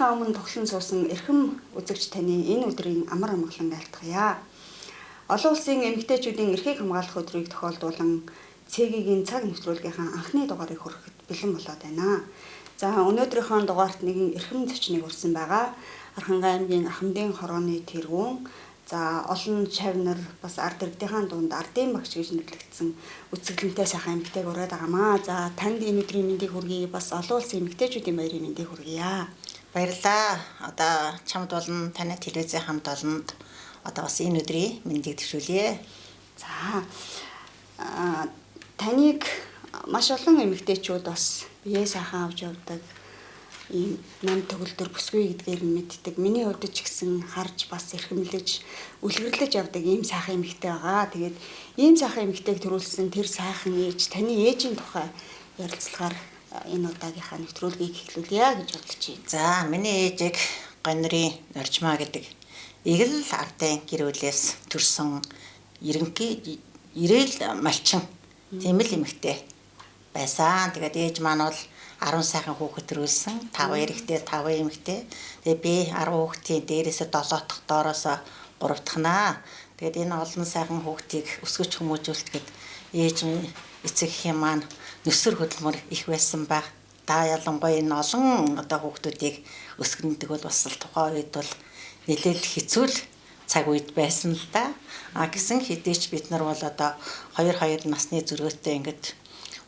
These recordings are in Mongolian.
Цээгийнхаа өмнө тоглон суусан эрхэм үзэгч таны энэ өдрийн амар амгалан айлтгая. Олон улсын эмэгтэйчүүдийн эрхийг хамгаалах өдрийг тохиолдуулан цээгийн цаг нэвтрүүлгийнхаа анхны дугаарыг хүрэхэд бэлэн болоод байна. За өнөөдрийнхөө дугаарт нэгэн эрхэм зочныг урьсан байгаа. Архангай аймгийн Ахмадын хорооны тэргүүн за олон чавнар бас ард ирдийн дунд ардын багш гэж нэрлэгдсэн үцэглэнтэй сайхан эмэгтэйг ураад байгаамаа. За танд энэ өдрийн мэндийг хүргэе. Бас олон улсын эмэгтэйчүүдийн баярын мэндийг хүргье. Баярлалаа. Одоо чамд болон таны телевизийн хамт олонд одоо бас энэ өдрийн мэндийг төвшүүлье. За таныг маш олон эмэгтэйчүүд бас бие сайхан авч явдаг. Ийм нам төгөлдөр бүсгүй гэдгээр мэддэг. Миний хувьд ч гэсэн харж бас эрхэмлэж, үлгэрлэж явдаг ийм сайхан эмэгтэй байгаа. Тэгээд ийм сайхан эмэгтэйг төрүүлсэн тэр сайхан ээж, таны ээжийн тухай ярилцлагаар энэ удаагийнхаа нэвтрүүлгийг эхлүүлье гэж бодож байна. За, миний ээжийг Гонирын Норжмаа гэдэг Игэл ардын гэр бүлээс төрсөн ирээл малчин тийм л эмэгтэй байсан. Тэгээд ээж маань бол 10 сайхан хүүхэд төрүүлсэн. 5 эрэгтэй, 5 эмэгтэй. Тэгээд би 10 хүүхдийн дээрээсээ 7 дахь доороосоо 3 дахь наа. Тэгээд энэ олон сайхан хүүхдийг өсгөж хүмүүжүүлэхэд ээж минь эцэг эхийн маань нөсөр хөдөлмөр их байсан баг. Да ялангуяа энэ олон одоо хүүхдүүдийг өсгөндөг бол бас л тухайн үед бол нэлээд хэцүү цаг үед байсан л да. Гэсэн хэдийч бид нар бол одоо 2 насны зүрхтэй ингээд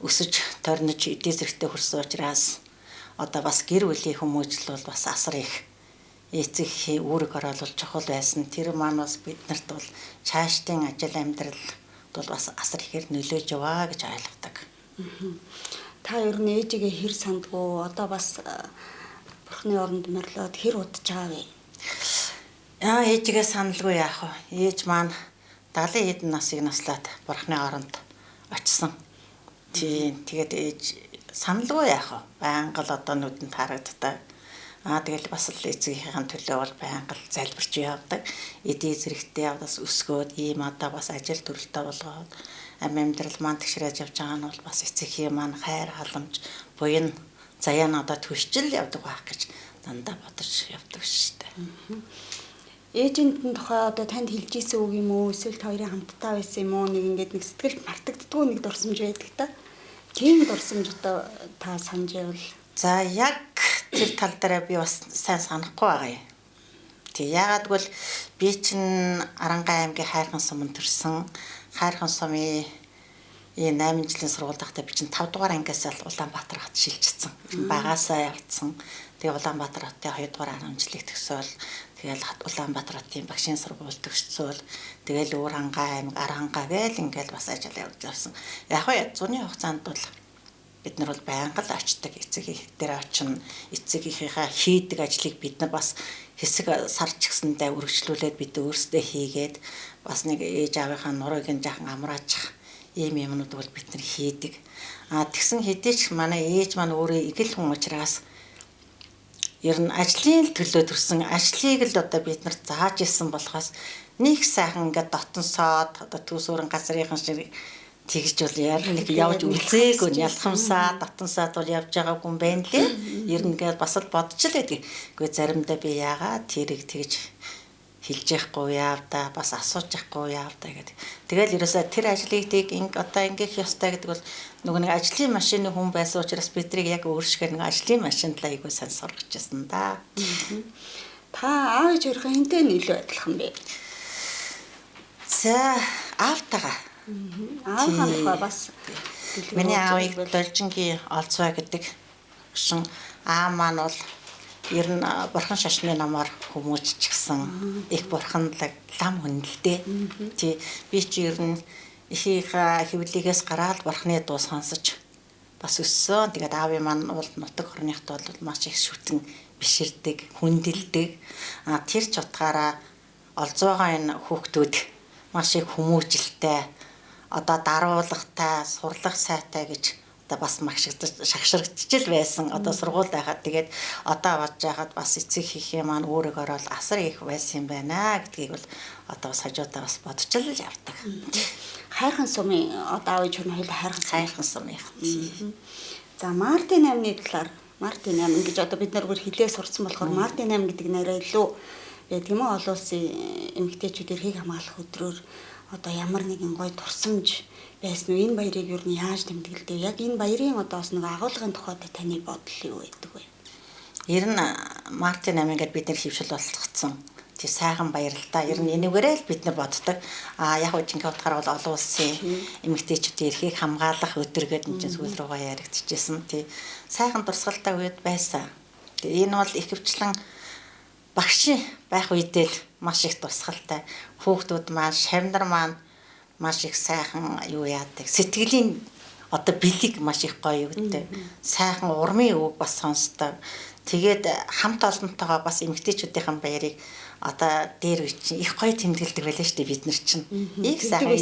өсөж тойрнож эдийн зэрэгтэй хүрсэн учраас одоо бас гэр бүлийн хүмүүжил бол бас асар их эцэг эхийн үүрэг оруулалт чухал байсан. Тэр маань бас биднэрт бол цаашдын ажил амьдрал бол бас асар ихээр нөлөөж яваа гэж ойлгодог. Та ер нь ээжигээ хэр сандгүй одоо бас бурхны оронд морилоод хэр удаж байгаа вэ? Ээжигээ саналгүй яах вэ? Ээж маань 70 эдэн насыг наслаад бурхны оронд очсон. Тэгээд ээж саналгүй яах вэ? Байнга л одоо нүдэнд харагддаг. Тэгэл бас л эцэгийнхээ төлөө бол байнга л залбирч явдаг. Эдийн зэрэгтэй бас өсгөөд ийм одоо бас ажил төрөлтөө болгоод амьдрал маань тэгшрэж явж байгаа нь бол бас эцэгхийн маань хайр халамж буян заяа нь одоо түшжил явдаг байх гэж дандаа бодож явдаг шүү дээ. Ээжийн тухай одоо танд хэлж ийсэн үг юм уу? Эсвэл та хоёрын хамтдаа байсан юм уу? Нэг ингээд нэг сэтгэлд мартагддгүй нэг дурсамж байдаг та. Тийм дурсамж одоо та санаж байвал. За яг тэр тал дээр би бас сайн санахгүй байгаа юм. Тэг яагаад гэвэл би чинь Арангай аймгийн Хайрхан суманд төрсэн. Хайрхан сумын 8 жилийн сургууль дахтаа би чинь 5 дугаар ангиас л Улаанбаатар хот шилжчихсэн. Багаасаа явцсан. Тэгээ Улаанбаатар хотын 2 дугаар 10 жилийг төгсөөл тэгэл Улаанбаатар хотын багшийн сургууль төгсцөөл тэгэл Арангай аймаг Арангаа гээл ингээл бас ажил явуулж явсан. Яг нь зуны хугацаанд бол бид нар бол байнга л очдог эцэг их дээр очино. Эцэг ихийнхаа хийдэг ажлыг бид нар бас хэсэг сарч гисэндээ үргэлжлүүлээд бид өөрсдөө хийгээд бас нэг ээж аавынхаа нурыг нь жаахан амраачих ийм юмнууд бол бид нар хийдэг. Тэгсэн хэдий ч манай ээж маань өөрөө игэл хүн учраас ер нь ажлын төлөө төрсэн ажлыг л одоо бид нар зааж исэн болохоос нэг сайхан ингээд дотносоод одоо төсөөрөн газрынхан шиг тэгж бол яар нэг явж үзээгүй ялхамсаа дотносаад бол явж байгаагүй юм байна лээ. Ер нь ингээд бас л бодож л байдаг. Гэхдээ заримдаа би яагаад тэрийг тэгж хэлж яахгүй яав да бас асууж яахгүй яав да гэдэг. Тэгэл ерөөсөө тэр ажлыг тийг одоо ингээх ёстой гэдэг бол нөгөө нэг ажлын машины хүн байсан учраас бидрийг яг өөрсгөр нэг ажлын машинд л айгүй сайн сургаж байсан да. Та аав ээж хоёрын хинтээ илүү адилхан бэ? За аавтайгаа. Аавынхаа тухай бас миний аавыг Должингийн Олцвай гэдэг шин аа маань бол ер нь бурхан шашны намаар хүмүүжчихсэн их бурханлаг лам хүнэлтэй. Би чи ер нь ихийнхаа хэвлэлээс гараад бурханы дуу сонсож бас өссөн. Тэгээд аавын маань бол нутаг орныхт бол маш их шүтэн биширдэг, хүндэлдэг. Тэр ч утгаараа олж байгаа энэ хүүхдүүд маш их хүмүүжлтэй, одоо даруулагтай, сурлах сайтай гэж одоо бас шагшрагдчихл байсан. Одоо сургууль байхад тэгээд одоо бодож байхад бас эцэг хийхээ маань өөрөөр орол асар их байсан юм байна гэдгийг бол одоо бас хажуудаа бас бодож л явдаг. Хайрхан сумын одоо аав ээж нь хоёул хайрхан сумын. За Мартин аймны талаар Мартин 8 гэж одоо бид нар бүр хилээ сурцсан болохоор Мартин 8 гэдэг нэрээр илүү байдаг юм уу? Олон улсын эмэгтэйчүүд эрхийг хамгаалах өдрөөр одоо ямар нэгэн гоё турсамж байсан уу? Энэ баярыг юу нь яаж тэмдэглэдэг? Яг энэ баярын одоо бас нэг агуулгын тухайд таны бодол юу байдаг вэ? Ер нь Мартин 8 гэдээ бид нэр хөвшил болгоцсон. Тэг сайхан баяр л та. Ер нь энэгээрээ л бид нар боддог. Яг үжингээ утгаар бол олон улсын эмэгтэйчүүдийн эрхийг хамгаалах өдөр гэдэг нь сүүл рүүгээ яригдчихсэн. Тэг сайхан дурсгалтай үед байсан. Тэг энэ бол их хвчлэн багш байх үедээ л маш их дурсгалтай. Хүүхдүүд маань, шавнар маань маш их сайхан юу яадаг. Сэтгэлийн одоо бэлэг маш их гоё үгтэй. Сайхан урмын үг бас сонсдог. Тэгээд хамт олонтойгоо бас эмэгтэйчүүдийн баярыг одоо дээр үчи их гоё тэмдэглэдэг байлаа шүү дээ бид нар чинь. Их сайхан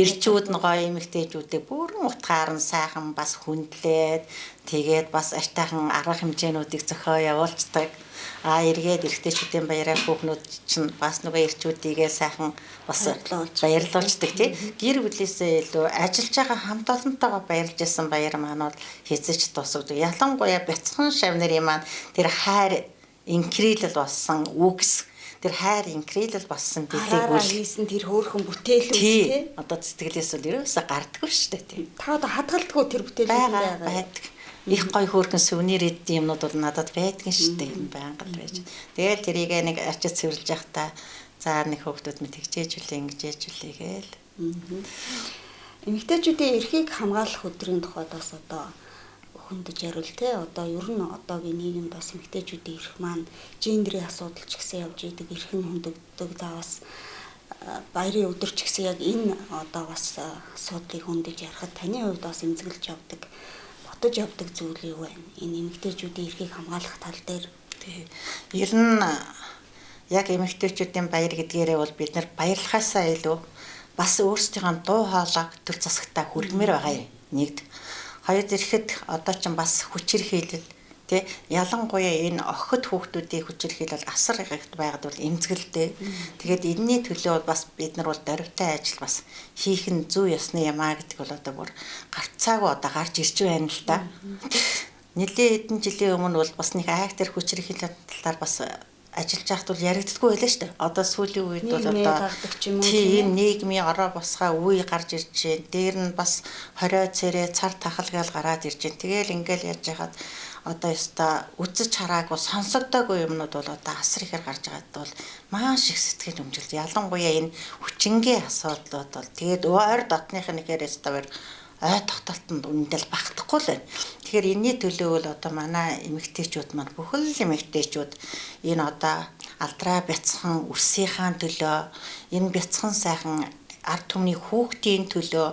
ирчүүд нь гоё эмэгтэйчүүдээ бүрэн утгаар нь сайхан бас хүндлээд тэгээд бас аштайхан арга хэмжээнүүдийг зохио явуулцдаг. Эргээд эрэгтэйчүүдийн баяраа хүүхнүүд чинь бас нөгөө ирчүүдийгээ сайхан бас баярлуулцдаг тий. Гэр бүлээсээ илүү ажиллаж байгаа хамт олонтойгоо баярлж исэн баяр маань бол хэзэж тусагдаг. Ялангуяа бяцхан шавнарын маань тэр хайр инкрилэл болсон үгс тэр хайр инкрилэл болсон дэлгүүр хийсэн тэр хөөрхөн бүтээлүүд тий. Одоо сэтгэлээс бол ерөөсө гардаггүй шүү дээ тий. Та одоо хадгалдаггүй тэр бүтээлүүд байдаг. Их гоё хөөрхөн сүвнэр эдийн юмнууд бол надад байдгийн шүү дээ. Байнга байж. Тэгэл тэрийг нэг ачиж цэвэрлж явахдаа за нэг хүүхдүүд мэд тэгжээжүүлээ ингэжээжүүлээ гээл. Эмэгтэйчүүдийн эрхийг хамгаалах өдрийн тухайд бас одоо хөндөж ярил те одоо ер нь одоогийн нийгэмд бас эмэгтэйчүүдийн эрх маань гендерийн асуудал ч гэсэн явж идэг эрхэн хөндөгддөг заавас баярын өдөр ч гэсэн яг энэ одоо бас асуудлыг хөндөж ярихад таны хувьд бас эмзэглэж явдаг бодож явдаг зүйл юу вэ? Энэ эмэгтэйчүүдийн эрхийг хамгаалах тал дээр ер нь яг эмэгтэйчүүдийн баяр гэдгээрээ бол бид нар баярлахаасаа илүү бас өөрсдийнхөө дуу хоолойг төр засагтаа хүргэмээр байгаа юм. Нэгд хоёрд ирэхэд одоо ч бас хүчирхийлэл тий ялангуяа энэ охид хүүхдүүдийн хүчирхийлэл асар их байгаад бол эмзэгэлтэй. Тэгээд энэний төлөө бас бид нар бол дөрвтэй ажил бас хийх нь зөв ёсны юм аа гэдэг бол одоо бүр гарцаагүй одоо гарч ирж байна л та. Нэлээд хэдэн жилийн өмнө бол бас нэг айхтар хүчирхийлэл талаар бас ажиллаж байхад бол яригддаггүй байлаа шүү дээ. Одоо сүүлийн үед бол одоо тийм нийгмийн ороо босгоо үе гарч ирж байна. Дээр нь бас хорио цэрээ цар тахалгаал гараад ирж байна. Тэгээл ингээл яаж яхад одоо ёстой үзэж хараагүй сонсогдоогүй юмнууд бол одоо асар ихээр гарч байгаад бол маш их сэтгэл хөдлөлт. Ялангуяа энэ хүчингийн асуудлууд бол тэгээд ойр дотных нь ихээр ёстой ой тогтолтонд үнэндээ багтахгүй л байна. Тэгэхээр энэний төлөө бол одоо манай эмэгтэйчүүд маань бүхэл эмэгтэйчүүд энэ одоо алдраа бяцхан үрсийнхаа төлөө энэ бяцхан сайхан ард түмний хүүхдийн төлөө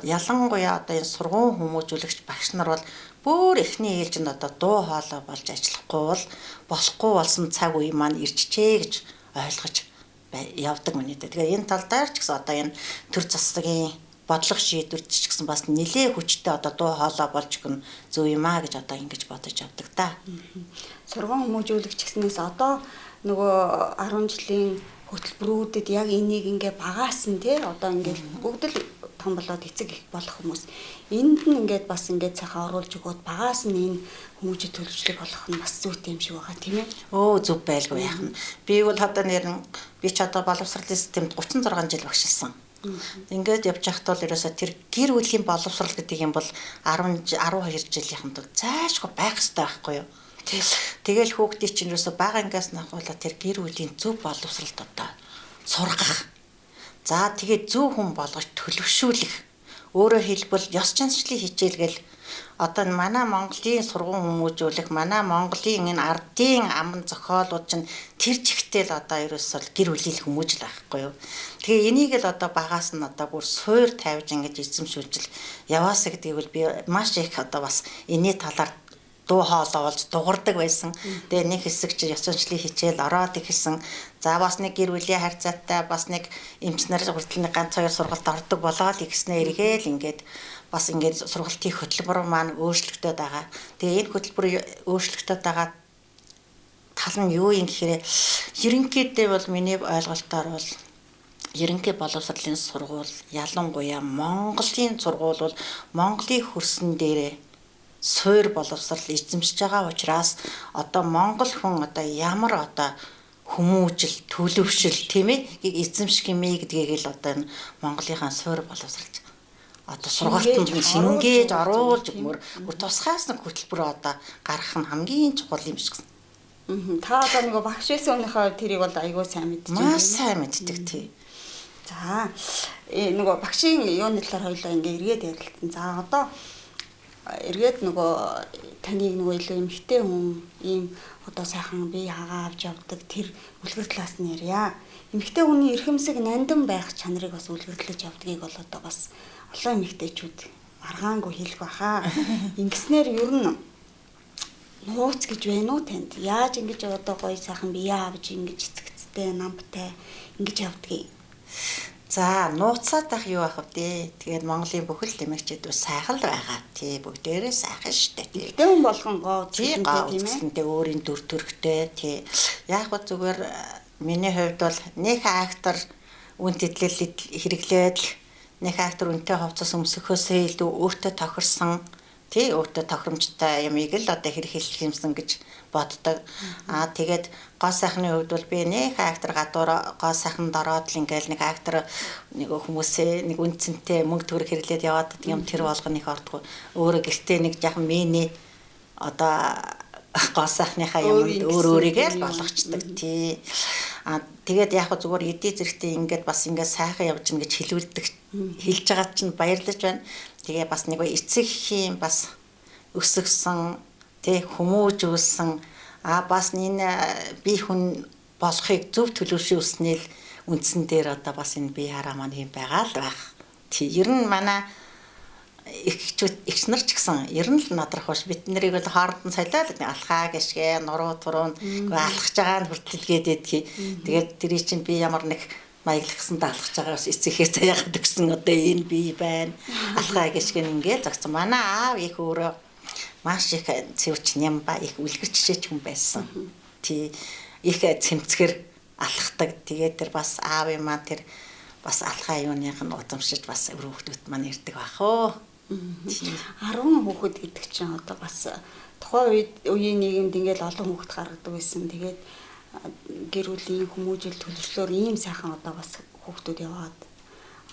ялангуяа одоо энэ сургууль хүмүүжүүлэгч багш нар бол бүр эхний ээлжинд одоо дуу хоолой болж ажиллахгүй бол болохгүй болсон цаг үе маань ирчихээ гэж ойлгож явдаг мөн үү. Тэгэхээр энэ тал дээр ч гэсэн одоо энэ төр засгийн бодлого шийдвэрч ч гэсэн бас нэлээ хүчтэй одоо дуу хоолой болж өгнө зөв юм аа гэж одоо ингэж бодож явдаг та. Сургууль хүмүүжүүлэгч гэснээс одоо нөгөө 10 жилийн хөтөлбөрүүдэд яг энийг ингээ багаасан тий одоо ингээл бүгд л том болоод эцэг их болох хүмүүс энд нь ингээд бас ингээд цахаа оруулж өгөөд багаас нь энэ хүмүүжил төлөвчлөг болох нь бас зүйтэй юм шиг байгаа тийм ээ. Зөв байлгүй яах нь. Би бол одоо нэрэн би ч одоо боловсролын системд 36 жил багшилсан. Ингээд явж байхад бол ерөөсө тэр гэр бүлийн боловсрол гэдэг юм бол 12 жилийнхэн тул зайлшгүй байх хэрэгтэй байхгүй юу? Тэгэл хүүхдийн чинь ерөөсө бага ангиас нахуулаа тэр гэр бүлийн зөв боловсролд одоо сургах. За тэгээд зөв хүн болгож төлөвшүүлэх. Өөрөөр хэлбэл ёс заншлын хичээлгээл одоо манай Монголын сургууль хүмүүжүүлэх манай Монголын энэ ардын аман зохиолууд чинь тэр чигтэл одоо ерөөсөө гэр бүлийн хүмүүжил байхгүй юу. Тэгээ энийг л одоо багаас нь одоо бүр суур тавьж ингэж эзэмшүүлж яваасаа гэдгийг бол би маш их одоо бас энэний талаар дуу хоолой болж дуурдаг байсан. Тэгээ нэг хэсэг чи ёс заншлын хичээл ороод ихсэн. За бас нэг гэр бүлийн харьцаатай бас нэг эмчнэр хүртэл нэг ганц хоёр сургалт ордог болоод ихснээр эргээл ингээд бас ингээд сургалтын хөтөлбөр маань өөрчлөгдөд байгаа. Тэгээ энэ хөтөлбөр өөрчлөгдөд байгаа тал нь юу юм гэхээр ерөнхийдөө бол миний ойлголтоор бол ерөнхий боловсролын сургууль ялангуяа Монголын сургууль бол Монголын хөрсөн дээрээ суур боловсрал эзэмшиж байгаа учраас одоо Монгол хүн одоо ямар одоо хүмүүжил, төлөвшил тийм ээ эзэмших юмээ гэдгийг л одоо энэ Монголынхаа суур боловсралж одоо сургаалтанд шингээж оруулж бүр тусгаас нь хөтөлбөр одоо гаргах нь хамгийн чухал юм шиг. Та одоо нэг багш байсан өмнөхөө тэрийг бол айгүй сайн мэдчихэв. Маш сайн мэддэг тий. За нөгөө багшийн юуны талаар хоёлаа ингээ эргээд ярилцсан. За одоо эргээд нөгөө таныг нөгөө илүү эмхтэй хүн ийм одоо сайхан бие хагаа авч явдаг тэр үлгэр талаас нь ярья. Эмхтэй хүний эрхэмсэг нандин байх чанарыг бас үлгэрлэж явдгийг бол одоо бас олон эмэгтэйчүүд маргаангүй хэлэх баха. Ингэснээр ер нь нууц гэж байна уу танд? Яаж ингэж одоо гоё сайхан бие авч ингэж эцэгцтэй намтай ингэж явдгийг. За нууцаад ах юу ах вэ? Тэгээд Монголын бүхэл эмэгчид бас сайхан л байгаа. Тий бүгдээрээ сайхан штэ тий. Эмэгтэй хүн болгон гоо үзэлтэй тийм ээ. Өөрийн дүр төрхтэй тий. Яг гоо зүгээр миний хувьд бол нэг актер үн тэтлэл хэрэглээд нэг актер үнтэй хувцас өмсөхөөсөө илүү өөртөө тохирсон тий өөртөө тохиромжтой ямыг л одоо хэрэглэх юмсан гэж боддог. Тэгээд гоо сайхны хувьд бол би нэг актер гадуур гоо сайханд ороод л ингээл нэг актер нэг хүмүүсээ нэг үнцэнтэй мөнгө төгрөг хэрэглээд яваад юм тэр болгоно их ордгоо. Өөрөө гэртээ нэг жоохон мэний одоо гоо сайхныхаа юмд өөрийгөө л болгочдөг тий. Тэгээд яг зүгээр эдийн зэрэгтэй ингээд бас ингээд сайхан явж гин гэж хэлүүлдэг хэлж байгаа чинь баярлаж байна. Тэгээ бас нэг эцэг эхийн бас өсгсөн тэг хүмүүжүүлсэн бас энэ би хүн болохыг зөв төлөвшүүлснээр үндсэн дээр одоо бас энэ бие хараа маань юм байгаа л байх. Тий ер нь манай ихч нар ч гэсэн ер нь л надрах биш бид нарыг бол хооронд нь солиод алхаа гიშгэ нуруу туруунд алхаж байгаа нь хүртэлгээд идэх. Тэгээд тэрий чинь би ямар нэг маяглагсан даалгаж байгаа бас эцэгхээ заяагаад өгсөн одоо энэ бие байна. Алхаа гიშгэн ингээл загсан. Манай аав их өөрөө маш их цэвэрч ням ба их үлгэрчжээч хүн байсан. Тий их цэмцгэр алхдаг. Тэгээд тэр бас аав юм тэр бас алхаа юуных нь удамшиж бас өр хүүхдүүд маань ирдэг бах оо. 10 хүүхэд гэдэг чинь одоо бас тухайн үеийн нийгэмд ингээл олон хүүхэд гаргадаг байсан. Тэгээд гэр бүлийн хүмүүжил төлөвчлөөр ийм сайхан одоо бас хүүхдүүд яваад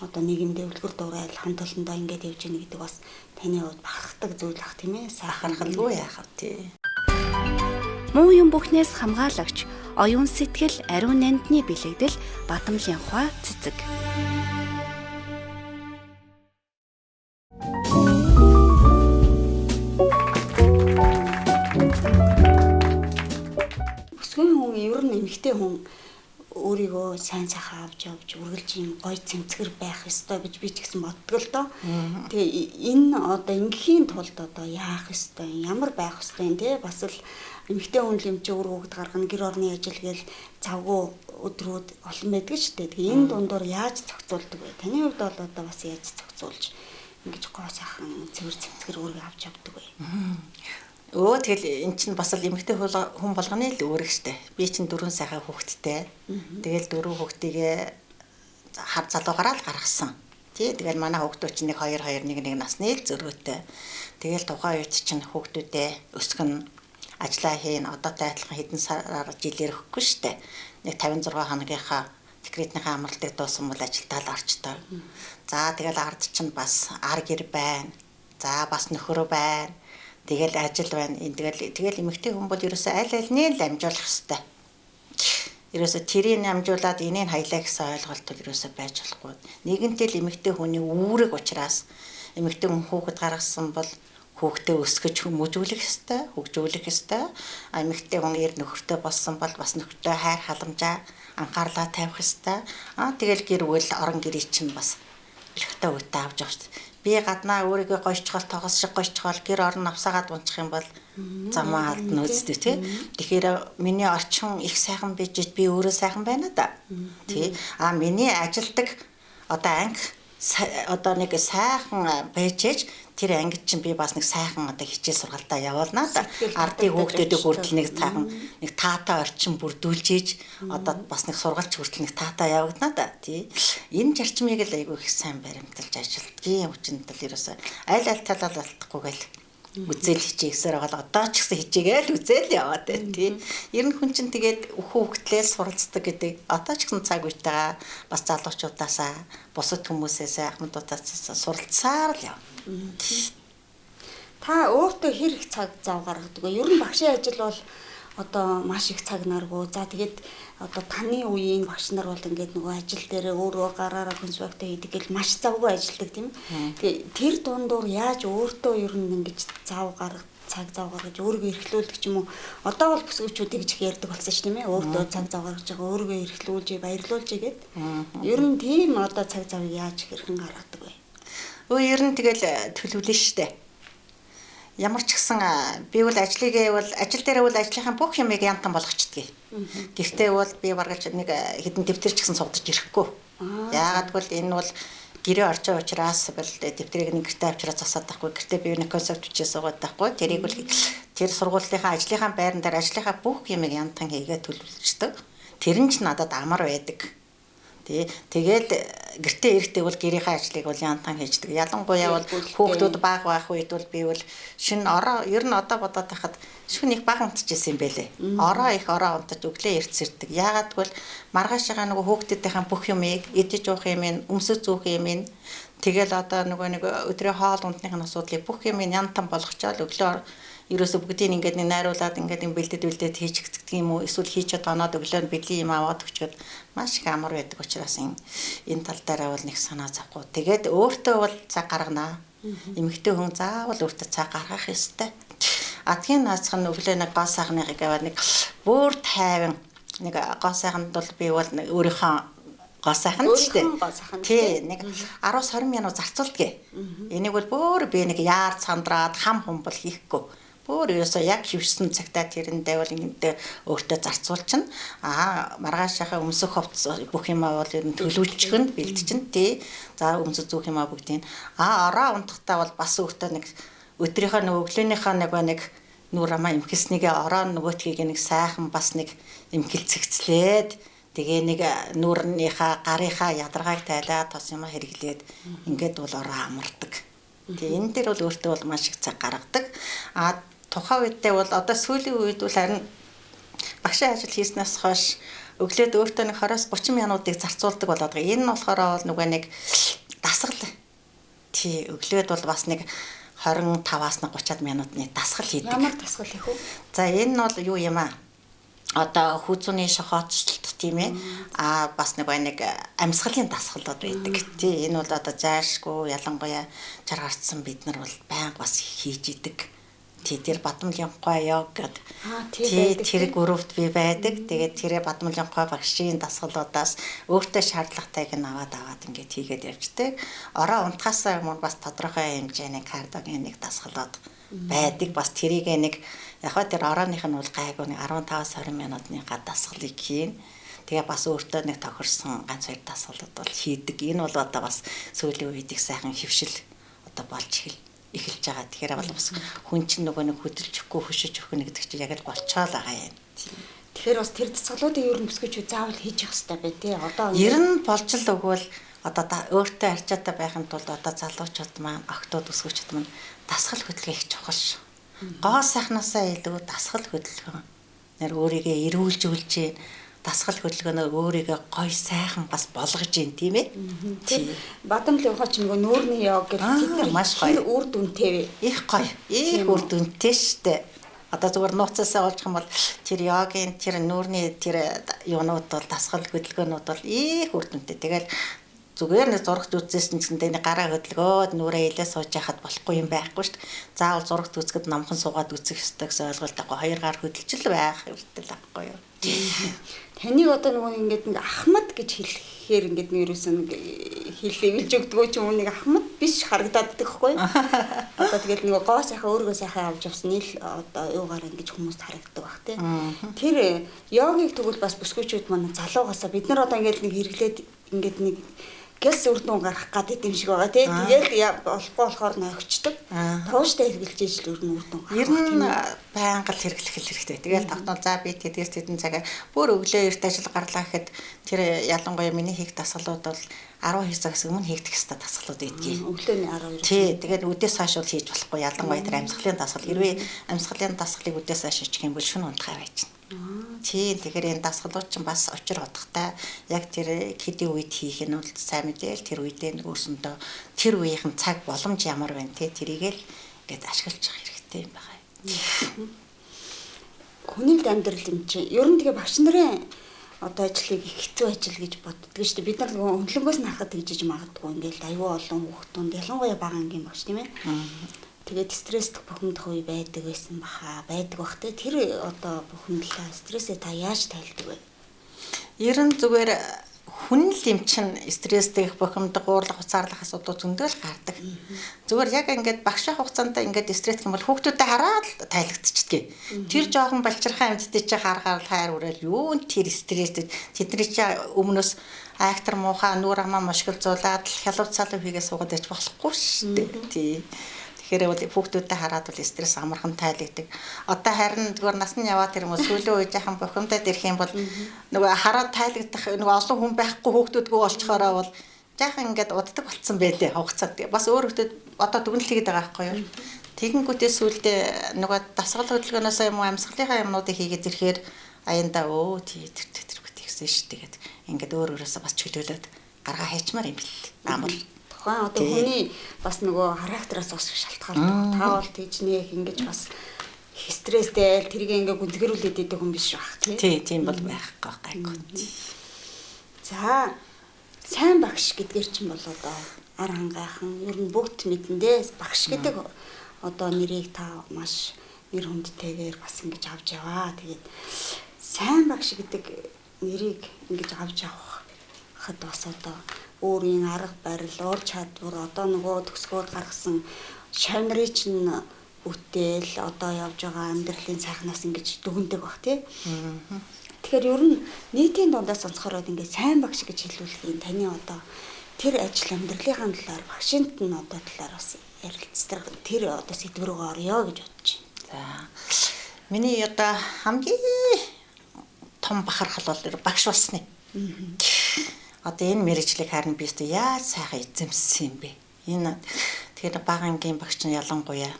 одоо нийгэмдээ үлгэр дуурайл хамт олондоо ингээд явж яах гэдэг бас таны хувьд бахархдаг зүйл ах тийм ээ. Сайхангалгүй яах вэ тий. Муу юм бүхнээс хамгаалагч оюун сэтгэл ариун нандны бэлэгдэл Бадамлын ухаа цэцэг. Бүсгүй хүн ер нь эмэгтэй хүн өөрийгөө сайн сайхан авч явж үргэлж юм гоё цэмцгэр байх ёстой гэж би ч гэсэн боддог л доо. Тэгээ энэ одоо ингээхийн тулд одоо яах ёстой, ямар байх ёстой юм те бас л эмэгтэй хүн л юм чи өөр хүүхэд гаргана гэр орны ажил гээл завгүй өдрүүд олон байдаг шүү дээ. Тэгээ энэ дундуур яаж зохицуулдаг вэ? Таны хувьд бол одоо бас яаж зохицуулж ингэж гоо сайхан цэвэр цэмцгэр өөрийгөө авч явдаг вэ? Тэгэл эн чинь бас л эмэгтэй хүн болгоны л өөрөг штэ. Би чинь 4 сайхан хүүхэдтэй. Тэгэл 4 хүүхдийгээ залуугаараа л гаргасан. Тий тэгэл манай хүүхдүүд чинь 2 насны л зөрүүтэй. Тэгэл тухайн үед чинь хүүхдүүдээ өсгөн ажиллаа хийн одоотой адилхан хэдэн сараар жилээр өгөхгүй штэ. Нэг 56 хоногийнхаа декретнийхээ амралтыг дууссан бол ажилдаа л орчтой. За тэгэл ард чинь бас ар гэр байна. За бас нөхөр байна. Тэгэл ажил байна. Тэгэл эмэгтэй хүн бол ерөөсөө аль альнийг л амжуулах хэрэгтэй. Ерөөсөө тэрийг амжуулаад энийг хаялаа гэсэн ойлголт бол ерөөсөө байж болохгүй. Нэгэнтээ л эмэгтэй хүний үүрэг учраас эмэгтэй хүн хүүхэд гаргасан бол хүүхдээ өсгөж хүмүүжүүлэх ёстой, хөгжүүлэх ёстой. Эмэгтэй хүн эр нөхөртэй болсон бол бас нөхөртэй хайр халамжаа анхаарлаа тавих ёстой. Тэгэл гэр бүл орон гэрээ чинь бас эрхтэй үедээ авч явж. Би гаднаа өөрийгөө гойчгол тогос шиг гойчгол гэр орон навсаагаад унчих юм бол замаа алдна үстэ тий. Тэгэхээр миний орчин их сайхан байж би өөрөө сайхан байна да. Тий. Миний ажилдаг одоо анги одоо нэг сайхан байжээж тэр ангид чинь би бас нэг сайхан одоо хичээл сургалтаа явуулнаа да. Ардын хүүхдүүдийг хүртэл нэг сайхан нэг таатай орчин бүрдүүлж ийж одоо бас нэг сургалч хүртэл нэг таатай явагдана да. Тий. Энэ зарчмыг л айгүй их сайн баримталж ажилтгийн хүчинтэл ерөөсөө аль талаар алдахгүйгээл Үзэл хичээсээр бол одоо ч гэсэн хичээгээл үзэл яваад байна тий. Ер нь хүн чинь тэгээд хүүхдлээ суралцдаг гэдэг одоо ч гэсэн цаг үетэйгээ бас залуучуудаасаа бусад хүмүүсээс ахмадуудаас суралцсаар л явна. Та өөртөө хэр их цаг зав гаргадаг вэ? Ер нь багшийн ажил бол одоо маш их цаг наргүй. За тэгээд одоо таны үеийн багш нар бол ингээд нөгөө ажил дээр өөрөө гараараа конспект хийдэг гэл маш завгүй ажилладаг тийм. Тэгээ тэр дундуур яаж өөртөө ер нь ингэж цаг зав гаргаж өөрийгөө эрхлүүлдэг ч юм уу. Одоо бол бүсгүүчүүд гэж их ярьдаг болсон ш тийм ээ. Өөртөө цаг зав гаргаж байгаа, өөрийгөө эрхлүүлж, баярлуулж игээд. Ер нь тийм одоо цаг завыг яаж хэрхэн гаргадаг вэ? Ер нь тэгэл төлөвлөн штэ. Ямар ч гэсэн би бол ажил дээрээ бол ажлынхаа бүх юмыг янтан болгочдөг. Гэртээ бол би баргалж нэг хэдэн дэвтэр ч гэсэн суудаж ирэхгүй. Яагаад гэвэл энэ бол гэрээ орж байгаа учраас бол дэвтрийг нэг гэртээ авчраа засаад байхгүй. Гэртээ би нэг концепт бичээ суугаад байхгүй. Тэрийг бол тэр сургуулийнхаа ажлынхаа байран дээр ажлынхаа бүх юмыг янтан хийгээд төлөвлөждөг. Тэр нь ч надад амар байдаг. Тэгээд гэртээ ирэхдээ бол гэрийнхээ ажлыг бол янтан хийждэг. Ялангуяа бол хүүхдүүд бага байх үед бол би бол шинэ ороо ер нь одоо бодоод байхад шүн их бага унтчихсэн юм байлээ. Ороо унтаж өглөө ирцэрдэг. Яагаад гэвэл маргаашгаа нөгөө хүүхдүүдийн бүх юмыг идэж уух юм, өмсөж зүүх юм. Тэгэл одоо нөгөө өдрийн хоол ундных асуудлыг бүх юм янтан болгочоод өглөө ерөөсө бүгдийг ингээд найруулад ингээд юм бэлдээд хийчихдэг юм уу эсвэл хийчихэд оноод өглөө нь бэлгийн юм аваад өчгöd маш их амар байдаг учраас энэ тал дээр бол нэг санаа завгүй. Тэгээд өөртөө бол цаг гаргана. Эмэгтэй хүн заавал өөртөө цаг гаргах ёстой. Адгийн наацхан өглөө нэг гоо сайхныг аваад нэг бүр тайван нэг гоо сайханд бол би бол өөрийнхөө гоо сайхан ч тийм. Тий, нэг 10-20 минут зарцуулдаг. Энийг бол бүр би нэг яар цандраад хам хумбал хийхгүй. Өөрөөсөө яг хөвсөн цагтаа тэрэндээ бол ингэдэ өөртөө зарцуулчихна. Маргаашаа өмсөх хувцас бүх юмаа бол ер нь төлөвлөжгөн бэлтжин тий. За өмсөж зүүх юмаа бүгдийг. Ороо унтахтаа бол бас өөртөө нэг өдрийнхөө өглөөнийхөө нэг нүур амаа имхэлснийгээ ороо нөгөөтгийг нэг сайхан бас нэг имхэлцэгцлээд тэгээ нэг нүрнийхаа гарынхаа ядаргааг тайлаад тос юмаа хэрэглээд ингээд бол ороо амардаг. Тэгээ энэ дээр бол өөртөө бол маш их цаг гаргадаг. Тухайн үедээ бол одоо сүүлийн үед бол харин багшийн ажил хийснээс хойш өглөөд өөртөө нэг 20-30 минутыг зарцуулдаг болоод байгаа. Энэ нь болохоор нөгөө нэг дасгал. Тий, өглөөд бол бас нэг 25-аас 30 минутны дасгал хийдэг. Ямар дасгал их вэ? За энэ нь бол юу юм аа? Одоо хүүцүүний шохооцолт тийм ээ. Бас нэг амьсгалын дасгалууд байдаг. Тий, энэ бол одоо заашгүй ялангуяа жаргарцсан бид нар бол байнга бас хийж идэг. Тэр Бадамлынхой йог гэдэг. Тэр группт би байдаг. Тэгээд тэр Бадамлынхой багшийн дасгалуудаас өөртөө шаардлагатайг нь аваад ингээд хийгээд явждаг. Ороо унтахаас өмнө бас тодорхой хэмжээний кардиогийн дасгалууд байдаг. Бас тэрийг яг тэр орооных нь бол гайгүй 15-20 минутны дасгалыг хийн. Тэгээ бас өөртөө нэг тохирсон ганц хоёр дасгалууд бол хийдэг. Энэ бол одоо бас сүүлийн үед их сайхан хөвшил одоо болж эхэлж байгаа. Тэгэхээр бол бас хүн чинь нөгөө нэг хөдөлж өгөхгүй хөшөж өгөх гэдэг чинь яг л болцоол байгаа юм. Тэгэхээр бас тэр дасгалуудыг ер нь бүсгүүчүүд заавал хийж явах хэрэгтэй бай тээ. Одоо ер нь болж л өгвөл одоо өөртөө арчаатай байхын тулд одоо залуучууд маань, охтууд бүсгүүчүүд маань дасгал хөдөлгөөн их чухал шүү. Гоо сайхнаасаа илүү дасгал хөдөлгөөн нэр өөрийгөө эрүүлж үлж дасгал хөдөлгөөнөө өөрийгөө гоё сайхан бас болгож ийн тийм ээ. Тийм. Бадамлынхой ч нөгөө нүүрний йог гэдэг тэр маш гоё үр дүнтэй их гоё. Их үр дүнтэй штэ. Одоо зүгээр нууцаасаа олж юм бол тэр йогийн тэр нүүрний тэр юунууд бол дасгал хөдөлгөөнүүд бол их үр дүнтэй. Тэгэл зүгээр нэг зурагт үзсэн чинь нэг гараа хөдөлгөөд нүрээ илээ сууж яхад болохгүй юм байхгүй шүү дээ. Заавал зурагт үзэхэд намхан суугаад үзэх ёстой гэсэн ойлголт авахгүй хоёр гар хөдөлж л байх хэрэгтэй л байхгүй юу. Таныг одоо нөгөө ингээд нэг ахмад гэж хэлэхээр ингээд нэрөөсөн хэлэвэлж өгдөгөө ч юм уу нэг ахмад биш харагдаад байхгүй юу. Одоо тэгэл нөгөө гоо сайхан өөргөө сайхан авч явсан ил одоо юугаар ингэж хүмүүст харагддаг бах тий. Тэр йогийг тэгвэл бас бүсгүүчүүд манай залуугаасаа бид нар одоо ингээд нэг хэрэглээд ингээд нэг гэс үр дүн гарах гэдэг юм шиг байгаа тий. Тэгээд болохгүй болохоор нөхчдөг. Тууштай хэрглэж ижил үр дүн гарах. Ер нь байнга л хэрэглэх хэрэгтэй. Тэгээд тогтмол за би тэдгээс тэдэн цагаар бүр өглөө эрт ажил гарлаа гэхэд тэр ялангуяа миний хийх дасгалууд бол 12 цагаас өмнө хийгдэх ёстой дасгалууд байдгийг. Өглөөний 12. Тий, тэгээд үдээс хойш бол хийж болохгүй. Ялангуяа тэр амьсгалын дасгал. Хэрвээ амьсгалын дасгалыг үдээс хойш хийчих юм бол шөнө унтахаар байж байна. Тий, тэгэхээр энэ дасгалууд ч бас очир утгатай. Яг тэр хэдийн үед хийх нь бол сайн мэдээл тэр үедээ өөрсөндөө тэр үеийнхэн цаг боломж ямар байна тий тэрийг л ингээд ашиглаж явах хэрэгтэй юм байна. Хүний амьдрал юм чи ер нь тэгээ багш нарын одоо ажлыг их хэцүү ажил гэж боддөг шүү дээ. Бид нар нөгөө хөндлөнгөөс нь харахад тэгжиж магадгүй ингээл аюу олон хүүхдүүд ялангуяа бага ангийн багш тийм ээ. Тэгээд стресстэй бухимдах үе байдаг байсан байдаг бах те. Тэр одоо бухимдлаа стрессээ та яаж тайлдаг вэ? Ер нь зүгээр хүн л юм чин стресстэй бухимдах, уурлах, уцаарлах асуудал зөндөл гардаг. Зүгээр яг ингээд багшаа хугацаанд ингээд стресс юм бол хүүхдүүдэд хараад тайлагдчихдаг. Тэр жоохон балчирхаа амьдтай чи харахаар хайр ураал юу н тэр стресстэй тэдний чи өмнөөс актер муухай нүур амаа мошгилзуулаад хялбар цалуу хийгээ суугаад яж болохгүй шүү дээ. Тий. Тэгэхээр бол хүүхдүүдэд хараад бол стресс амархан тайлагддаг. Одоо харин зүгээр насны яваад тэр хүмүүс сүүлийн үе жахан бухимдаад ирэх юм бол нөгөө хараад тайлагдах нөгөө олон хүн байхгүй хүүхдүүдгүй болчхороо бол жахан ингээд уддаг болцсон байлээ хугацаад. Бас өөр хүүхдүүд одоо дүгнэлт хийгээд байгаа байхгүй юу? Тэгэнгүүтээ сүүлдээ нөгөө дасгал хөдөлгөөнөөс юм уу амьсгалынхаа юмнуудыг хийгээд ирэхээр аяндаа өө тий тэр бүтээхсэн шүү дээ. Ингээд өөр өөрөөсөө бас чөлөөлөд гаргаа хайчмаар юм бэл. Амар тухайн одоо хүний бас нөгөө характераас бас шалтгаалдаг. Та бол тийчнээ ингэж бас стресстэй тэрийг ингээ гүнзгэрүүлээд идэг хүн биш байх тий. Тийм бол байхгүй гайгүй. За сайн багш гэдгээр чинь бол одоо ар хангайхан ер нь бүгд мэдэндээ багш гэдэг одоо нэрийг та маш нэр хүндтэйгээр бас ингэж авч яваа. Тэгээд сайн багш гэдэг нэрийг ингэж авч явахад бас одоо өөрийн арга барил, уур чадвар одоо нөгөө төгсгөөд гаргасан шавнырын чинь бүтээл одоо явж байгаа амьдралын сайхнаас ингэж дүгндэг баг тий. Тэгэхээр ер нь нийтийн дундаас онцгороод ингэ сайн багш гэж хэлүүлэхийн таны одоо тэр ажил амьдралынхаа талаар багшинт нь одоо талаар бас ярилцдаг тэр одоо сэдв рүү орё гэж бодож байна. За. Миний одоо хамгийн том бахархал бол багш болсны. Одоо энэ мэргэжлийг харин би өөртөө яаж сайхан эзэмссэн юм бэ? Энэ тэгэхээр бага ангийн багш нь ялангуяа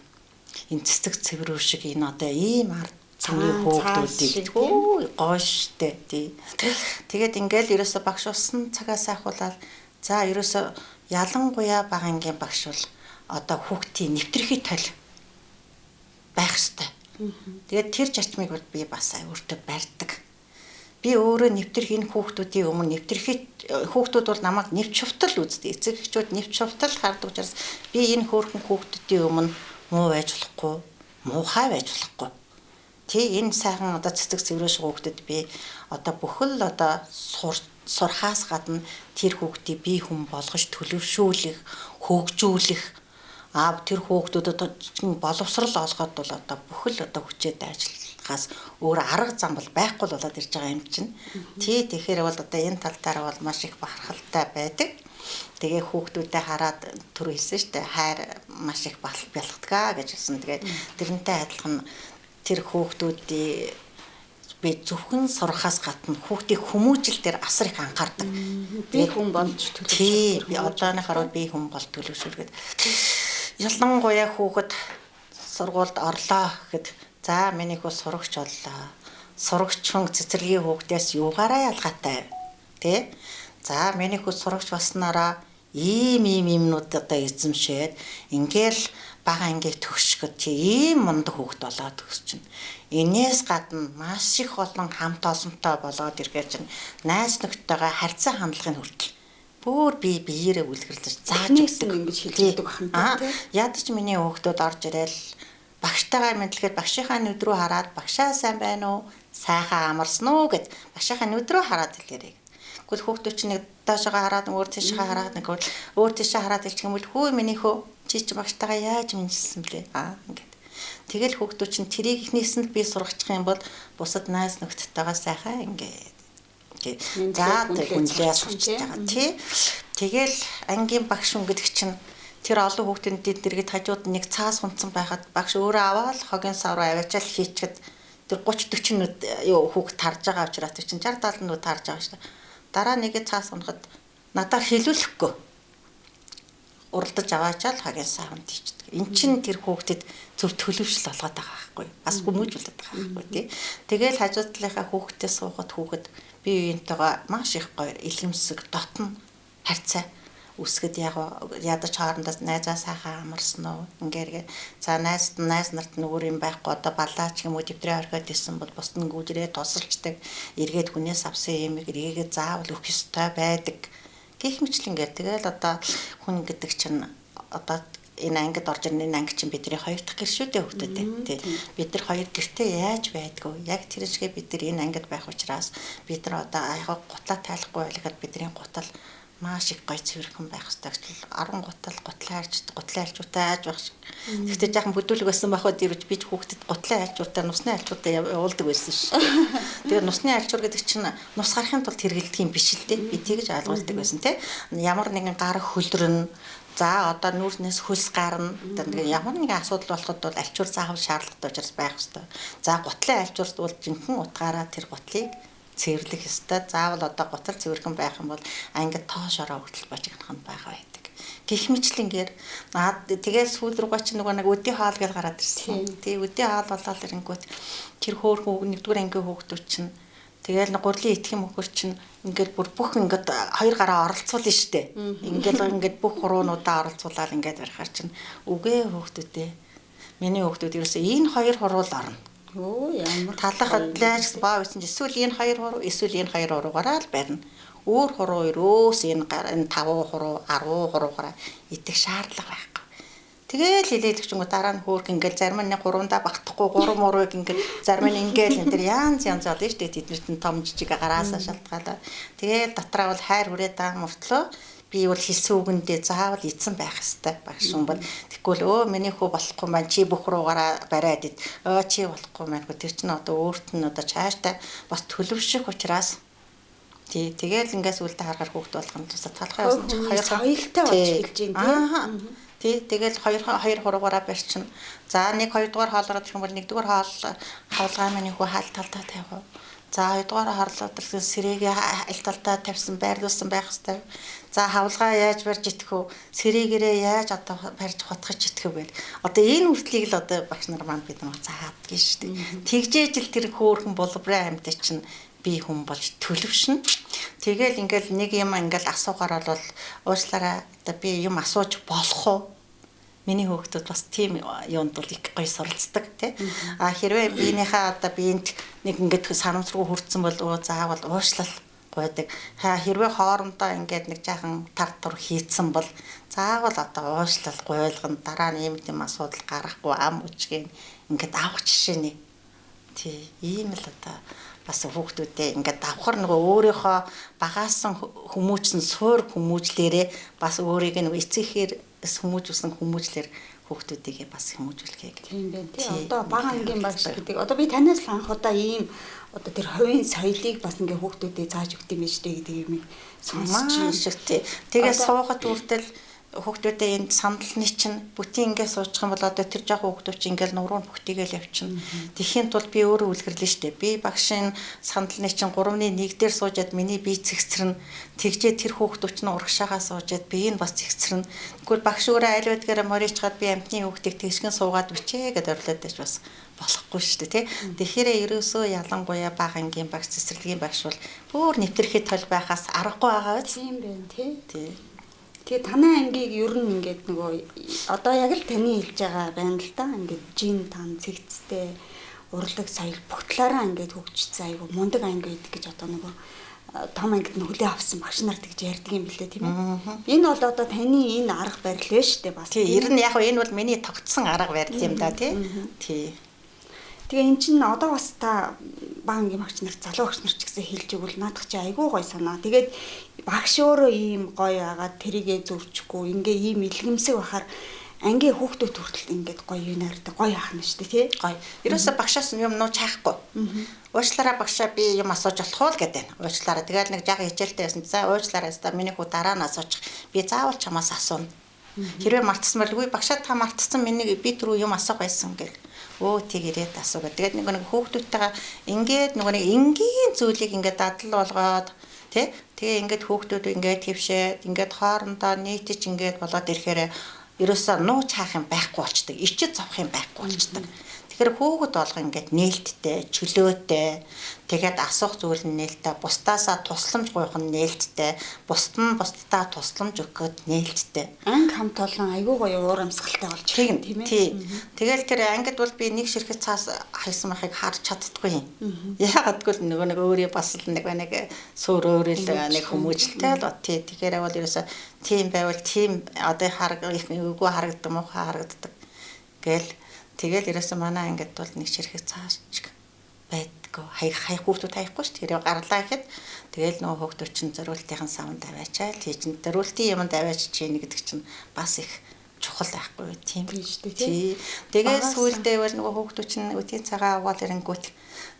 энэ цэцэг цэврүү шиг энэ одоо ийм ард цэврийн хөөгдүүдийг гооштэй тий. Тэгээд ингээл ерөөсө багш болсон цагаас ахуулаад за ерөөсө ялангуяа бага ангийн багш бол одоо хүүхдийн нэвтрхий тал байх ёстой. Тэгээд тэр зарчмыг бол би бас өөртөө барьдаг. Би өөрөө нэвтрэх энэ хүүхдүүдийн өмнө нэвтрэхэд хүүхдүүд бол намайг нэвч шувтал үздэг. Эцэг эхчүүд нэвч шувтал хардаг учраас би энэ хөөрхөн хүүхдүүдийн өмнө муу байж болохгүй, муухай байж болохгүй. Тэ энэ сайхан одоо цэцэг цэврээс хүүхдэд би одоо бүхэл одоо сурхаас гадна тэр хүүхдийг бие хүн болгож төлөвшүүлэх, хөгжүүлэх тэр хүүхдүүдэд боловсрал олгоод бол одоо бүхэл одоо хүчээд ажиллахаас өөр арга зам бол байхгүй л болоод ирж байгаа юм чинь. Тий тэгэхээр бол одоо энэ тал дээр бол маш их бахархалтай байдаг. Тэгээ хүүхдүүдэд хараад түр хэлсэн шүү дээ. Хайр маш их бялгадаг гэж хэлсэн. Тэгээд тэрнтэй адилхан тэр хүүхдүүдийн би зөвхөн сурахаас гадна хүүхдийн хүмүүжил дээр асар их анхаардаг. Би хүн болж төлөвшүүлдэг. Тий би одооныхоор би хүн бол төлөвшүүлгээд ялангуяа хүүхэд сургуульд орлоо гэхэд за миний хүү сурагч боллоо. Сурагч хүн цэцэрлэгийн хүүхдээс юугаараа ялгаатай вэ? Тэ? За миний хүү сурагч болснараа ийм юмнууд одоо эзэмшээд ингээл бага ангийг төгсгöd ийм мундаг хүүхд болоод төгсчин. Энээс гадна маш их олон хамт олонтой болоод ирэхээр чинь найз нөхдөйгөө харьцаа хандлагын хүртэл бүр би биеэрээ үлгэрлэж зааж өгдөг ингэж хэлдэг бахна тий. Ядаж миний хүүхдүүд орж ирээл багштайгаа мэдлэхэд багшийнхаа нүд рүү хараад багшаа сайн байна уу? Сайхан амарсан уу гэд багшийнхаа нүд рүү хараад хэлээрэй. Гэхдээ хүүхдүүд чинь нэг доошоо хараад өөр тийшээ хараад нэг өөр тийшээ хараад хэлчих юм бол хүү миний хөө чи ч багштайгаа яаж мэдсэн блэ? Ингээд. Тэгэл хүүхдүүд чинь тэрийг ихнээс нь би сургачих юм бол бусад найз нөхдөдтэйгээ сайхан ингээд за тэг хүнлээ сурч байгаа тий. Тэгэл ангийн багш хүн гэдэг чинь тэр олон хүүхдүүдийн дэргэд хажууд нэг цаас хунцсан байхад багш өөрөө аваад хогийн сав руу аваачаал хийчихэд тэр 30 40 юу хүүхд тарж байгаа учраас тэр чинь 60 70 нүүд тарж байгаа шүү дээ. Дараа нэгэ цаас унахад надаар хэлүүлэхгүй уралдаж аваачаал хогийн савнд хийчихдэг. Эн чинь тэр хүүхдэд зөв төлөвшөл олгоод байгаа байхгүй. Бас хүмүүжүүлээд байгаа байхгүй тий. Тэгэл хажуу талынхаа хүүхдтэй суухад хүүхэд бие биентэйгээ маш их гоё илэмсэг дотн харьцаа үсгэд ядаж хоорондоо найзаа сайхан амарсан уу ингээд за найз нарт нүгөр юм байхгүй одоо балаач юм уу дэвтрээ орхиод исэн бол бусд нь гүжрээ тусалчдаг эргээд хүнээс авсан юм эргээгээ заавал өгөх ёстой байдаг гэх мэтлэнгээр тэгэл одоо хүн гэдэг чинь одоо энэ ангид орж ирнэ энэ анги чинь бидний хоёр дахь гэр шүү дээ хүүхдүүдээ тий бид нар хоёр гэртээ яаж байдгүй яг тэр шиг бид нар энэ ангид байх учраас бид нар одоо аяга гутлаа тайлахгүй байлгаад бидний гутал маш их гоё цэвэрхэн байх хэрэгтэй гэж 10 гутлаа альчуутай ааж байх шиг. Гэхдээ жоохон бүдүүлэг байсан байхад ирж бич хүүхдэд гутлаа альчуутай нусны альчуутай явуулдаг байсан ш. Тэгээ нусны альчуур гэдэг чинь нус гарахын тулд хэрэгэлдэг юм биш л дээ. Би тэгж ойлгуулдаг байсан те. Ямар нэгэн гар хөлдрөн за одоо нүүрнээс хөлс гарна. Тэгээ ямар нэгэн асуудал болоход бол альчуур заавал шаардлагатай учраас байх хэрэгтэй. За гутлаа альчуурд бол жинхэнэ утгаараа тэр гутлыг цэвэрлэх ёстой. Заавал одоо гутал цэвэрхэн байх юм бол ангид тоошороо хөдөл бажигнаханд байгаа байдаг. Гэх мэтлэнгээр тэгээд сүүл рүүгээ чи нэг өдий хаал гэж гараад ирсэн. Тэгээ өдий хаал болоод ирэнгүүт тэр хөөхөн нэгдүгээр ангийн хүүхдүүд чинь тэгээл гурлийн итгэм хөхөр чинь ингээд бүр бүх ингээд хоёр гараа оролцуулна штэ. Ингээд бүх хуруунуудаа оролцуулаад ингээд барихаар чинь үгээ хүүхдүүдээ миний хүүхдүүд ерөөсөө энэ хоёр хуруул орно. Оо ямар талах хөдлөөж баа байсан эсвэл энэ хоёр хуруу эсвэл энэ хоёр хуруугаараа л барина. Өөр хуруу өрөөс энэ 5 хуруу 10 хуруугаараа идэх шаардлага байхгүй. Тэгэл хилээлгч юм дараа нь хөөх ингээл зарим нь 3-ндаа багтахгүй 3 мурыг ингээд зарим нь ингээл энэ төр янз олно шүү дээ тэднэрт нь том жижиг гараасаа шалтгаалаад тэгэл дотроо бол хайр хүрээ даан мөртлөө би бол хэлсэн үгэндээ заавал эзэн байх ёстой багш хүн бол тэгвэл өө миний хүү болохгүй маань чи бүх руугаараа бариад ид чи болохгүй маань тэр чинь одоо өөрт нь одоо цааштай бас төлөвшөх учраас тий тэгэл ингээс үлдээ харахаар хүүхд болгоно тусаа талхай явсан чинь хоёр соёлтой болж эхэлж байна тий тэгэл хоёр хуруугаараа барьчихна за 1 2 дугаар хоолороод ирэх юм бол 1 дугаар хоол хавлгаа миний хүү хаалт талдаа тавих. За 2 дугаар харлаад ирсэн сэрээгээ аль талдаа тавьсан байрлуулсан байх хэвээр. За хавлгаа яаж барьж идэх вэ? Сэрээгээрээ яаж одоо барьж хутгаж идэх вэ? Одоо энэ үртлийг л одоо багш нар маань бид нар заадаг шүү дээ. Тэгжээж л тэр хөөрхөн боловрын амьтад чинь би хүн болж төлөвшнө. Тэгэл ингээл нэг юм ингээл асуугаар бол уучлаарай одоо би юм асууж болох уу? Миний хүүхдүүд бас тийм юунд бол их гоё суралцдаг тий. Хэрвээ биенийхээ одоо биенд нэг ингээд санамсруу хүрсэн бол заавал уушлал гойдаг. Хэрвээ хоорондоо ингээд нэг жаахан тар тур хийцэн бол заавал одоо уушлал гойлгон дараа нь юм асуудал гарахгүй ам үчгийн ингээд авах жишээний. Тий, ийм л одоо бас хүүхдүүдээ ингээд давхар нөгөө өөрийнхөө багаасан хүмүүжсэн суур хүмүүжлээрээ бас өөрийг нэг эцэгхээр хүмүүжүүлсэн хүмүүжлэр хүүхдүүдийгээ бас хүмүүжүүлэхээ гэх юм байна тий. Одоо бага ангийн багш гэдэг. Одоо би танаас л анх удаа ийм одоо тэр хувийн соёлыг бас ингээ хүүхдүүдэд зааж өгд юм шүү дээ гэдэг юм сонсч тий. Тэгээ суухад үртэл хүүхдүүдээ энэ сандалны чинь бүтэн ингээ суучих юм бол одоо тэр жоо хүүхдүүд чинь ингээл нуруу бүгтийгээл явчихна. Тэхийн тулд би өөрөө үлгэрлээ штэ. Би багшийн сандалны чинь 3-1 дээр суужаад миний бие цэгцэрнэ. Тэгжээ тэр хүүхдүүд чинь урагшаагаа суужаад би энэ бас цэгцэрнэ. Тэгвэл багш өөрөө айл байдгаараа моричгаад би амтны хүүхдийг тэгшгэн суугаад бичээ гэдээ орлоод байж бас болохгүй шүү дээ тий. Тэгэхээр ерөөсөө ялангуяа бага ангийн багш цэцэрлэгийн багш бол бүр нэвтрэхэд тол байхаас аргагүй байгаа тийм байна тий. Тэгээ танай ангийг ер нь ингээд нөгөө одоо яг л таны хэлж байгаа байна л да. Ингээд жин тан цэгцтэй урлаг соёл бүх талаараа ингээд хөгжсөн айгу мундаг анги гэдэг гэж одоо нөгөө том ангид нь хүлээ авсан багш нар тэгж ярьдаг юм билээ тийм ээ. Энэ бол одоо таны энэ арга барил вэ штэ бас. Тий, ер нь яг энэ бол миний тогтсон арга барил юм да тий. Тий. Тэгээ эн чинь одоо бас та багангийн багш нар залуу багш нар ч гэсэн хэлж өгвөл наадах чи айгүй гой санаа. Тэгээд багш өөрөө ийм гоё агаад тэрийгэ зөрчихгүй ингээ ийм илгэмсэг бахаар ангийн хүүхдүүд хүртэл ингээд гоё юу нартай гоё ахна шүү дээ тий. Гоё. Ерөөсө багшаас юм нуу чаахгүй. Уучлаарай багшаа би юм асууж болох уу гэдэг. Уучлаарай. Тэгэл нэг жага хичээлтэй байсан. За уучлаарай та миний хүү дараа нь асуучих. Би заавал чамаас асууна. Хэрвээ мартсан бол үгүй багшаа та мартсан миний би түрүү юм асуух байсан гэл. Өө тийг ирээд асуу гэдэг. Тэгээд нэг хүүхдүүдтэйгээ ингээд нэг энгийн зүйлийг ингээд дадал болгоод тий. Тэгээ ингээд хүүхдүүд ингээд твшээд ингээд хоорондоо нийтэж ингээд болоод ирэхээр ерөөсөө нууц хаах юм байхгүй болчдөг. Ичид зовх юм байхгүй болчдөг. Тэгэхээр хүүхэд болго ингээд нээлттэй, чөлөөтэй, тэгээд асуух зүйл нь нээлттэй, бусдаасаа тусламж гуйх нь нээлттэй, бусд нь бусдаа тусламж өгөхөд нээлттэй. Анги хамт олон айгүй гоё уур амьсгалтай болж байна тийм ээ. Тэгэл тэр ангид бол би нэг ширхэг цаас хайсан байхыг харж чаддаггүй юм. Яагаад гэвэл нэг өөрөө бас л нэг суур өөрөөл нэг хүмүүжлтэй л бат тий. Тэгэхээр бол ерөөсө тийм байвал тийм одоо үгүй харагддаг муухай харагддаг гэл тэгэл ерөөсө манай ангид бол нэг ширхэг цаас байдгүй хаях хүүхдүүд хаяхгүй ш. Тэр гарлаа гэхэд тэгэл нөгөө хүүхдүүд чинь зориултын савнд аваачаал тийч зориултын юмд аваач чинь гэдэг чинь бас их чухал байхгүй тийм шүү дээ тий. Тэгээд сүүлдээ бол нөгөө хүүхдүүд чинь өдийн цагаа аваад ирэнгүүт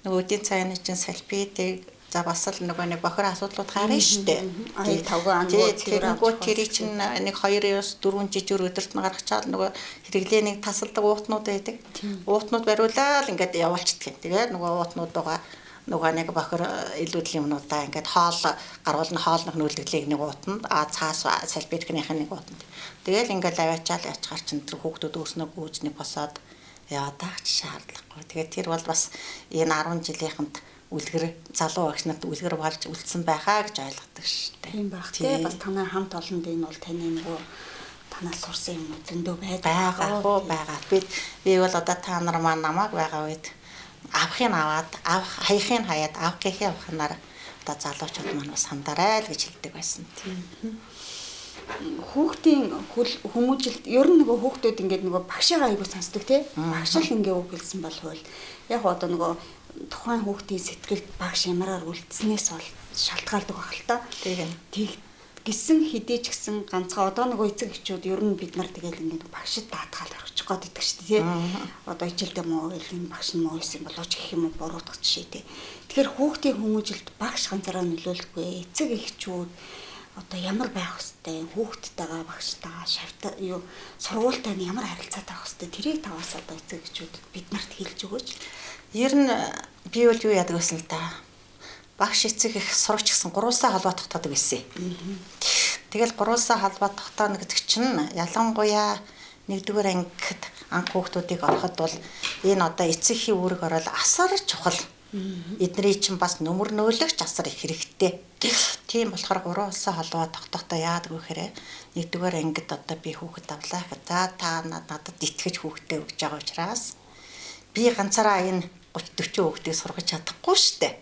нөгөө өдийн цагааны чинь салфетыг за бас л нөгөө нэг бохор асуудлууд гарна штэ. Ай тавга ангууд тэр чинь нэг 2-4 жижиг өдөрт нь гаргачаал нөгөө хэрэглээ нэг тасалдаг уутнууд байдаг. Уутнууд бариулаад ингээд явуулчихдаг. Тэгээд нөгөө уутнуудаа нөгөө нэг бохор илүүдлийн юмнуудаа ингээд хоол гаруулна хоолнох нүүлдэглийг нэг уутанд цаас салбиткийнхаа нэг уутанд. Тэгэл ингээд аваачаал ячгаар чинь тэр хүүхдүүд өөрснөө гүйж нэг босоод яваач шаардлагагүй. Тэгээд тэр бол бас энэ 10 жилийнханд үлгэр залуу багш нарт үлгэр болж үлдсэн байхаа гэж ойлгодог шүү дээ. Тийм байх тий. Бас танай хамт олонд энэ бол таны нөгөө танаас сурсан юм зөндөө байгаа. Байгаа. Би бол одоо та нар маань намайг байгаа үед авахыг аваад хаяхыг хаяад авах гэхээ авахнаар одоо залуучууд маань бас хандаарай л гэж хэлдэг байсан тийм. Хүүхдийн хүмүүжилт ер нь нөгөө хүүхдүүд ингээд нөгөө багшаагаа айгуу сонсдог тий. Багш л ингээ үг хэлсэн болвол яг одоо нөгөө тухайн хүүхдийн сэтгэлд багш ямараар үлдснээс бол шалтгаалдаг байх л та. Тэг гисэн хэдий ч гэсэн ганцхан одоо нөгөө эцэг эхчүүд ер нь бид нар тэгэл ингээд багшид даатгаал орчих гээд байдаг шүү дээ тий. Одоо хичээлдээ муу энэ багш нь муу байсан болооч гэх юм уу буруутгах жишээ тий. Тэгэхээр хүүхдийн хүмүүжилт багш ганцаараа нөлөөлөхгүй эцэг эхчүүд одоо ямар байх хэвтэй хүүхдтэйгээ багштайгаа шавтаа юу сургуультай нь ямар харилцаатай байх хэвтэй тэрийг таваас одоо эцэг эхчүүдэд бид нарт хэлж өгөөч. Ер нь би бол юу яадаг гэсэн л та. Багш эцэг их сурагч гэсэн гуруулсаа холбоо тогтоодог байсан. Тэгэл гуруулсаа холбоо тогтооно гэдэг чинь ялангуяа 1-р ангид анх хүүхдүүдийг ороход бол энэ одоо эцэгхийн үүрэг орол асар чухал. Эдний чинь бас нөмөр нөөлөгч асар их хэрэгтэй. Тийм болохоор гуруулсаа холбоо тогтохдоо яадаг вэ гэхээр 1-р ангид одоо би хүүхэд авлаа гэхэд за та надад итгэж хүүхдээ өгч байгаа учраас би ганцаараа энэ 30-40 хүүхдийг сургаж чадахгүй штэ.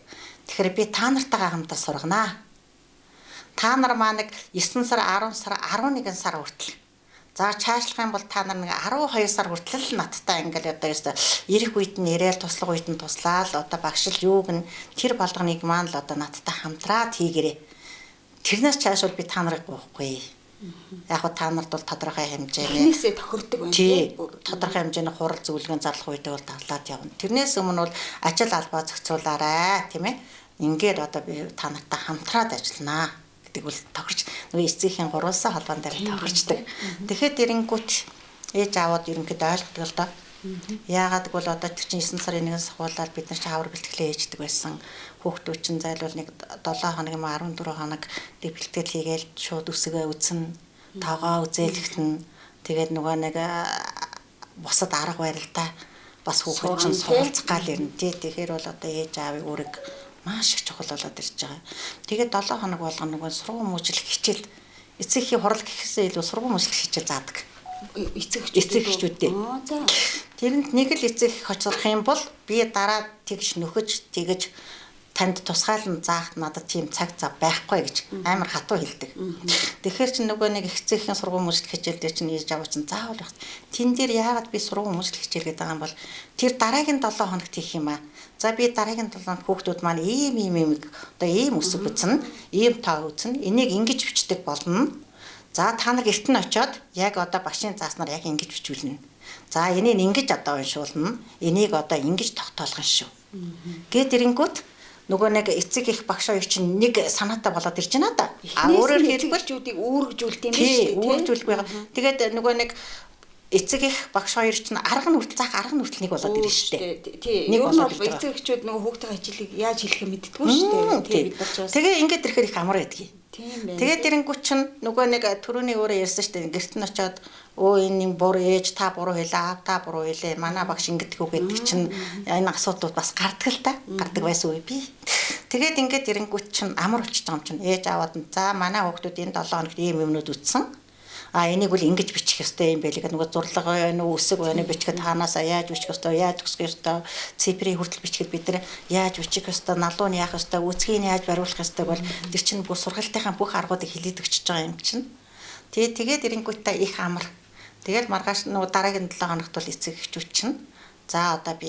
Тэгэхээр би та нартайгаа хамтаа сурганаа. Та нар маа нэг 9 сар, 10 сар, 11 сар хүртэл. За чаашлах юм бол та нар нэг 12 сар хүртэл надтай ингээл одоо ёстой ирэх үед нь ирээл туслах үед нь туслаад одоо багшил юуг нь тэр болгоныг маань л одоо надтай хамтраад хийгэрээ. Тэрнээс чааш бол би та нарыг гоохгүй. Яг го та нарт бол тодорхой хэмжээний тэрнээсээ тохирдог байна тий. Тодорхой хэмжээний хурал зөвлөгөө зарлах үедээ бол давлаад явна. Тэрнээс өмнө бол ажил албаа зохицуулаарай, тийм ээ. Ингээд одоо би та нартай хамтраад ажилланаа гэдэг бол тохирч нөгөө эцгийн гуруулсан холбоон дээр тохирчдаг. Тэгэхэд эренгүүт ээж аавууд ерөнхийдөө ойлгодог л доо. Яагаад гэвэл одоо тэр чинь 9 сарын 1-ээс хуулаад бид нар чинь хавар бэлтгэлээ ээждэг байсан. Хүүхдүүд чинь зайлвал нэг 7 хоног юм 14 хоног бэлтгэл хийгээл шууд үсгээ үзнэ, тоогоо үзээлэгтэн. Тэгээд нөгөө нэг бусад арга барилдаа бас хүүхэд чинь суралцах гал ирнэ тий. Тэгэхээр бол одоо ээж аавын үүрэг маш их чухал болоод ирж байгаа. Тэгээд 7 хоног болгоно нөгөө сургууль мужлах хичээл эцэгхийн хурал гэхээсээ илүү сургууль мужлах хичээл заадаг. Эцэг эхчүүдтэй. Тэрэнд нэг л эцэг их хоцрох юм бол би дараа тэгж нөхөж тэгж танд тусгаалan заах надад тийм цаг зав байхгүй гэж амар хатуу хэлдэг. Тэгэхээр чи нөгөө нэг эцэгхийн сургууль мужлах хичээл дээр чинь ээж аваа чинь заавал байх. Тэн дээр яагаад би сургууль мужлах хичээл гэдэг байгаа юм бол тэр дараагийн 7 хоногт хийх юм аа. За би дараагийн 7 хоног хүүхдүүд маань ийм одоо ийм өсөг үзнэ, ийм таа үзнэ. Энийг ингэж бичдэг болно. За та нар гэрт нь очиод яг одоо багшийн зааснаар яг ингэж бичүүлнэ. За энийг ингэж одоо уншуулна. Энийг одоо ингэж тогтоолгоно шүү. Гэт ирэнгүүт нөгөө нэг эцэг их багш хоёр чинь нэг санаатай болоод ирж байна да. Өөрөөр хэлбэлчүүдийг үүргэжүүлдэг юм биш үү? Үүргэжүүлэх байгаа. Тэгээд нөгөө нэг эцэг их багш хоёр чинь арга нь хүртэл заах арга нь хүртэл нэг болоод ирнэ шүү дээ. Тий. Нэг бол эцэг эхчүүд нөгөө хүүхдийн хичээлийг яаж хийх юм мэддэггүй шүү дээ. Тий бид нар ч бас. Тэгээ ингээд ирэхээр их амар байдгийг. Тийм байна. Тэгээд ирэнгүүт чинь нөгөө нэг түрүүний өөрөө ярьсан шүү дээ. Гэрт нь очиод өө энэ юм буруу ээж та буруу хэлээ, аав та буруу хэлээ. Манай багш ингэдэг үү гэдэг чинь энэ асуудлууд бас гардаг л та. Гардаг байсан үе би. Тэгээд ингээд ирэнгүүт чинь амар болчихж байгаа юм чинь ээж аваад нь за манай хүүхдүүд энэ 7 хоногт ийм юмнууд үтсэн. Энийг бол ингэж бичих ёстой юм байлиг. Нөгөө зурлага байна уу, үсэг байна уу бичгээд хаанаасаа яаж бичих ёстой, яаж төгсгөх ёстой, цифрийн хүртэл бичгээд бид нар яаж бичих ёстой, налуу нь яах ёстой, үсгийг нь яаж бариулах ёстой бол тэр чинь бүх сургалтынхаа бүх аргуудыг хэлээд өгч байгаа юм чинь. Тэгээд эрэнгүүтээ их амар. Тэгэл маргааш нөгөө дараагийн 7 хоногт бол эцэг эхчүүд чинь за одоо би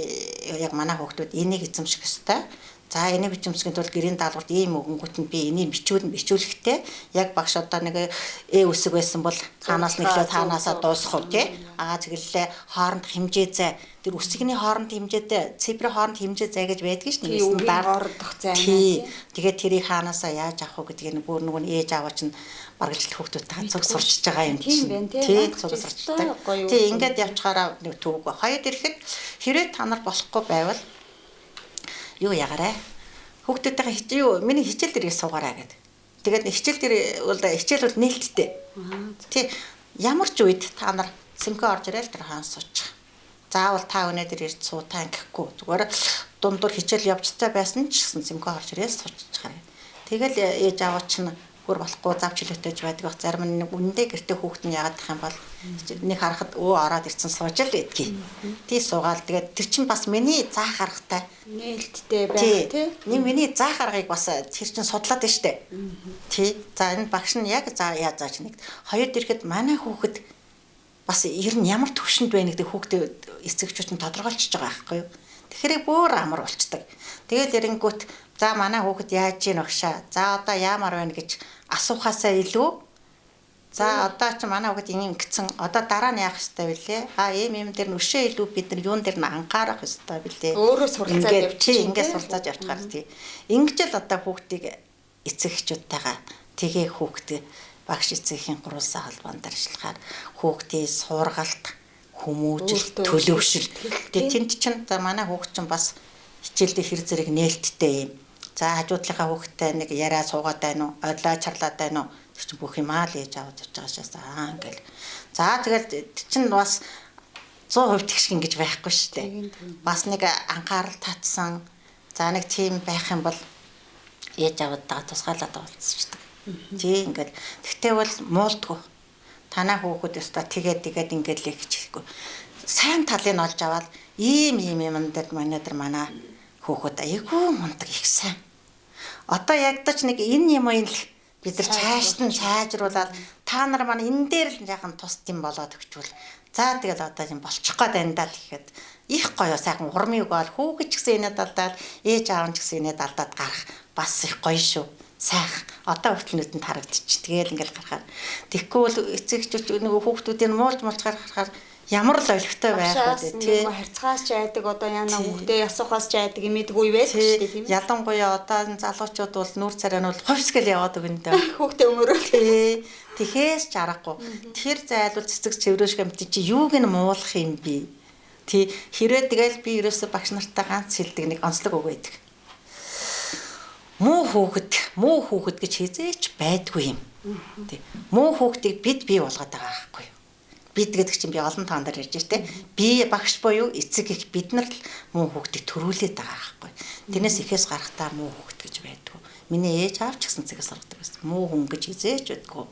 яг манай хүүхдүүд энийг эзэмших ёстой. За энийг бичмсгэнд бол гэрийн даалгаварт ийм өгөнгүүт нь би энийг бичүүлэхтэй яг багш одоо нэг үсэг байсан бол хаанаас нэглээ танаасаа дуусах уу тий тэгэлээ хооронд хэмжээ зай тэр үсэгний хооронд хэмжээтэй цифрийн хооронд хэмжээ зай гэж байдаг ш нь ордох зай тий тэгээд тэрийг хаанасаа яаж авах вэ гэдгийг бүр нөгөө ээж аваа чинь баргалжлах хүүхдүүд цуг сурчиж байгаа юм чинь тий цуг сурчдаг тий ингээд явчихаараа нэг төвөг хоёрд ирэхэд хэрэг та нар болохгүй байвал юу ягаарай. Хүүхдүүдтэйгээ миний хичээл дээр суугаарай гэдэг. Тэгээд хичээл дээр бол хичээл бол нээлттэй. Тий ямар ч үед та нар симхэ орж ирэл тэр хаан суучих. Заавал та өнөөдөр ирж суутаа гэхгүй. Зүгээр дундуур хичээл явжтай байсан ч гэсэн симхэ орж ирэл суучихаар. Тэгэл ээж аваа чинь бүр болохгүй завч хилээтэйж байдаг. Зарим нь нэг үндэ гэрте хүүхд нь яагаад гэх юм бол нэг харахад ороод ирсэн сууж л байдгийг. Тий суугаал тэгээд тэр чинь бас миний заах аргатай нээлттэй байх тий. Нэг миний заах аргыг бас тэр чинь судлаад байна штэ. Тий. За энэ багш нь яг яаж зааж нэг хоёрд ирэхэд манай хүүхэд бас ер нь ямар төвшөнд байна гэдэг хүүхдээ эцэгчүүд нь тодорхойлчихж байгаа байхгүй юу. Тэгэхээр бүр амар болчдаг. Тэгэл эрэнгүүт за манай хүүхэд яаж ийн багшаа. За одоо яамаар байна гэж асуухаасаа илүү за одоо ч манай хүүхэд ингэсэн одоо дараа нь яах ёстой вүлээ ийм дээр нь өшөө илүү бид нар юун дээр нь анхаарах ёстой вүлээ өөрөө суралцаад явчих ингээд суралцаад явчихаар тий ингэж л одоо хүүхдийг эцэг эхчүүдтэйгээ тэгээ хүүхдээ багш эцэгийн гурван холбоонд ажиллахаар хүүхдийн сургалт хүмүүжил төлөвшил тэгээ тэнд чинь за манай хүүхд чинь бас хичээлдээ хэр зэрэг нээлттэй юм. За хажуудлынхаа хүүхдтэй нэг яриа суугаад байна уу, ойлоо чарлаад байна уу? Тэр чинь бүх юм аа л ээж аваад явж байгаа шээс ингээл. За тэгэл чинь бас 100% тэгш ингэж байхгүй шүү дээ. Бас нэг анхаарал татсан. За нэг тийм байх юм бол ээж аваад тусгаалаад болцчихдаг. Тий ингээл. Тэгтээ бол муулдгүй. Танаа хүүхэд өстой тэгээд ингээд л гэж хэлэхгүй. Сайн талыг олж аваад ийм юм дээр манай хүүхэд айгүй мундаг их сайн. Одоо ягдаж нэг энэ юм л бид нар цааш нь сайжруулаад та нар манай энэ дээр л яхан тус тийм болоод өгчвөл за тэгэл одоо юм болчих гээд байна даа л гэхэд их гоё сайхан урмыг бол хүүхэд ч гэсэн инээд алдаад ээж аав ч гэсэн инээд алдаад гарах бас их гоё шүү. Сайхан одоо хүртэл нүдэнд харагдчих. Тэгэл ингээл гарахаар тэгэхгүй бол эцэгчүүд нөгөө хүүхдүүдийн муулж гарахаар ямар л ойлгохтой байх вэ тий харьцаас ч айдаг одоо яна хүүхдээ асуухаас ч айдаг имэдгүй байдаг шүү дээ тийм ялангуяа одоо залуучууд бол нүүр царай нь бол хувьсгэл яваад өгнө дээ хүүхдээ өмөрөө тий тэхээс ч аргагүй тэр зайлвал цэцэг цэврөөш гэмт чи юуг нь муулах юм бэ тий хэрвээ тэгэл би ерөөсө багш нартай ганц хэлдэг нэг онцлог үг байдаг муу хүүхэд гэж хизээч байдгүй юм тий муу хүүхдийг бид бий болгоод байгаа байхгүй бид гэдэг чинь би олон таан дээр ярьж штэ би багш буюу эцэг их бид нар л муу хүүхдийг төрүүлээд байгаа байхгүй тэрнээс ихээс гарахтаа муу хүүхд гэж байдгүй миний ээж аав ч гэсэн цэгээс сургадаг байсан муу хүн гэж хизээч байдгүй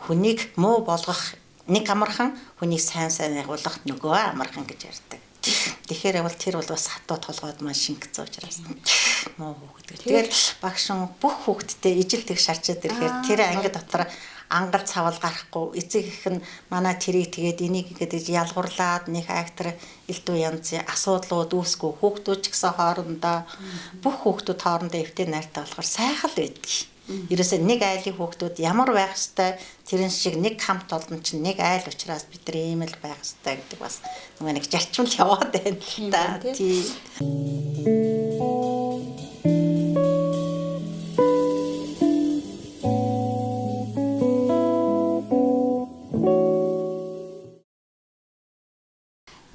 хүнийг муу болгох нэг амархан хүнийг сайн явуулах нөгөө амархан гэж ярьдаг тэгэхээр бол тэр бол бас хатуу толгойд маань шингэцэн учраас муу хүүхд гэж тэгэл багшин бүх хүүхдтэй ижил тэг шарчаад ирэхээр тэр анги дотор ангар цавал гарахгүй эцэг их нь манай тэрийг тэгээд энийг гэдэг ялгуурлаад нэг актер элдв янзын асуудлууд үүсгүй хүүхдүүд ч гэсэн хоорондоо бүх хүүхдүүд хоорондоо эвтэй найртай болохоор сайхан л байдаг. Ерөөсөө нэг айлын хүүхдүүд ямар байх ёстой тэрэн шиг нэг хамт олон чинь нэг айл учраас бид нар ийм л байх ёстой гэдэг бас нөгөө нэг зарчмал яваад байна л да. Тий.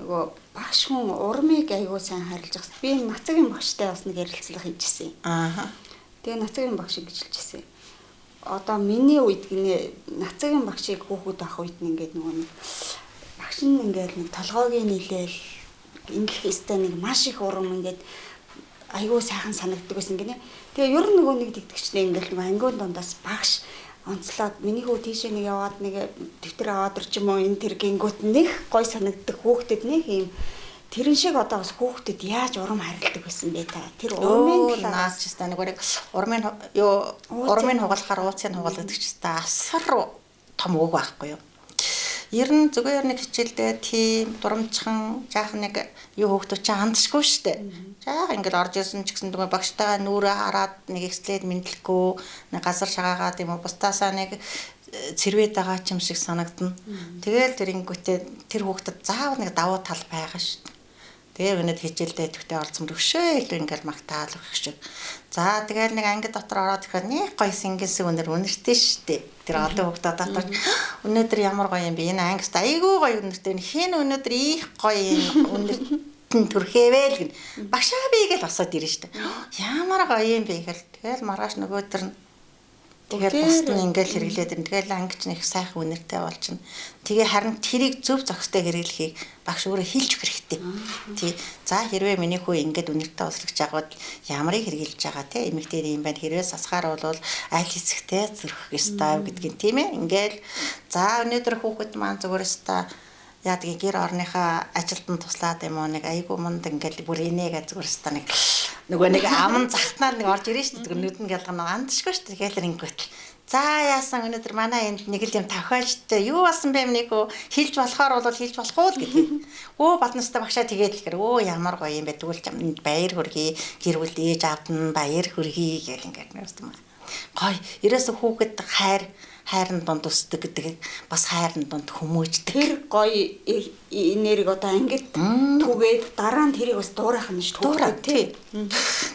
Нөгөө багш хүн урмыг айгуу сайн харилж байгаа. Би энэ нацгийн багштай бас нэг ярилцлага хийжсэн юм. Аа. Тэгээ нацгийн багш гэж хэлчихсэн. Одоо миний үед гинэ нацгийн багшийг хүүхэд авах үед нь ингээд нөгөө нэг багш нь ингээд нэг толгойг нийлээл ингэх ёстой нэг маш их урам ингээд айгуу сайхан санагддаг байсан гинэ. Тэгээ ер нь нөгөө нэг тэгтгчтэй ингээд нөгөө ангиун дундаас багш онцлоод миний хүү тийшээ нэг яваад нэг дэвтэр аваад ир ч юм уу энэ тэр гингүүт нэг гой санагддаг хүүхдэд нэг юм тэрэн шиг одоо бас хүүхдэд яаж урам харилдаг байсан бэ та? Тэр урмын наач та нэг урмын хугалахаар ууцыг хугалдаг ч та асар том үг байхгүй юу? Ер нь зүгээр нэг хичээлдээ тийм дурамчхан жаахан нэг юу хөөхтөч хандшгүй штэ. Жаахан ингээд орж ирсэн ч гэсэн тэгээ багштайгаа нүрээ хараад нэг экслээд мэдлэхгүй нэг газар шагаагаад юм уу бусдаасаа нэг цэрвээд байгаа ч юм шиг санагдана. Тэгээл тэр ингүүтээ тэр хүүхдэд заавал нэг давуу тал байгаа штэ. Тэгээ өнөд хичээлдээ төвтэй орцсон төвшөө илүү ингээл магтаал өгөх шиг. За тэгэл нэг анги дотор ороод ирэхэд нэг гоё сингээс өнөр үнэртэй штэ. Тэр олон хүүхдүүд дотор өнөөдөр ямар гоё юм бэ? Энэ ангист айгүй гоё үнэртэй. Хэн өнөөдөр их гоё энэ үнэртэн төрхээвэ л гин. Багшаа би гэж асууд ирэн штэ. Ямар гоё юм бэ гэл. Тэгэл маргааш нөгөөдөр нь тэгэл бусд нь ингээл хэрэглээд ирэн. Тэгэл ангич нь их сайхан үнэртэй болчихно. Тэгээ харин тэрийг зөв зохистой хэрэглэхийг багш өөрөө хэлж өгөх хэрэгтэй. Тий. За хэрвээ миний хүү ингээд үнэртэй боловсрогч байгаад ямарыг хэрэгжилж байгаа те эмэгтэй юм байна. Хэрвээ сасгаар бол аль хэсэгтээ зөрөх ёстой гэдгийг тийм ээ. Ингээл за өнөөдөр хүүхэд маань зүгээр өстой яадгийн гэр орныхаа ажилтан туслаад юм уу нэг айгуу мунд ингээл бүр инээгээ зүгээр өстой нэг нөгөө нэг аман захтнаар нэг орж ирэн шүү дээ. Нүдэн гэлгэн андшгүй шүү дээ. Тэгэлэр ингүүт. За яасан өнөөдөр манай энд нэг л юм тавхиалжтэй юу болсон бэ минийхөө хэлж болохоор бол хэлж болох уу л гэдэг. Өө батнастай багшаа тэгээд л гэр өө ямар гоё юм бэ тэгвэл баяр хүргэе гэр бүл ээж аавд нь баяр хүргэе гэл ингээд нэрсэн юм. Гоё ерөөсө хүүхэд хайрын дунд өсдөг гэдэг бас хайрын дунд хүмүүждэг. Тэр гоё энерги одоо ангид түгээд дараа нь тэрийг бас дуурайх нь шүү дээ.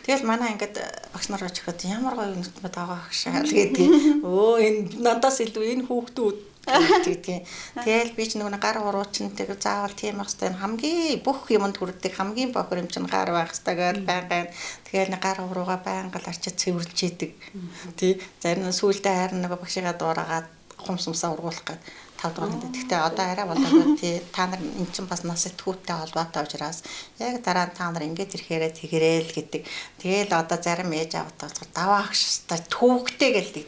Тэгэл манай ангид багш нар очиход ямар гоё үнэт мэд байгаа хашаа гэдэг. Өө энэ надаас илүү энэ хүүхдүүд гэдэг. Тэгэл би ч нэг гар уруучин тэг заавал тийм ах хэвээр хамгийн бүх юмд хүрдэг хамгийн бохор юм чинь гар байх хэвээр байгаад тэгэл нэг гар урууга байнга л арчиж цэвэрлж идэг. Тий. Зарим нь сүулдэ хайрн нэг багшигаа дуурайгаад хумсумсаа ургуулах гээд 5 дугаар нэт. Гэхдээ одоо арай болоод тий та нар эн чинь бас нас сэтгүүттэй холбоотой учраас яг дараа нь та нар ингэж ирэхээрээ тэгрээл гэдэг. Тэгэл одоо зарим ээж аваад даваа ах шээ түүхтэй гэлдэг.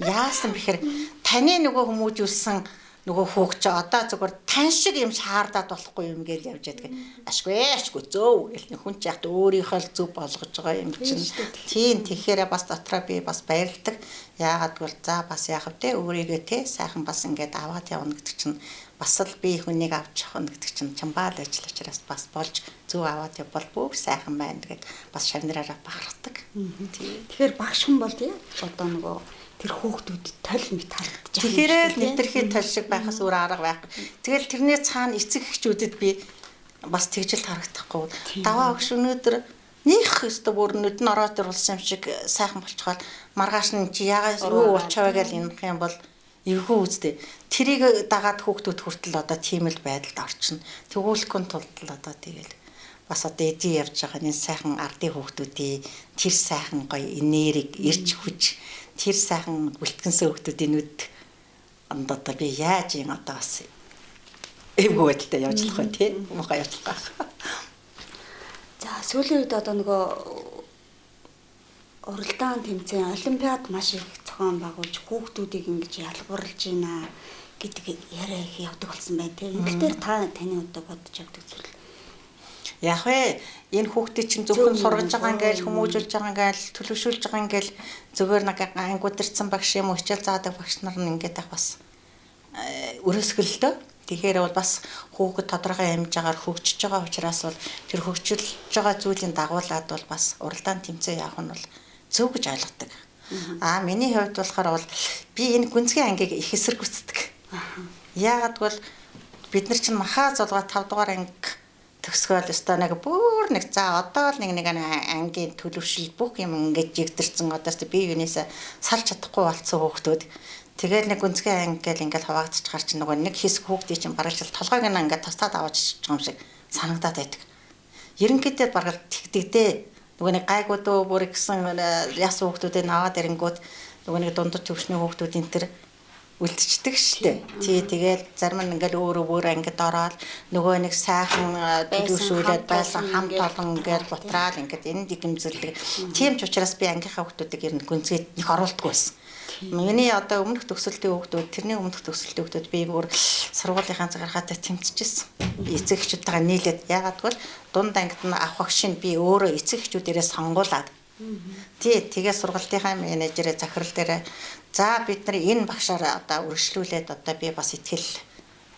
Яасан бэхэр таны нөгөө хүмүүжүүлсэн нөгөө хүүхч одоо зүгээр тань шиг юм шаардаад болохгүй юм гээл явж яддаг. Ашгүй зөө гэл хүн ч яг өөрийнхөө л зөв болгож байгаа юм чинь. Тийм тэгэхээр бас дотроо би бас баярлдаг. Яагаад гэвэл за бас яах вэ өөрийгөө те сайхан бас ингээд аваад явна гэдэг чинь бас л би хүнийг авч явах гэдэг чинь чамбаал ажил учраас бас болж зөв аваад явбал бүх сайхан байна гэдэг бас шавнараараа бахархдаг. Тэгэхээр багш хүн бол тийм одоо нөгөө тэр хүүхдүүдэд тол мэт харагдаж байгаа. Тэгэхээр нэвтрхий тол шиг байхаас өөр арга байхгүй. Тэгэл тэрний цаана эцэг эхчүүдэд би бас тэгжил харагдахгүй. Даваа өгш өнөөдөр нөх өстө бүр нүдэн ороод ирүүлсэн юм шиг сайхан болчихвол маргааш нь чи яагаад юу болчихваа гэж энэх юм бол эвгүй үстэй. Тэрийг дагаад хүүхдүүд хүртэл одоо тийм л байдалд орчихно. Тэгүүлэхгүй тулд л одоо тэгэл бас одоо эдий явж байгаа энэ сайхан ардын хүүхдүүдийн тэр сайхан гоё энерги ирж хүч тэр сайхан бүлтгэнсэн хүүхдүүдийн нүд одоо би яаж юм одоо бас эвгүй байдалтай явж болох бай тий муухай явж байгаа. За сүүлийн үед одоо нөгөө уралдаан тэмцээн олимпиад маш их зохион байгуулж хүүхдүүдийг ингэж ялгуурлаж байна гэдэг яриа их явдаг болсон байна тий. Тэгэхээр таны одоо бодож явдаг зүйл. Яг вэ энэ хүүхдүүд чинь зөвхөн сургаж байгаа ингээл хүмүүжүүлж байгаа ингээл төлөвшүүлж байгаа ингээл зөвөр нэг ангуудэрсэн багш юм уу хичээл заадаг багш нар нь ингээд ах бас өрөөсгөлдөө. Тэгэхээр бол бас хүүхэд тодорхой хэмжээгээр хөгжиж байгаа учраас бол тэр хөгжүүлж байгаа зүйлийн дагуулад бол бас уралдаан тэмцээн явах нь бол зөв гэж ойлгодог. Миний хувьд болохоор бол би энэ гүнзгий ангийг их эсэргүүцдэг. Яагаад гэвэл бид нар чинь махаа зулгаа 5 дугаар анги төгсгөөл өстой нэг бүр нэг за одоо л нэг ангийн төлөвшил бүх юм ингэж жигдэрсэн одоо ч бие биенээсээ салж чадахгүй болцсон хүүхдүүд тэгээд нэг гүнзгий анги гэл ингээл хаваагдчих гар чинь нөгөө нэг хэсэг хүүхдийн чинь бараг л толгойг нь ингээд тастаад аваад ичиж байгаа юм шиг санагдаад байдаг. Ерөнхийдөө бараг тэгдэгдээ нөгөө нэг гайгуудөө бүр гисэн яс хүүхдүүдээ наваад ирэнгүүт нөгөө нэг дундаж төвшний хүүхдүүд энэ төр үлдчихдэг штеп. Тий тэгэл зарим нь ингээл өөр ангид ороод нөгөө нэг сайхан төлөвшүүлээд байсан хамт олон ингээд бутраал ингээд энэ дигэмзэлдэг. Тийм ч учраас би ангийнхаа хүүхдүүдийг ер нь гүнзгийд нэг оруулдаггүй байсан. Миний одоо өмнөх төгсөлтийн хүүхдүүд тэрний өмнөх төгсөлтийн хүүхдүүд би бүр сургуулийнхаа цагаархаатай тэмцэжсэн. Эцэг эхчүүдтэйгээ нийлээд яагаад гэвэл дунд ангид нь авах багшийг би өөрөө эцэг эхчүүдээрээ сонгуулад тий тэгээ сургалтынхаа менежерээ захирал дээрээ за бид нар энэ багшаар одоо үргэлжлүүлээд одоо би бас ихтгэл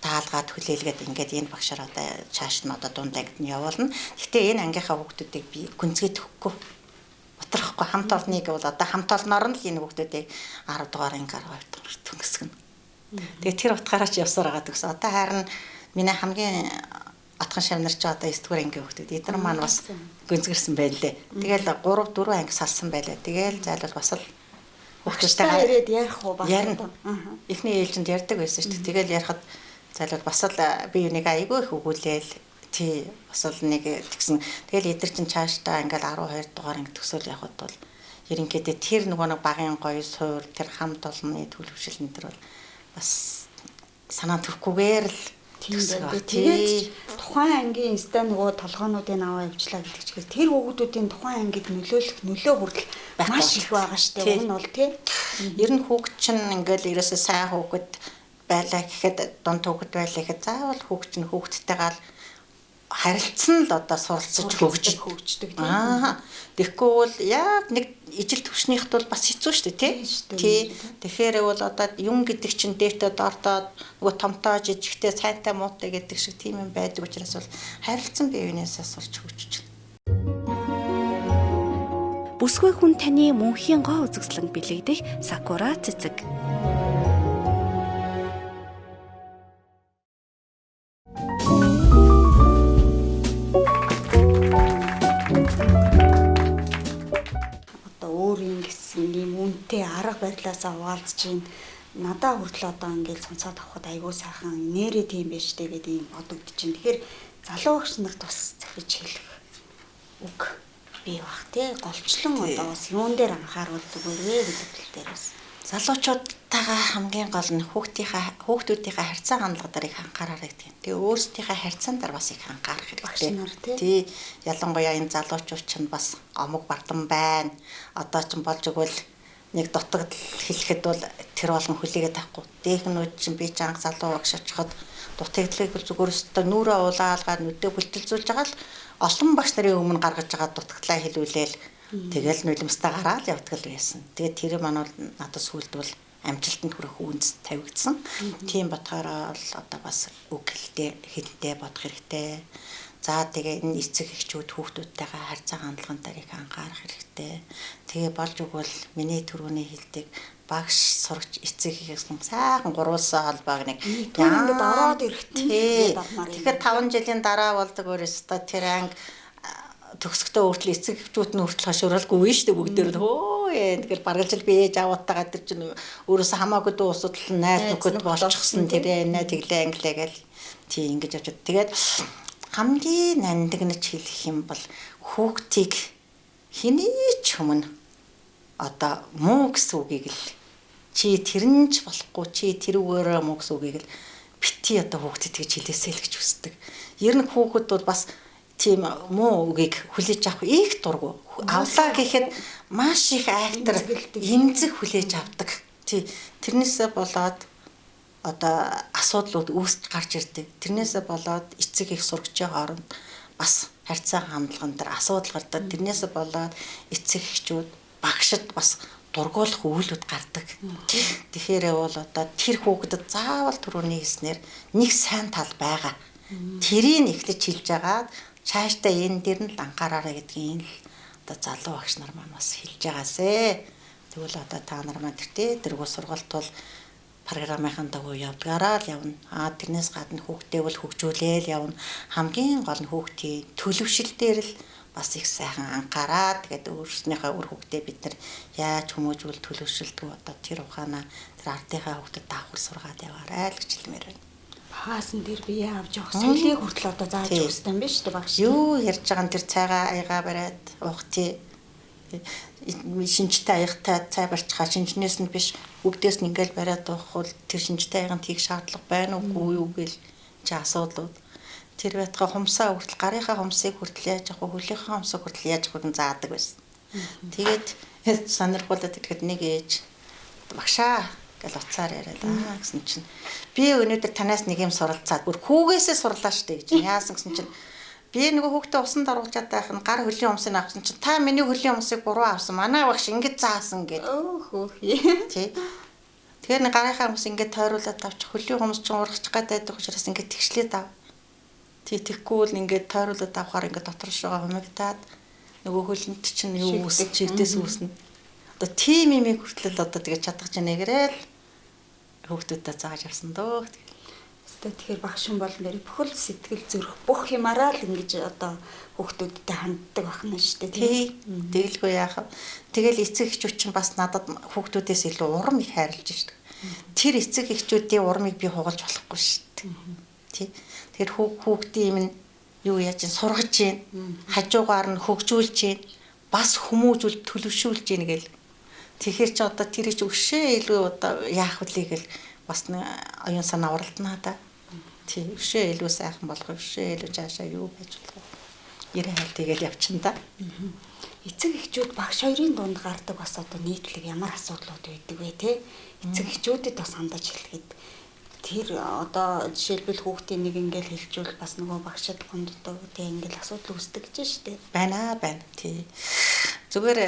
даалгаад хүлээлгээд ингээд энэ багшаар одоо цааш нь одоо дунд ангид нь явуулна. Гэтэ энэ ангийнхаа хүүхдүүдийг би гүнзгий төгөхгүй утрахгүй хамт олныг бол одоо хамт олноор нь л энэ хүүхдүүдийг 10 дугаар анги 12 дугаар төгсгөн. Тэгээ тэр утгаараа ч явсаар байгаа гэсэн. Одоо харин миний хамгийн атхан шавнар ч одоо 9 дугаар ангийн хүүхдүүд эдгээр маань бас гүнзгэрсэн байлээ. Тэгэл 3 4 анги салсан байлаа. Тэгэл зайлвал бас л хүүхдүүдтэйгээ ирээд ярих уу бас эхний ээлжинд ярьдаг байсан шүү дээ. Тэгэл ярихад зайлвал бас л би юунийг айгүй их өгүүлээл тий бас л нэг тэгсэн. Тэгэл эдгээр чинь цаашдаа ингээл 12 дугаар анги төгсөөл явахад бол ерөнхийдөө тэр нөгөө нэг багын гоё суур тэр хамт олонны төлөвшил энэ төр бол бас санаа төрөхгүйгээр л тэгээд тухайн ангийн инста нөгөө толгоонуудыг аваа явуулчлаа гэдэг чигээр тэр хүүхдүүдийн тухайн ангид нөлөө хүртэл маш их байгаа штеп. Уг нь бол тий. Ер нь хүүхд чинь ингээл ерөөсөө сайн хүүхэд байлаа гэхэд дунд хүүхэд байлаа гэхэд заавал хүүхд чинь хүүхдтэйгээ харилцсан л одоо суралцаж хөгждөг. Тэгэхгүй бол яг нэг ижил төвшнийхд бол бас хэцүү шүү дээ тий. Тэгэхээр бол одоо юм гэдэг чинь дээвтэ доортоо нөгөө томтоо жижигтэй цайнтай муутай гэдэг шиг тийм юм байдаг учраас бол харилцсан бие биенээсээ сурч хөгжиж байна. Бүсгүй хүн таны мөнхийн гоо үзэсгэлэн бэлэгдэх Сакура цэцэг. арга барилаасаа хуваалцж чинь надаа хүртэл одоо ингээд сонсоод авахд айгүй сайхан нэрээ тийм байж штэ гэдэг юм бодогдож чинь. Тэгэхээр залуу багш нарт бас захиж хэлэх үг бий бах тий голчлон одоо бас юун дээр анхааруул зүгээр вэ гэдэг тал дээр бас залуучуудтайгаа хамгийн гол нь хүүхдүүдийнхээ харьцаа хандлага дээр их анхаараарай гэдэг. Тэгээ өөрсдийнхээ харьцаан дээр бас их анхаарах хэрэгтэй. Тий ялангуяа энэ залуучууд чинь бас омог бардам байна. Одоо ч болж игэл нэг дутагдал хэлэхэд бол тэр болгон хүлээгээд авахгүй. Дээхнүүд чинь би ч анх залуу багш очиход дутагдлагыг бол зүгээр өстө нүрээ улаалгаад нүдээ бүлтэлзүүлж байгаа л олон багш нарын өмнө гаргаж байгаа дутагдлаа хэлүүлээл тэгэл нулимстай гараад явдаг л байсан. Тэгээд тэр манайд надад сүлд бол амжилтанд хүрэх үндэс тавигдсан. Тийм бодохоор л одоо бас үг хэлтэй бодох хэрэгтэй. За тэгээ энэ эцэг эхчүүд хүүхдүүдтэйгээ харьцаа хандлагын дээр их анхаарах хэрэгтэй. Тэгээ болж өгвөл миний түрүүний хэлдэг багш сурагч эцэг эхсэн сайхан гуруулсан холбоог нэг ингээд ороод ирэхтэй. Тэгэхээр 5 жилийн дараа болдог өөрөөсөө тэр анги төгсгтөө хүртэл эцэг эхчүүд нь хүртэл хашууралгүй шүү дээ бүгдээр нь хөө тэгэхээр баргалж би ээж аваатайгаа тэр чинь өөрөөсөө хамаагүй дуу усудлал найз нөхөд болчихсон тэр нэ тэглээ англиа гэл тий ингэж явж. Тэгээд хамгийн нандинаж хэлэх юм бол хүүхдийг хэний ч өмнө одоо муу гэсэн үгийг л чи тэрнж болохгүй чи тэрүүгээр муу гэсэн үгийг л бити одоо хүүхдэд тэгж хэлээсэй л гэж хүсдэг. Ер нь хүүхэд бол бас тийм муу үгийг хүлээж авах их дургу. Авлаа гэхэд маш их айхтар эмзэг хүлээж авдаг. Тий тэрнээсээ болоод одоо асуудлууд үүсч гарч ирдэг. Тэрнээсээ болоод эцэг их сурагчийн хооронд бас харьцаа хандлаган дээр асуудал гардаг. Тэрнээсээ болоод эцэг эхчүүд багшид бас дургуулах үйлүүд гардаг. Тэгэхээр бол одоо тэр хүүхдэд заавал түрүүний хэлснээр нэг сайн тал байгаа. Тэрийг эхлэж хэлж агаад цаашдаа энэ дэр нь л анхаараарай гэдгийг л одоо залуу багш нар маань бас хэлж байгаасэ. Тэгвэл одоо та нар маань тэргүү сургалт бол программын дагуу явдгаараа л явна. Тэрнээс гадна хүүхдээ бол хөгжүүлээл явна. Хамгийн гол нь хүүхдийн төлөвшил дээр л бас их сайхан анхаараа тэгээд өөрснийхөө үр хүүхдээ бид нар яаж хүмүүжүүл төлөвшөлдгөө одоо тэр ухаанаа тэр ардынхаа хүүхдэд давхар сургаад яваарай л гэж хэлмээр байна. Хаасан дээр бие авч явах соёлыг хүртэл одоо зааж өгсөн юм биш үү багш? Юу ярьж байгаа нь тэр цайгаа аяга бариад уухти шинжтэй аягтай цай барьчихаа шинжнээс нь биш бүгдээс нь ингээл бариад уухгүй тэр шинжтэй аяганд хийх шаардлага байна уугүй юу гэл чи асуудлууд тэр байтга хумсаа хүртэл гарынхаа хумсыг хүртэл яаж авах хөлийнхаа хумсыг хүртэл яаж авах нь заадаг байсан. Тэгээд сонирхолтой тэгэхэд нэг ээж багшаа гэл уцаар яриад гэсэн чинь би өнөөдөр танаас нэг юм суралцаад бүр хүүгээсээ сурлаа штэ гэж яасан гэсэн чинь би нөгөө хүүхдээ усанд оруулаад байх нь гар хөлийн өмсөнд авсан чинь та миний хөлийн өмсийг буруу авсан. Манай багш ингэж заасан гэд. Хөөхий. Тий. Тэгэхээр нэг гарынхаа өмс ингэж тойруулаад авчих хөлийн өмс чинь ургачих гэдэг учраас ингэж тэгшлээд ав. Тий тэггүй л ингэж тойруулаад авахаар ингэж дотроос байгаа хумигтаад нөгөө хөлөнд чинь юу үсч чигдээс үүснэ. Одоо тийм юм хүртэл одоо тэгэж чадах чинь нэгэрэл хүүхдүүдэд зааж авсан дөө. Тэгэхээр багш хүн бол нэр бүхэл сэтгэл зүрх бүх юмараа л ингэж одоо хүүхдүүдтэй ханддаг байна шүү дээ тий. Тэгэлгүй яах вэ? Тэгэл эцэг эхчүүд чинь бас надад хүүхдүүдээс илүү урам их хайрлаж шүү дээ. Тэр эцэг эхчүүдийн урамыг би хугалж болохгүй шүү дээ. Тий. Тэгэхээр хүүхдийн юм нь юу яаж сургаж гин хажуугаар нь хөгжүүлж гин бас хүмүүжүүл төлөвшүүлж гин гэл. Тэгэхээр чи одоо тэр их өшөө илүү одоо яах вэ гэл бас оюун санаа уралдана да. Тийм өшөө илүү сайхан болгох өшөө илүү жаашаа юу байж болох вэ? 90 хайл тэгэл явчихна да. Эцэг эхчүүд багш хоёрын дунд гардаг бас одоо нийтлэг ямар асуудлууд байдаг вэ те? Эцэг эхчүүдэд бас хандаж хэлэхэд тэр одоо жишээлбэл хүүхдийн нэг ингээл хэлжүүл бас нөгөө багшид гонддог те ингээл асуудал үүсдэг гэж штэ. Байна. Тий. Зүгээр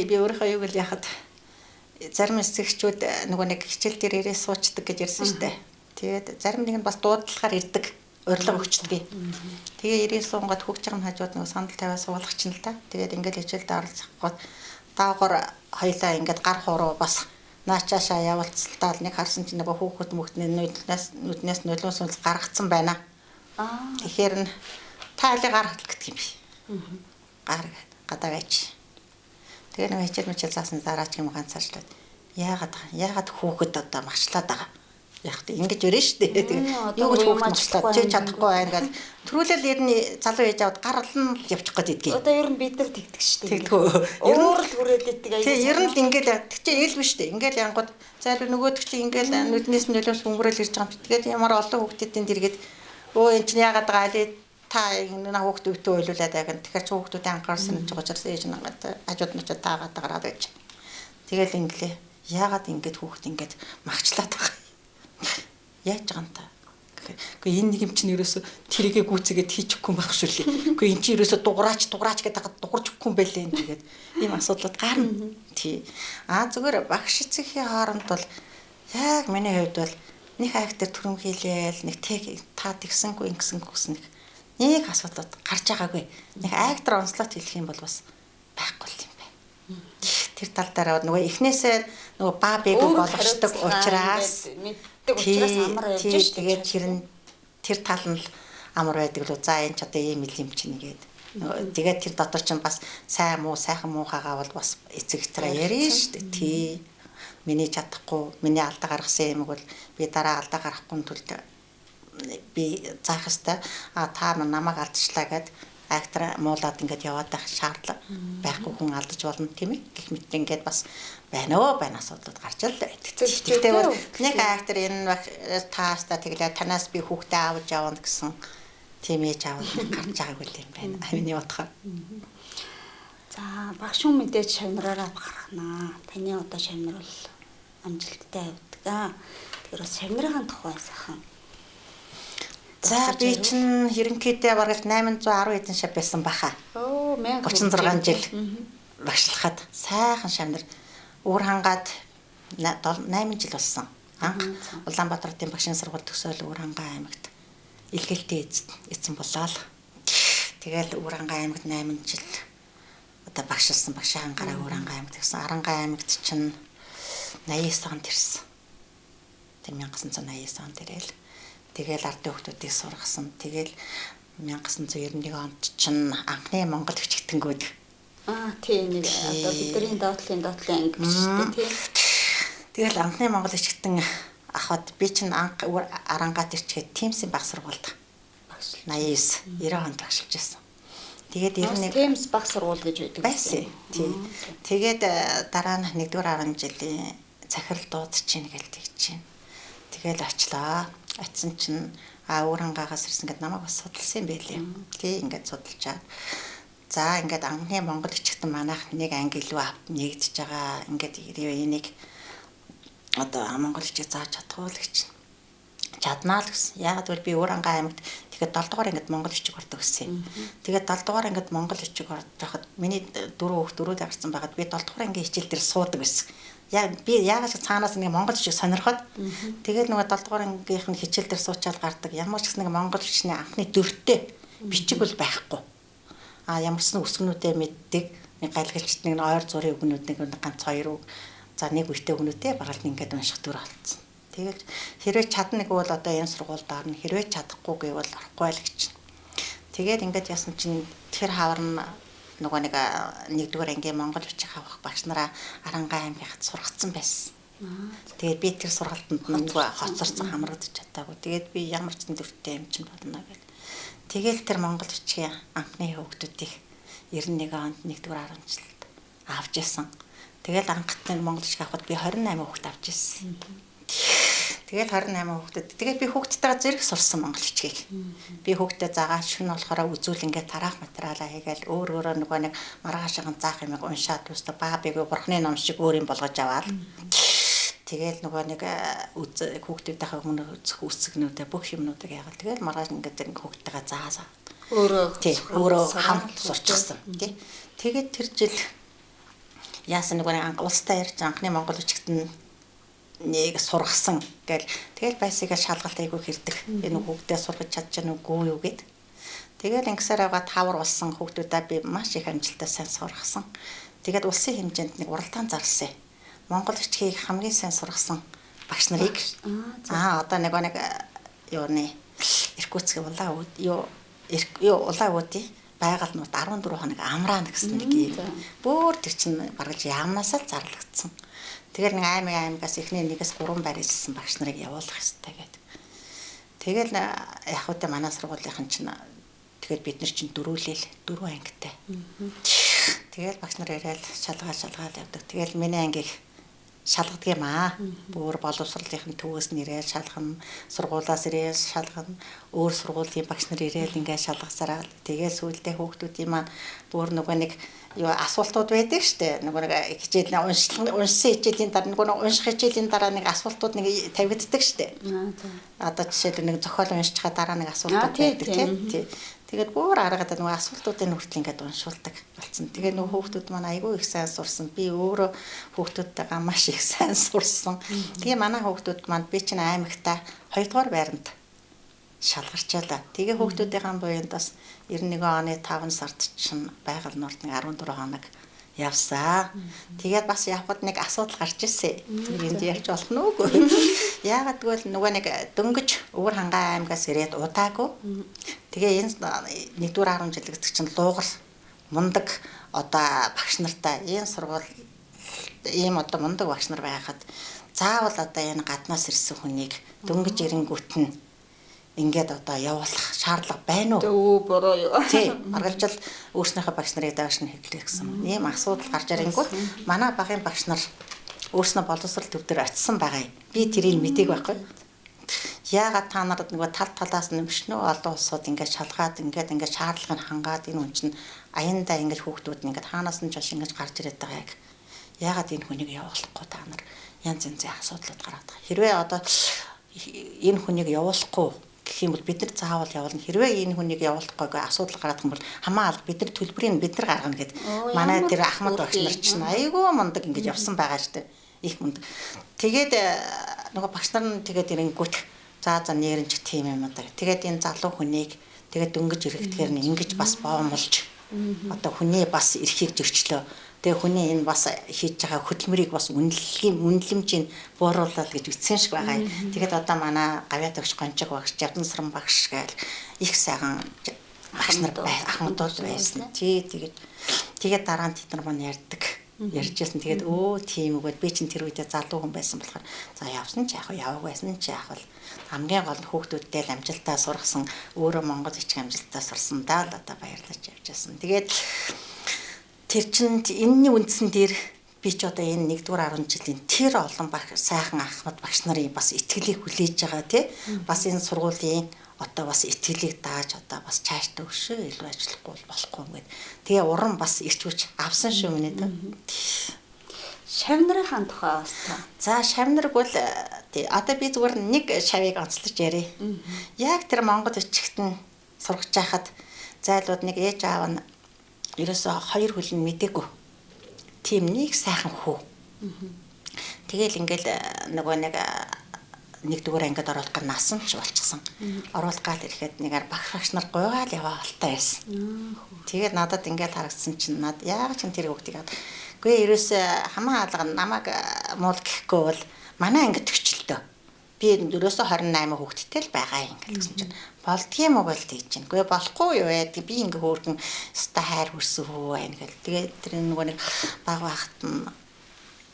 би өөрийнхөө юу гэл яхад зарим эцэг эхчүүд нөгөө нэг хичээл дээр ирээ суучдаг гэж ярьсан штэ. Тэгээд зарим нэг нь бас дуудлагаар ирдэг, урилга өгчдөг. Тэгээ ирээ суунгаад хөгж байгаа нь хажууд нөгөө сандал тавиа суулгач нь л та. Тэгээд ингээд хичээлд оролцоход даагуур хоёлаа ингээд гар хуруу бас наачаашаа явуулцалтаа нэг харсан чинь нөгөө хүүхэд мөхтний нүднээс нулимс сүнс гаргацсан байна. Тэгэхээр нь таалыг гар хатал гэдэг юм би. Гар гадаагаач. Тэгээ нөгөө хичээл заасан дараа ч юм ганцаарчлаад яагаад хүүхэд одоо магчлаад байгаа. Яг тэ ингэж өрөө штэ. Тэгээ юу гэж хүүхэд магчлаад чи чадахгүй байна гэл төрүүлэл ерний залуу ээж аваад гарлан явчих гээд идэгий. Одоо ер нь бид нар тэгдэг штэ. Тэгдэггүй. Өөр л хүрээд иддэг аяа. Тэгээ ер нь л ингээд тэг чи ээл биш штэ. Ингээд янгууд зайлуу нөгөөдөг чи ингээд нүднээс нь нөлөөс өнгөрөөл ирж байгаа юм. Тэгээд ямар олон хүүхдүүдийн дэргээд өө эн чинь яагаад байгаа аль та энэ хүүхдүүдтэй ойлуулаад байгаа. Тэгэхээр чи хүүхдүүдээ анхаарсан гэж байгаа учраас ээж нагаад хажууд нь ч таагаад гараад байж. Тэгэл инглээ. Яагаад ингээд хүүхд ингээд магчлаад байгаа. Яаж байгаа юм та? Гэхдээ энэ нэг юм чинь ерөөсө тэрийгэ гүцэгээд хийчихгүй байх шүү лээ. Гэхдээ эн чинь ерөөсө дуграач гэдэг дугурч өгөхгүй юм байлээ тэгээд ийм асуудлууд гарна. Тий. Зүгээр багш эцгийн хооронд бол яг миний хувьд бол нэг актер төрөм хийлээл нэг та тэгсэнгүй ингэсэн нэг асуудлууд гарч байгаагүй. Нэг актер онцлог хэлэх юм бол бас байхгүй юм байна. Тэр тал дээр нөгөө эхнээсээ нөгөө бабиг болгочдөг учраас амар явж шүү. Тэгээд тэр тал нь л амар байдаг л за энэ ч одоо ийм юм чинь гээд. Тэгээд тэр дотор чинь бас сайн муу сайхан муухайгаа бол бас эцэг эцраа ярина шүү дээ. Тий. Миний чадахгүй, миний алдаа гаргасан юм бол би дараа алдаа гаргахгүй тулд би заах хэвээр та намайг алдчихлаа гэд актер муулаад ингээд яваад байх шаардлага байхгүй хүн алдаж болно тийм ээ. Гэх мэт ингээд бас байна асуудлууд гарч л байдаг. Тэгтээ нэг актер энэ тааста тэглээ танаас би хүүхдээ авч явна гэсэн тийм ээж аав гарч байгаагүй юм байна. Миний бодохоор. За багш хүн мэдээж шавнараараа гарахнаа. Таны одоо шавнар бол амжилттай явдаг. Тэгэхээр бас шавнарын тухай сайхан. За би чинь ерөнхийдөө бараг 810 эдэн шав байсан баха. 36 жил багшлахад сайхан шавнар өөр хангаад 8 жил болсон. Анх Улаанбаатарын багшийн сургууль төгсөөл өөр хангаа аймагт илгээлтээ эзэн болоо л. Тэгэл өөр хангаа аймагт 8 жил одоо багшилсан багшийн ангараа өөр ангаа аймагт гэсэн. Арангаа аймагт чинь 89 онд ирсэн. Тэг 1989 онд ирэл. Тэгэл ардын хүүхдүүдийг сургасан. Тэгэл 1991 онд чинь анхны Монгол өчигтэнгүүд. Тийм нэг одоо бидний доотлын анги гэж тийм. Тэгэл анхны Монгол өчигтэн ахад би чинь арангаад ирчгээд Тимсийн баг сургуульд 89 90 онд багшилж байсан. Тэгээд 91 Тимс баг сургууль гэж байдаг байсан. Тийм. Тэгээд дараа нь 1-р 10 жилийн захирал дуудчихин гэж тэгж чинь. Тэгэл очлоо. Очсон чинь өөр ангаагаас ирсэн гэд намайг бас судалсан юм байлээ. Тий ингээд судалчаад. За ингээд анхны Монгол өчигтэн манайх нэг анги илүү нэгдэж байгаа. Ингээд энийг одоо Монгол өчиг зааж чадахгүй л гэж. Чаднаа л гэсэн. Яагаад гэвэл би өөр ангаа аймагт тэгээд 7 дугаар ангид Монгол өчиг ордог гэсэн. Тэгээд 7 дугаар ангид Монгол өчиг ороход миний 4 хүүхдүүд гарсан байгаад би 7 дугаар ангийн хичээл дээр суудаг гэсэн. Би яагаад ч цаанаас нэг Монгол өчиг сонирхоод тэгээд нөгөө 7 дугаар ангийнх нь хичээл дээр суучаад гардаг. Ямар ч гэсэн нэг Монгол өчигний анхны дөрвтэй бичиг бол байхгүй. Ямар ч нэг өсгөнүүдээ мэддэг. Нэг галгалчт нэг ойр зургийн үгнүүд нэг ганц 2 үг. За нэг үетэй үгнүүдээ баргалт ингээд унших төр болсон. Тэгээд хэрвээ чадна гэвэл одоо энэ сургуульд орно. Хэрвээ чадахгүй гэвэл орохгүй л гэж. Тэгээд ингээд ясан чинь тэр хавар нь нөгөө нэг 1-р ангийн Монгол өчиг авах багш нараа Арангаа аймагт сургацсан байсан. Тэгээд би тэр сургалтанд нөгөө хоцорсон хамрагдаж чадаагүй. Тэгээд би ямар ч дөрвтэй юм чинь болно гэл. Тэгээд тэр Монгол өчгийн анхны хүүхдүүдийг 91 онд 1-р 10 жилд авч ирсэн. Тэгээд анхны Монгол өчиг авахд би 28 хүүхд авч ирсэн. Тэгээд 28 хүүхдэд. Тэгээд би хүүхдтэйгээ зэрэг сурсан монгол өчгийг. Би хүүхдэд загаад шүн болохоор үзүүл ингээд тараах материалаа хийгээл өөр нөгөө нэг маргаашийн заах юм уншаад үстэ баабыг бурхны ном шиг өөр юм болгож аваад. Тэгээд нөгөө нэг хүүхдүүдийнхээ өмнө үсгнүүдээ бүх юмнуудыг яагаад тэгээд маргааш ингээд хүүхдтэйгээ заасаа. Өөрөө хамт сурчихсан тий. Тэгээд тэр жил яасан нөгөө улстай ярьж анхны монгол өчигт нэг сургасан гэл тэгэл байсыгаа шалгалт айгүй хэрдэг. Энэ хүүхдээ сургаж чадчихна уугүй юу гэд. Тэгэл ингэсээр байгаа тавар болсон хүүхдүүдээ би маш их амжилттай сайн сургасан. Тэгээд улсын хэмжээнд нэг уралдаан зарласан. Монгол өчгийг хамгийн сайн сургасан багш нарыг одоо нэг юуны Иркутскийн улаан байгальнууд 14 хоног амраана гэсэн нэг юм. Бөөр тэр чинь бараг яамнасаа л зарлагдсан. Тэгэхээр нэг аймагаас эхний 1-3 барьжсэн багш нарыг явуулах хэрэгтэй гэдэг. Тэгэл яг үедээ манай сургуулийн чинь тэгээд бид нар чинь 4 ангитай. Тэгэл багш нар ирээл шалгаад явдаг. Тэгэл миний ангийг шалгадаг юм аа. Бүр боловсролын төвөөс нэрэл шалгана, сургуулаас ирээл шалгана, өөр сургуулийн багш нар ирээл ингээд шалгасараад тэгээд сүүлдээ хүүхдүүдийн маань бүр нөгөө нэг асуултууд байдаг штэ. Нөгөө нэг хичээлийн уншсан хичээлийн дараа нөгөө унших хичээлийн дараа нэг асуултууд нэг тавигддаг штэ. Одоо жишээлбэл нэг зохиол уншчихаа дараа нэг асуултууд байдаг тийм. Тэгээд бүр аргадаг нөгөө асуултуудын хүртэл ингээд уншуулдаг болсон. Тэгээд нөгөө хүүхдүүд маань айгүй их сайн сурсан. Би өөрөө хүүхдүүдтэйгээ маш их сайн сурсан. Тэгээ манай хүүхдүүд маань би чинь аймагтаа 2-р байранд шалгарчаалаа. Тэгээ хүүхдүүдийн буянд бас 91 оны 5 сард чинь байгаль нурд нэг 14 хоног явсаа. Тэгээд бас явхад нэг асуудал гарч ирсэн. Энд ярьж болно уугүй. Яагаад гэвэл нөгөө нэг дөнгөж Өвөр хангаа аймгаас ирээд удаагүй. Тэгээ энэ 1-р 10 жил гэдэг чинь луугар мундаг одоо багш нартай энэ сургууль ийм одоо мундаг багш нар байхад заавал одоо энэ гаднаас ирсэн хүнийг дөнгөж ирэнгүүт нь ингээд одоо явуулах шаардлага байна уу? Бороо юу. Тийм. Маргалжил өөрснийхөө багш нарыг дааш нь хэвлэх гэсэн. Ийм асуудал гарч ирэнгүүт манай багийн багш нар өөрснөө боловсрол төв дээр очисон байгаа юм. Би тэрийг мэдээг байхгүй. Яагаад та нарт нөгөө талаас нь мөшнөө олон улсууд ингээд шалгаад ингээд шаардлагыг хангаад энэ хүн чинь аяндаа ингээд хүүхдүүд нь ингээд хаанаас нь ч биш ингээд гарч ирээд байгаа яг. Яагаад энэ хүнийг явуулахгүй та нар янз янзын асуудлууд гараад байгаа. Хэрвээ одоо энэ хүнийг явуулахгүй гэх юм бол бид нар заавал явуулна. Хэрвээ энэ хүнийг явуулахгүйгээ асуудал гараад юм бол хамаа алга бид нар төлбөрийг бид нар гаргана гэд. Манай тэр Ахмад багш нар чинь айгүй мундаг ингэж явсан байгаа шүү дээ. Их мундаг. Тэгээд нөгөө багш нар нь тэгээд ирэнгүүт за нэрэнч тийм юм даа. Тэгээд энэ залуу хүнийг тэгээд дөнгөж ирэхтэйгээр нь ингэж бас боомлж Одоо хүний бас эрхийг зөрчлөө. Тэгээ хүний энэ бас хийж байгаа хөдөлмөрийг бас үнэлэмжийг бууруулаад гэж үтсэн шиг байгаа. Тэгээд одоо манай гавьяа төгч гончиг багш, Жавдансран багш гээл их сайхан багш нар ахмадууд байсан. Тэгээд дараа нь тэд нар маань ярьдаг. Ярьжсэн. Тэгээд тийм үгээд би чинь тэр үедээ залуу хүн байсан болохоор за явсан ч яах вэ, яваг байсан ч яах вэ. Хамгийн гол нь хүүхдүүдтэй л амжилтаа сургасан, өөрөө Монгол хичээх амжилтаа сурсан даа л одоо баярлаж явжсэн. Тэгээд тэр чинь энэний үндсэн дээр би ч одоо энэ 1-р 10 жилийн тэр олон сайхан ахмад багш нарын бас итгэлийг хүлээж байгаа тий. Бас энэ сургуулийн одоо бас итгэлийг дааж одоо бас цаашдаа өшөө илүү ажиллахгүй болохгүй гэд. Тэгээ уран бас ирчвч авсан шүү минь дээ. Шавнарын тухай бас та. За шавнарыг бол тий одоо би зүгээр нэг шавыг онцлож яриа. Яг тэр Монгол хичээлт нь сургаж байхад зайлууд нэг ээж аав нь ерөөсө 2 хөл нь мдээгүй. Тийм нэг сайхан хүү. Тэгэл ингээл нөгөө нэг 1-р ангид оруулах насан ч болчихсон. Оруулах гал ирэхэд нэгээр багш нар гуйгаал яваа алтай байсан. Тэгээд надад ингээд харагдсан чинь над яг ч тэр хүүхдийг үгүй ерөөсө хамаа алга намайг муул гэхгүй бол манай ангид төгчлөлтөө. Би ерөөсө 28 хүүхэдтэй л байгаа юм гэсэн чинь болдгийм уу болд гэж чинь. Үгүй болохгүй юу яа би ингээ хөөргөн ста хайр хүрсэн хөө байна гэл. Тэгээд тэр нөгөө нэг баг багт нь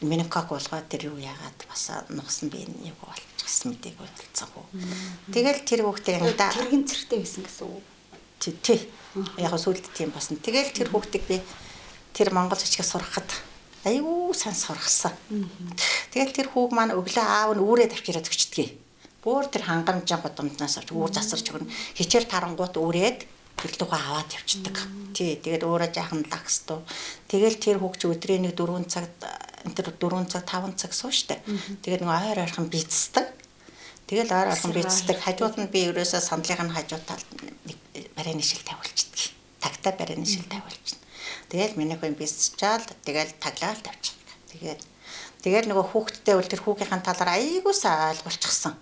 менокок болгоод тэр юу яагаад бас нугсан би нэг болчихсон мэдээг болцсон хөө. Тэгэл тэр хүүхдээ ангидаа тэргийн цэртэй байсан гэсэн үг. Тий. Яг сүүлд тийм болсон. Тэгэл тэр хүүхдийг би тэр Монгол хичээл сурахад айгүй сайн сургасан. Тэгэл тэр хүүг маань өглөө аав нь үүрээ тавьчираад өгчдгийг. Бүр тэр хангамжийн гудамжнаас авч үүр засарч өгнө. Хичээл тарангуут үрээд бэлдүүгээ аваад явчихдаг. Тий, тэгээд өөрөө жаахан лагстуу. Тэгэл тэр хүүг чи өдрийн нэг 4 цагт энэ 4 цаг 5 цаг сууштай. Тэгээд нэг ойр ойрхон бицдэг. Тэгэл ойр ойрхон бицдэг. Хажууд нь би ерөөсөө сандлынх нь хажууд талд нэг барайны шил тавьуулчихдаг. Тагтаа барайны шил тавьуулчихна. Тэгэл миний хүн бицчаал тэгэл таглаал тавьчихдаг. Тэгээд нөгөө хүүхдтэй бол тэр хүүгийнхаа талаар айгүй сайн ойлгуулчихсан.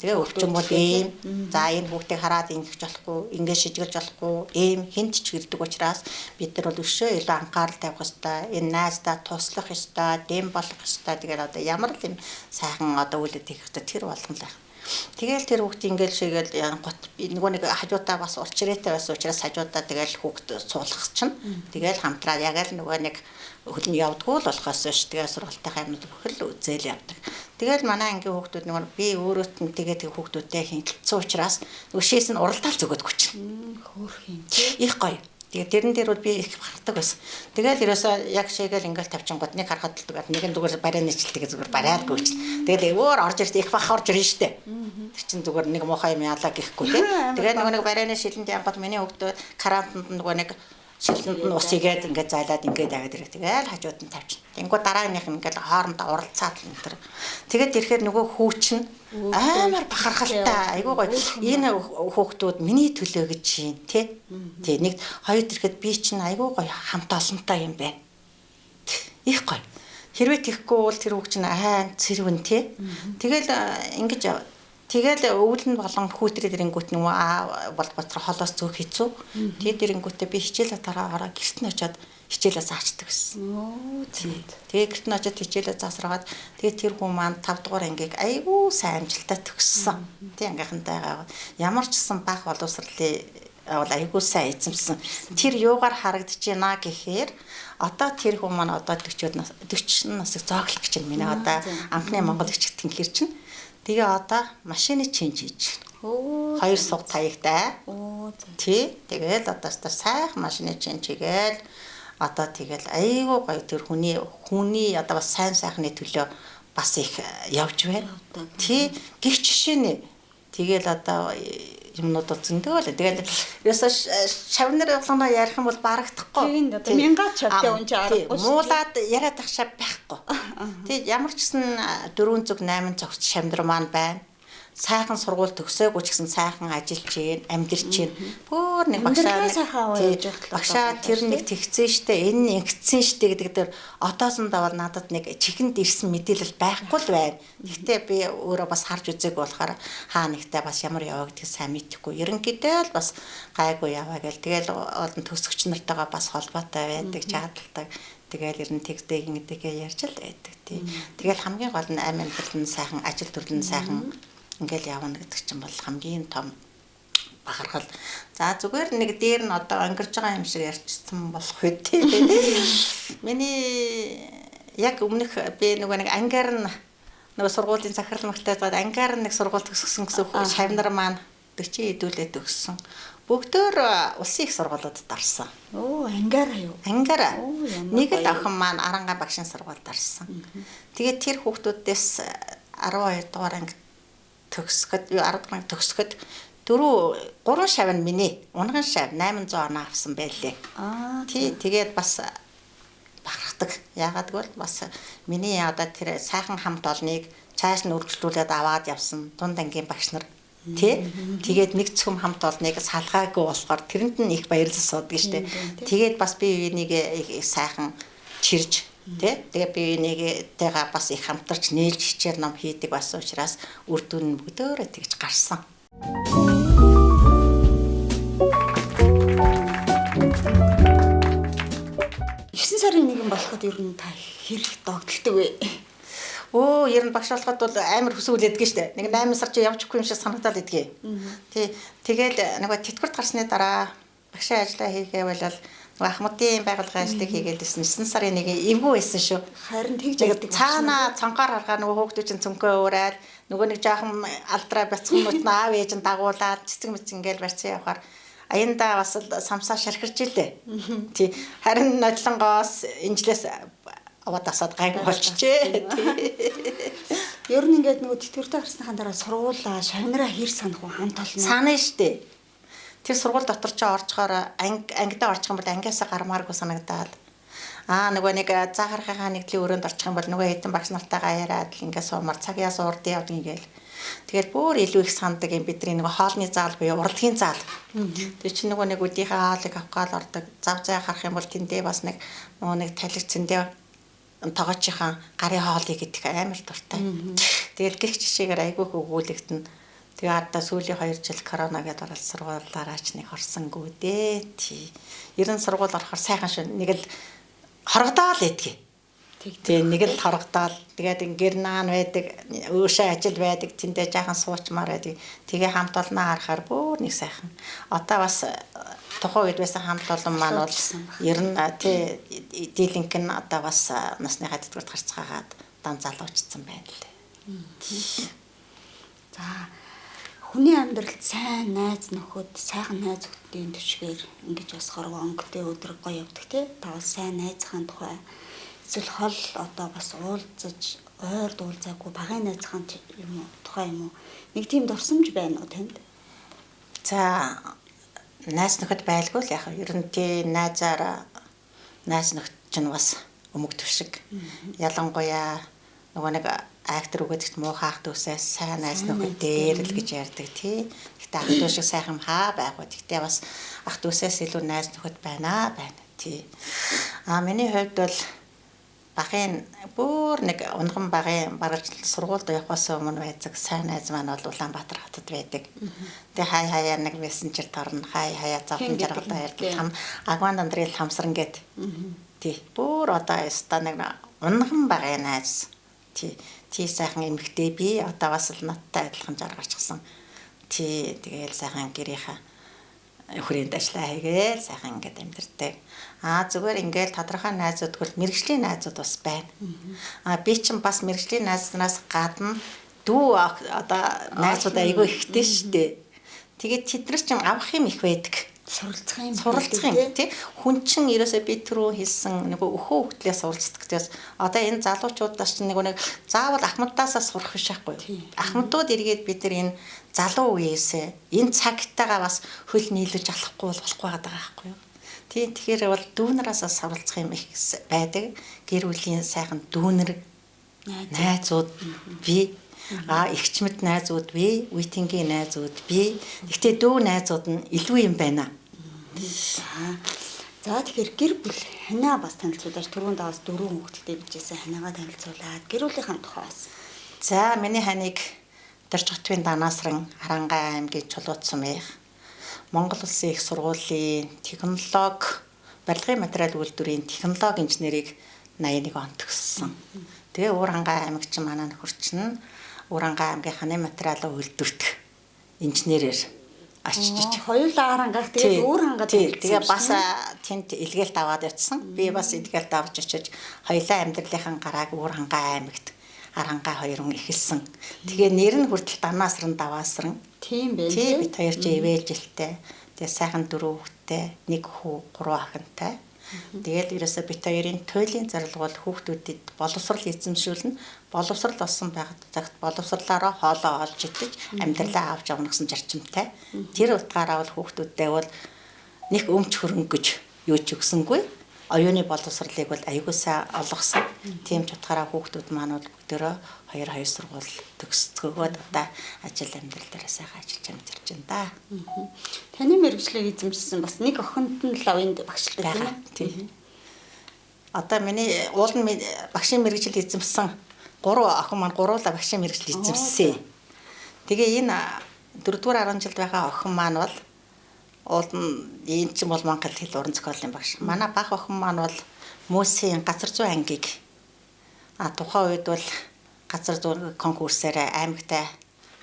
Тэгээ өвчин бол ийм за энэ хүүхдийг хараад ингэж болохгүй, ингэ шижгэлж болохгүй, ийм хинт ч гэрдэг учраас бид нар бол өшөө илүү анхаарал тавих ёстой. Энэ найздаа туслах ёстой, дэм болох ёстой. Тэгээд одоо ямар л юм сайхан одоо үлдэх хийх ёстой тэр болгон л байх. Тэгэл тэр хүүхд ингээл шигээл гот нөгөө нэг хажуудаа бас урчирээтэй байсан учраас хажуудаа тэгэл хүүхд суулгах чинь тэгэл хамтраад яг л нөгөө нэг хөлн явдггүй л болохоос ш тэгээ сургалтынхаа юмнууд бүхэл үзэл явдаг. Тэгэл манай ангийн хүүхдүүд нөгөө би өөрөөт нь тэгээд хүүхдүүдтэй хинтэлцсэн учраас нөгөө шээс нь уралдаал зөгөөдгүй чинь. Хөөх юм. Их гоё. Тэгээ тэрэн дээр бол би их бахардаг байсан. Тэгэл ерөөсөө яг шийгээл ингээл тавьчихгод нэг харахад л дугаар нэг нь зүгээр барайны жилтэйгээ зүгээр барайдгүй чинь. Тэгэл өөр орж ирсэн их бах орж ирнэ штэ. Тэр чин зүгээр нэг муухай юм яалаа гэхгүй те. Тэгээ нөгөө нэг барайны шилэнд янгот миний хүүхдүүд карантанд нөгөө нэг шилэнд нь ус игээд ингээд зайлаад ингээд аваад ирэх. Тэгэл хажууд нь тавьчихна. Тэнгүү дараагийнх нь ингээд хоорондоо уралцаад л энэ. Тэгээд ирэхээр нөгөө хүүчин амар бахархалтай айгуу гоё. Энэ хүүхдүүд миний төлөө гэж шин тий. Тий нэг хоёр ирэхэд би чинь айгуу гоё хамт олонтой юм байна. Их гоё. Хэрвээ тийхгүй бол тэр хүүг чинь айн цэрвэн тий. Тэгэл ингэж тэгэл өвөл нь болон хүүтрээ дэрэнгүүт нөгөө бол боцор холоос зөөх хэцүү. Тэгээд дэрэнгүүтээ би хичээлээ тараа гэрт нь очиод хичээлээ заачдаг гэсэн. Тэгээд гэрт нь очиод хичээлээ заасраад тэгээд тэр хүн маань 5 дугаар ангийг айгүй сайн амжилттай төгссөн. Тэг ангийнхантайгаа ямар ч гэсэн бах боловсролын бол айгүй сайн эзэмсэн. Тэр юугаар харагдчихна гэхээр одоо тэр хүн маань одоо 40 насыг зооглох гэж байна. Миний одоо анхны Монгол хичээлтэн хэр чинь тэгээ одоо машины чинж хийж байна. 2 суг таягтай. Тий. Тэгэл одоо сайхан машины чинж хийгээл одоо тэгэл айгүй гоё тэр хүний одоо бас сайн сайхны төлөө бас их явж байна. Тий. Гих жишээ. Тэгэл одоо юмнууд зөндөө л. Тэгэл ерөөсө шавнар болгоно ярих юм бол барагдахгүй. Тийм одоо мянгач чавтай унж аргагүй. Муулаад яриад тахшаа байхгүй. Тэг ямар ч гэсэн 4 зүг 8 цогц шавнар маань байна. сайхан сургууль төгсөөгүй ч гэсэн сайхан ажиллаж гин, амьдарч гин. Бүр нэг Амьдралаа багшаа сайхан аваа явж явах талаар багшаа бодож тэр байна, нэг тэгсэн штэ, энэ ингэсэн штэ гэдэг дээр одоосондоо бол надад нэг чихэнд ирсэн мэдээлэл байхгүй л байна. Гэхдээ би өөрөө бас харж үзээгүй болохоор хаа нэгтээ бас ямар яваа гэдгийг сайн мэдэхгүй. Ерөнхийдөө л бас гайгүй яваа гэл. Тэгэл олон төгсөгч нартайгаа бас холбоотой байдаг, чадалтай. Тэгэл ер нь тэгдэг ингэдэгээ ярьж л байдаг тий. Тэгэл хамгийн гол нь амь амьдрал нь сайхан, ажил төрөл нь сайхан ингээл явна гэдэг чинь бол хамгийн том бахархал. За зүгээр нэг дээр нь одоо өнгөрж байгаа юм шиг ярьчихсан болох үү тий. Миний яг өмнөх би нэг ангаар нь нөгөө сургуулийн захирал магтаад ангаар нэг сургууль төгсгсөн гэсэн шавнар маань 40 хэдүүлээд төгссөн. Бүгдөө улсын их сургуулиудад орсон. Оо, ангаараа юу? Ангаараа. Нэг л охин маань Аранга багшийн сургуульд орсон. Тэгээд тэр хүүхдүүдээс 12 дугаар анги төгсгöd, 10 дугаар анги төгсгöd 3 шав нь миний. Унган шав 800 оноо авсан байлээ. Тий, тэгээд бас бахархдаг. Яагаад гэвэл бас миний одоо тэр сайхан хамт олныг цааш нь үргэлжлүүлээд аваад явсан дунд ангийн багш нар тий. Тэгээд нэг зөвхөн хамт олныг салгаагүй болохоор тэрэнд нь их баярлал суудаг штэ. Тэгээд бас би энийг сайхан чирж тий. Тэгээд би энийгтэйгээ бас их хамтарч нээлж хичээр ном хийдэг бас учраас үр дүн нь бүгдөө тэгж гарсан. 9 сарын 1 болоход ер нь та хэрэг догдолдог вэ? Оо, ер нь багш болоход бол амар хүсүүлээдг штэ. Нэг 8 сар чи явж өгөхгүй юм шиг санагдаад идгээ. Тий. Тэгэл нөгөө тэтгэврт гарсны дараа багшийн ажлаа хийгээ болол нөгөө Ахмадын байгууллагын ажлыг хийгээдсэн 9 сарын 1 эвгүй байсан шүү. Харин тэгж ярьдаг. Цаана цонхоор харгаа нөгөө хүүхдүүд чинь цөнхөө уураад нөгөө нэг жоохон алдраа бяцхан нут аав ээж нь дагуулаад цэцэг мэц ингээл барьсан явахаар аяндаа бас самсаа шархирч илээ. Тий. Харин нодлонгоос инжлээс аваад асаад гайгүй болчихжээ. Ер нь ингээд нөгөө тэтгэвртээ гарсныхаа дараа сургуулаа, шавнараа хэр санах уу хамт олно? Санаа штэ. Тэр сургууль дотор ч орчхоор ангидаа орчих юм бол ангиасаа гармааргүй санагдаад. Нөгөө нэг заагаархаа нэгдлийн өрөөнд орчих юм бол нөгөө хэдэн багш нартайгаа яриад ингээд суумар цагяа суурдын явдаг ингээл. Тэгээд бүр илүү их сандаг юм бидний нөгөө хоолны заал буюу урлагийн заал. Тэр чинь нөгөө нэг үдийнхээ хоолыг авах гал ордог. Зав зай харах юм бол тэндээ бас нэг талиг цэндээ тогоочийн гарын хоолыг идэх амар дуртай. Тэгэл гих жишээгээр айгүй өгүүлэгдэн. Тэгээ одоо сүүлийн 2 жил корона гэдээ орол сургуулаараач нэг орсонгүй дээ. Тий. Ер нь сургууль орохоор сайхан шүү. Нэг л хоргодаал идэх. Тэгээ нэг л хоргодаал. Тэгээд ингээр наан байдаг, өөршөө ажил байдаг, тэндээ жаахан суучмаар байдаг. Тэгээ хамт олноо харахаар бүр нэг сайхан. Одоо бас тухайн үед байсан хамт олон маань бол ер нь тий дийлэнх нь одоо бас насныхаа тэтгэврт гарцгаагаад дан залуучсан байна лээ. За хүний амьдралд сайн найз нөхөд, сайхан найз нөхдийн төчгээр ингэж бас хорвоо өнгөтэй өдрөг гоё явдаг тий. Та бас сайн найзхан тухай эсвэл хол одоо бас уулзаж ойр дуулзаагүй багын найзхан юм уу тухай юм уу? Нэг тийм дурсамж байна уу танд? За найз нөхөд байлгүй л яг ер нь тий найзаараа найз нөхд чинь бас өмг төшиг. Ялангуяа нөгөө нэг актер үгээдэгт муу хаах дүүсээс сайн найз нөхөд дээр л гэж ярьдаг тий. Гэтэ ах дүү шиг сайхан хаа байгуу. Гэтэ бас ах дүүсээс илүү найз нөхөд байна тий. Миний хувьд бол багын бүр нэг унган багын бараг сургуульд явахаас өмнө байцаг сайн найз маань бол Улаанбаатар хотод байдаг. Тэгээ хаяа нэг мессенжер торно хаяа завхан жаргалаа ярьдаг. Агван Андрил хамсран гэд. Тий. Бүр одоо яста нэг унган багын найз. Тий сайхан эмэгтэй би одоо бас л надтай адилхан жаргарчсан. Тий тэгээл сайхан гэрийнхаа хүрээнд ажиллаа хийгээл сайхан ингээд амьдэрдэг. Зүгээр ингээл тодорхой найзууд бол мэрэгжлийн найзууд бас байна. Би чинь бас мэрэгжлийн найзнаас гадна дүү одоо найзууд айгүй ихтэй штэ. Тэгээд тэднэр чинь авах юм их байдаг. Суралцах юм тий. Хүн чинь ерөөсөө би түрүү хэлсэн нэг өхөө хөлтлээс суралцдаг. Тэгээс одоо энэ залуучуудаас чинь нэг заавал ахмаддаасаа сурах биш байхгүй юу? Ахмадууд эргээд бид нар энэ залуу үеэсээ энэ цагтайгаа бас хөл нийлүүлж алахгүй болохгүй байгаа байхгүй юу? Тий тэгэхээр бол дүүнераасаа суралцах юм их байдаг. Гэр бүлийн сайхан дүүнэр найзууд би Эгчмэд найзууд бий, үеийнгийн найзууд бий. Гэхдээ дүү найзууд нь илүү юм байна. За тэгэхээр гэр бүл ханаа бас танилцуулаач. Түрүүн даваас 4 хүүхэдтэй bijсэн ханаагаа танилцуулаад гэр бүлийнхэн тухай бас. За миний ханыг Доржготвын Данаасран Харангаа аймгийн Чулууд сумын Монгол Улсын их сургуулийн технологи барилгын материал үйлдвэрийн технологи инженерийг 81 онд төгссөн. Тэгээ Уурхангаа аймаг чинь манай нөхөр чинь Уурхангаа аймгийн ханы материалын үйлдвэрт инженерээр очиж. Хоёулаа Харангаах тэгээд Уурхангаа тэгээ бас тэнд илгээлт аваад явсан. Би бас илгээлт авч очиж хоёулаа амьдралынхаа гарааг Уурхангаа аймагт Харангаа хоёрын эхэлсэн. Тэгээ нэр нь хүртэл Данаасран Даваасран. Тийм байх. Тийм бид хоёр ч ивэлжилтэй. Тэгээ сайхан 4 хүүхэдтэй, 1 хүү, 3 ахынтай. Тэгэл ерөөсө бит хоёрын туйлын зорилго бол хүүхдүүдэд боловсрал эзэмшүүлнэ. Боловсрал олсон байгаад цагт боловсралаараа хоолоо олж идэж амьдралаа авч явна гэсэн зарчимтай. Тэр утгаараа бол хүүхдүүдтэй бол нэг өмч хөрөнгө гэж юу ч өгсөнгүй. Оюуны боловсралыг бол аягүй сайн олгосон. Тийм ч утгаараа хүүхдүүд маань бол бүгдөө 2 сургууль төгсцгөөд одоо ажил амьдрал дээр сайхан ажиллаж амьдарч байна да. Таны мэргэжлийг эзэмшсэн бас нэг охинд нь л оюунд багшлдаг тийм. Одоо миний уулын багшийн мэргэжил эзэмсэн 3 охин маань гуруула багшийн мэргэжил эзэмссэн. Тэгээ энэ 4-р 10 жилд байгаа охин маань бол энэ ч бол Монгол хэл уран зохиолын багш. Манай бага охин маань бол Мөсийн газар зүйн ангийг тухайн үед бол газар зүйн конкурсээр аймагтай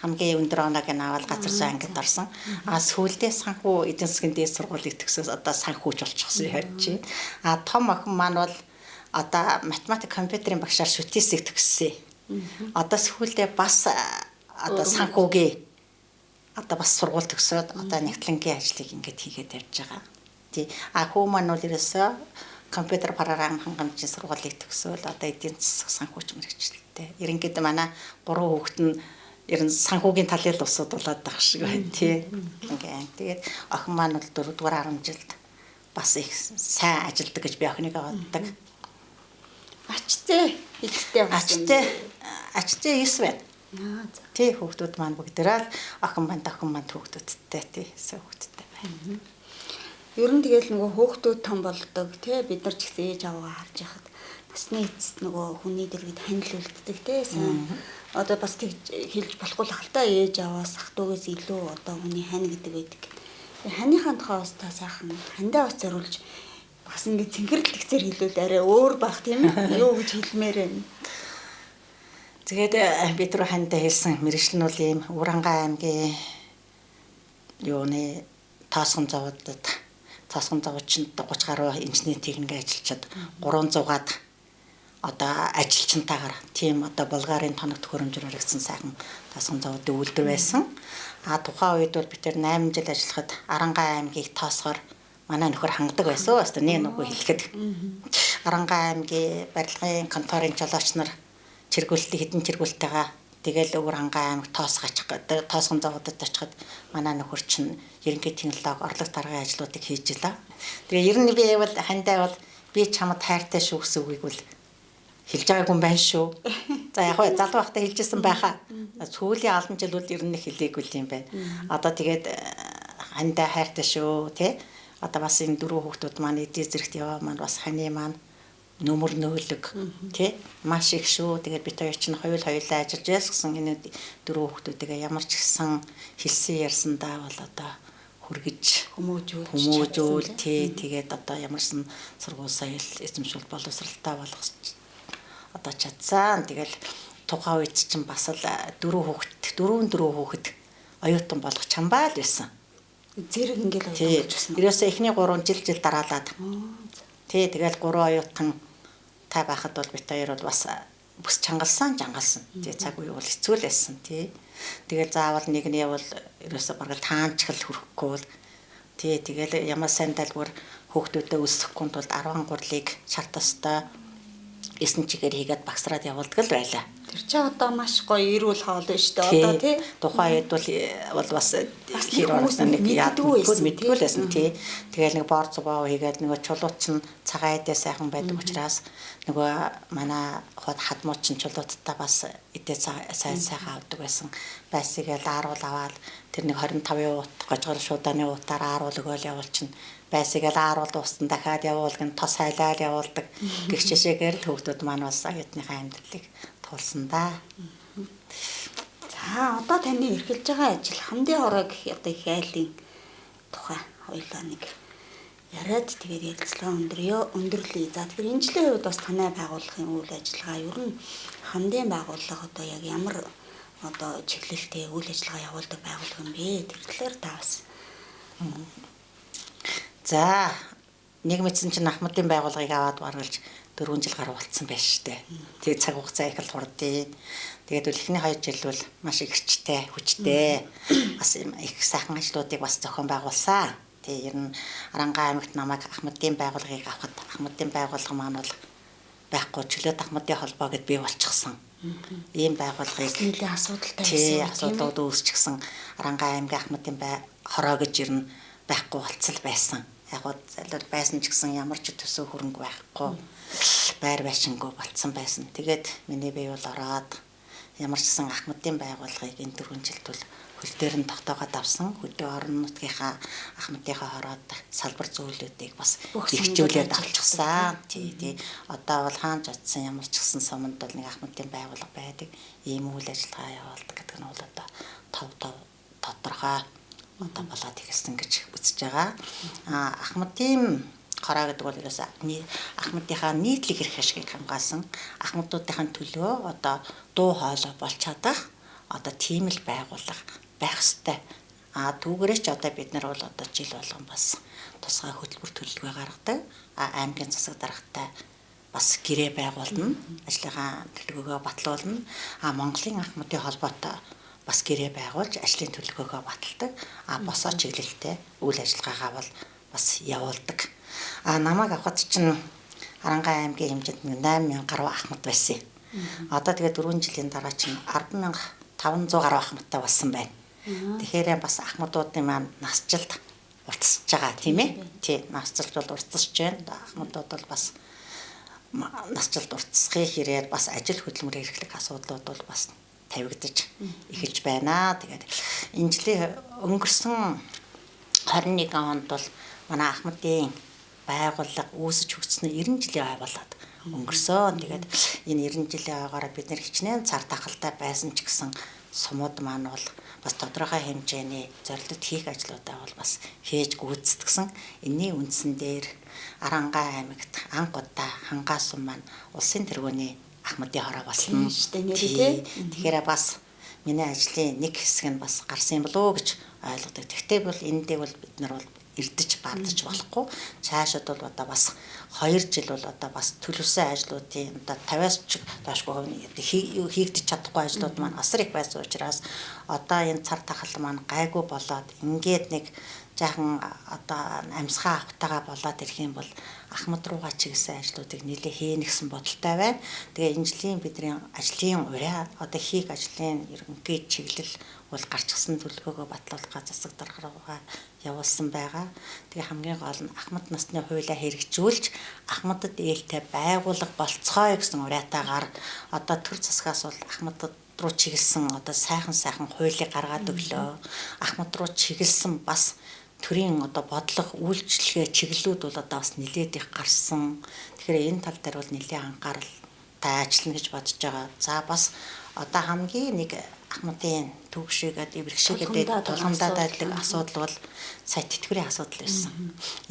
хамгийн өндөр оноог нь аваад газар зүйн ангид орсон. Сүүлдээ санхүү эдийн засгийн дээд сургуулийг төгсөөс одоо санхүүж болчихсон ярьж байна. Том охин маань бол одоо математик компьютерийн багшаар шүтээсийг төгссөн. Одоо сүүлдээ бас одоо санхүүгийн одоо бас сургууль төгсөөд одоо нэгтлэнгийн ажлыг ингээд хийгээд явж байгаа. Тий. Хүү маань бол ерөөсөө компьютер програм хангамжийн сургуулийг төгсөөл одоо эдийн засаг санхүүч мэргэжилтэй. Ерөнхийдөө манай 3 хүүхэд нь ер нь санхүүгийн талын усуд болоод байгаа шиг байна тий. Ингээд тэгээд охин маань бол 4-р 10 жилд бас их сайн ажилдаг гэж би охиныг боддог. Ачтай ихтэй болсон. Ачтай 9 байна. Тий хүүхдүүд маань бүгдээрээ охин маань хүүхдүүдтэй тий хүүхдүүдтэй байна. Ер нь тэгэл нөгөө хүүхдүүд том болдог тий бид нар ч гэсэн ээж аваагаа харж яхад насны эцэст нөгөө хүний дэргэд ханил үлддэг тий сайн одоо бас тэгж хэлж болохгүй л хальтаа ээж аваас ах トゥ угээс илүү одоо хүний хань гэдэг байдаг. Ханыхаа тухай бас та сайхан хандаа бас зориулж бас ингэ цэнхэрлэл тэгцээр хэлвэл арай өөр байх тийм ээ юу гэж хэлмээр байна. Тэгээд бид рүү хандаа хэлсэн мэргэжил нь бол ийм Уурхангаа аймгийн юуны таасган зовоодод таасган зовоочнд 30 гаруй инженери техник ажилчид 300-аад одоо ажилчнтайгаар тийм одоо Булгарын тоног төхөөрөмжөөр хэрэгсэн сайхан таасган зовоодын үйлдвэр байсан. Тухайн үед бол бид 8 жил ажиллахад Арангаа аймгийг тоосгоор манай нөхөр хангадаг байсан. Өстө нэг нүгөө хэлэхэд Арангаа аймгийн барилгын конторын жолооч нар хэдэн чиргүүлтэйгээ тэгэл Уурхангаа аймаг тоосгон зовоодод очиход манай нөхөр чинь ерөнхий технологи орлого таргын ажлуудыг хийж илаа. Тэгээ ер нь би бол хандаа бол би чамд хайртай шүү гэсэн үгийг бол хэлж байгаагүй юм байна шүү. За яг хөө залуу байхдаа хэлжсэн байхаа. Сүүлийн олон жил бол ер нь хэлээгүй юм байна. Одоо тэгээд хандаа хайртай шүү тий. Одоо бас энэ 4 хүүхдүүд маань эдийн зэрэгт яваа маань бас ханы маань нөмөр нөөлөг тий маш их шүү. Тэгээд бид хоёр чинь хоёулаа ажиллаж яасан энэ 4 хүүхдүүдээ ямар ч гэсэн хэлсэн ярьсандаа бол одоо хүргэж хүмүүжүүл тий тэгээд одоо ямарсан сургууль соёл эзэмшүүл боловсралтай болгож одоо чадсан. Тэгэл тухайн үед чинь бас л 4 хүүхэд оюутан болгох чамбаа л байсан. Зэрэг ингээл болгочихсон. Ерөөсөө эхний 3 жил дараалаад. Тий тэгэл 3 оюутан та байхад бол бит хоёр бол бас бүс жангалсан. Тий цаг үе бол хэцүү л байсан тий. Тэгэл заавал нэгний бол ерөөсө бараг таанчгал хүрэхгүй бол тий тэгэл ямар сайн далгуур хүүхдүүдэд өсөхгүй тулд 13-ыг шалт тостой 9 чигээр хийгээд багсраад явуулдаг л байлаа. Тэр чи одоо маш гоё эрүүл хоол нь шүү дээ. Одоо тий. Тухайн үед бол бас тэр хүмүүс нэг мэдгүй л байсан тий. Тэгэл нэг бор зубаа хийгээд нөгөө чулууч нь цагаан эдээ сайхан байдаг учраас нөгөө манай хадмууч нь чулууттай бас эдээ сайхан авдаг байсан. Байсгээл ааруул аваад тэр нэг 25 уут гожгор шуудааны уутаар ааруул өгөөл явуулчихна. Байсгээл ааруул дууссан дахиад явуулгын тос хайлаал явуулдаг. Гихчээгээр л хүүхдүүд маань бас оюутныхаа амьдралыг тулсан да. За одоо таны эрхэлж байгаа ажил хамдын хороо гэх одоо их айлын тухай хоёулаа нэг яриад тэгээд ярилцлага өндөрлөе. За тэгэхээр энэ жилийн хувьд бас танай байгууллагын үйл ажиллагаа ер нь хамдын байгууллага одоо яг ямар одоо чиглэлтэй үйл ажиллагаа явуулдаг байгууллага юм бэ? Тэр талаар та бас. За нэг мэдсэн чинь Ахмадын байгууллагыг аваад баргалж 4 жил гаруй болцсон байж штэ. Тэгээд цаг хугацаа их л хурдээ. Тэгээд үл эхний 2 жил бол маш их эрчтэй, хүчтэй. Бас их сайхан ажлуудыг бас зохион байгуулсан. Тэгээд ер нь Арангаа аймагт намайг Ахмадын байгууллагыг авахад Ахмадын байгууллага маань бол байхгүй чөлөөт Ахмадын холбоо гэд бий болчихсон. Ийм байгууллагыг нэлээд асуудалтай байсан. Асуудлууд үүсчихсэн. Арангаа аймгийн Ахмадын хороо гэж ер нь байхгүй болцол байсан. Яг л байсан ч гэсэн ямар ч төсөө хөрөнгө байхгүй. Байр байшингүй болцсон байсан. Тэгээд миний бие бол ороод ямар ч гэсэн Ахмадын байгууллагыг энэ 4 жилд бол хөл дээр нь тогтоогоод авсан. Хөдөө орон нутгийнхаа Ахмадынхаа хороод салбар зүйлүүдийг бас бэхжүүлээд авчихсан. Тий. Одоо бол хаанч очсон ямар ч гэсэн суманд бол нэг Ахмадын байгууллага байдаг. Ийм үйл ажиллагаа явуулдаг гэдэг нь бол одоо тов тодорхой одоо болоод ихсэн гэж үзэж байгаа. Ахмадын хороо гэдэг бол ерөөсөө Ахмадынхаа нийтлэг эрх ашигыг хамгаалсан Ахмадуудынхаа төлөө одоо дуу хоолой болж чадах одоо тийм л байгууллага байх ёстой. Түүгээрээ ч одоо бид нар бол одоо жил болгон бас тусгай хөтөлбөр төлөвлөгөө гаргадаг. Аймгийн засаг даргатай бас гэрээ байгуулна. Ажлынхаа төлөвлөгөөгөө батлуулна. Монголын Ахмадын холбоотой бас гэрээ байгуулж ажлын төлөвлөгөөгөө баталдаг. Босоо чиглэлтэй үйл ажиллагаагаа бол бас явуулдаг. Намайг авахд чинь Арангаа аймгийн хэмжээнд 8000 гаруй Ахмад байсан. Одоо тэгээд 4 жилийн дараа чинь 10,500 гаруй Ахмадтай болсон байна. Тэгэхээр бас Ахмадуудын маань насжилт уртсаж байгаа тийм ээ. Тий, насжилт бол уртсаж байна. Ахмадууд бол бас насжилт уртсахын хэрээр бас ажил хөдөлмөрийн эрхлэх асуудлууд бол бас тавигдаж эхэлж байна. Тэгээд энэ жилийн өнгөрсөн 21 онд бол манай Ахмадын байгууллага үүсэж хүрсэн 90 жилийн ой болоод өнгөрсөн. Тэгээд энэ 90 жилийн ойгоор бид нэр хичнээн цар тахалтай байсан ч гэсэн сумууд маань бол бас тодорхой хэмжээний зорилтод хийх ажлуудаа бол бас хийж гүйцэтгсэн. Энийн үндсэн дээр Арангаа аймагт анх удаа Хангаа сум маань улсын тэргүүний Ахмадын хороо болсон. Тэгэхээр бас миний ажлын нэг хэсэг нь бас гарсан болоо гэж ойлгодог. Тэгтээ бол эндээ бол бид нар бол эрдэж бардаж болохгүй. Цаашид бол одоо бас 2 жил бол одоо бас төлөвсөн ажлуудын одоо 50-аас ч доошгүй хийгдэж чадахгүй ажлууд маань асар их байсан учраас одоо энэ цар тахал маань гайгүй болоод ингээд нэг жаахан одоо амьсгаа автагаа болоод ирэх юм бол Ахмад руугаа чиглэсэн ажлуудыг нэлээ хийнэ гэсэн бодолтой байна. Тэгээ энэ жилийн бидний ажлын ураа одоо хийх ажлын ерөнхий чиглэл бол гарчсан төлөвлөгөөгөө батлуулах засаг дарга руугаа явуулсан байгаа. Тэгээ хамгийн гол нь Ахмад насны хуулиа хэрэгжүүлж Ахмадад ээлтэй байгууллага болцгоё гэсэн уриатаагаар одоо төр засгаас бол Ахмадад руу чиглэсэн одоо сайхан хуулийг гаргаад өглөө. Ахмад руу чиглэсэн бас төрийн одоо бодлого үйлчлэгээ чиглэлүүд бол одоо бас нэлээд их гарсан. Тэгэхээр энэ тал дээр бол нэлээд анхааралтай ажиллана гэж бодож байгаа. За бас одоо хамгийн нэг Ахмадын төвшигээд эвэрхшээгээд тулгамдаад байдаг асуудал бол сая тэтгэврийн асуудал байсан.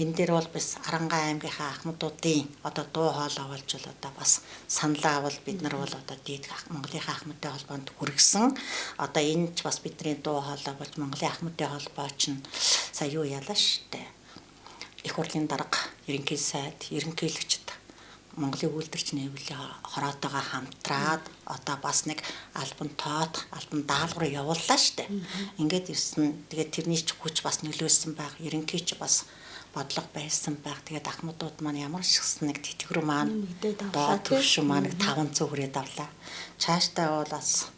Энэ дээр бол бас Арангаа аймгийнхаа Ахмадуудын одоо дуу хоолой болж бол одоо бас санал авал бид нар бол одоо дээд Монголынхаа Ахмадын холбоонд хүргэсэн. Одоо энэ ч бас бидний дуу хоолой болж Монголын Ахмадын холбоо чинь сая юу ялаа штэ. Их хурлын дарга, ерөнхий сайд, ерөнхийлөгчд Монголын үйлдвэрч нэвлэлийн хороотойгоо хамтраад одоо бас нэг альбом даалгавар явууллаа штэ. Ингээд ирсэн. Тэгээд тэрний ч хүч бас нөлөөсөн баг. Ерөнхий ч бас бодлого байсан байх. Тэгээд ахмадууд маань ямар ч гэсэн нэг тэтгэврүү маань Мэдээд авлаа, доод тий. төвшин маань 500 хүрээд авлаа. Цаашдаа бол бас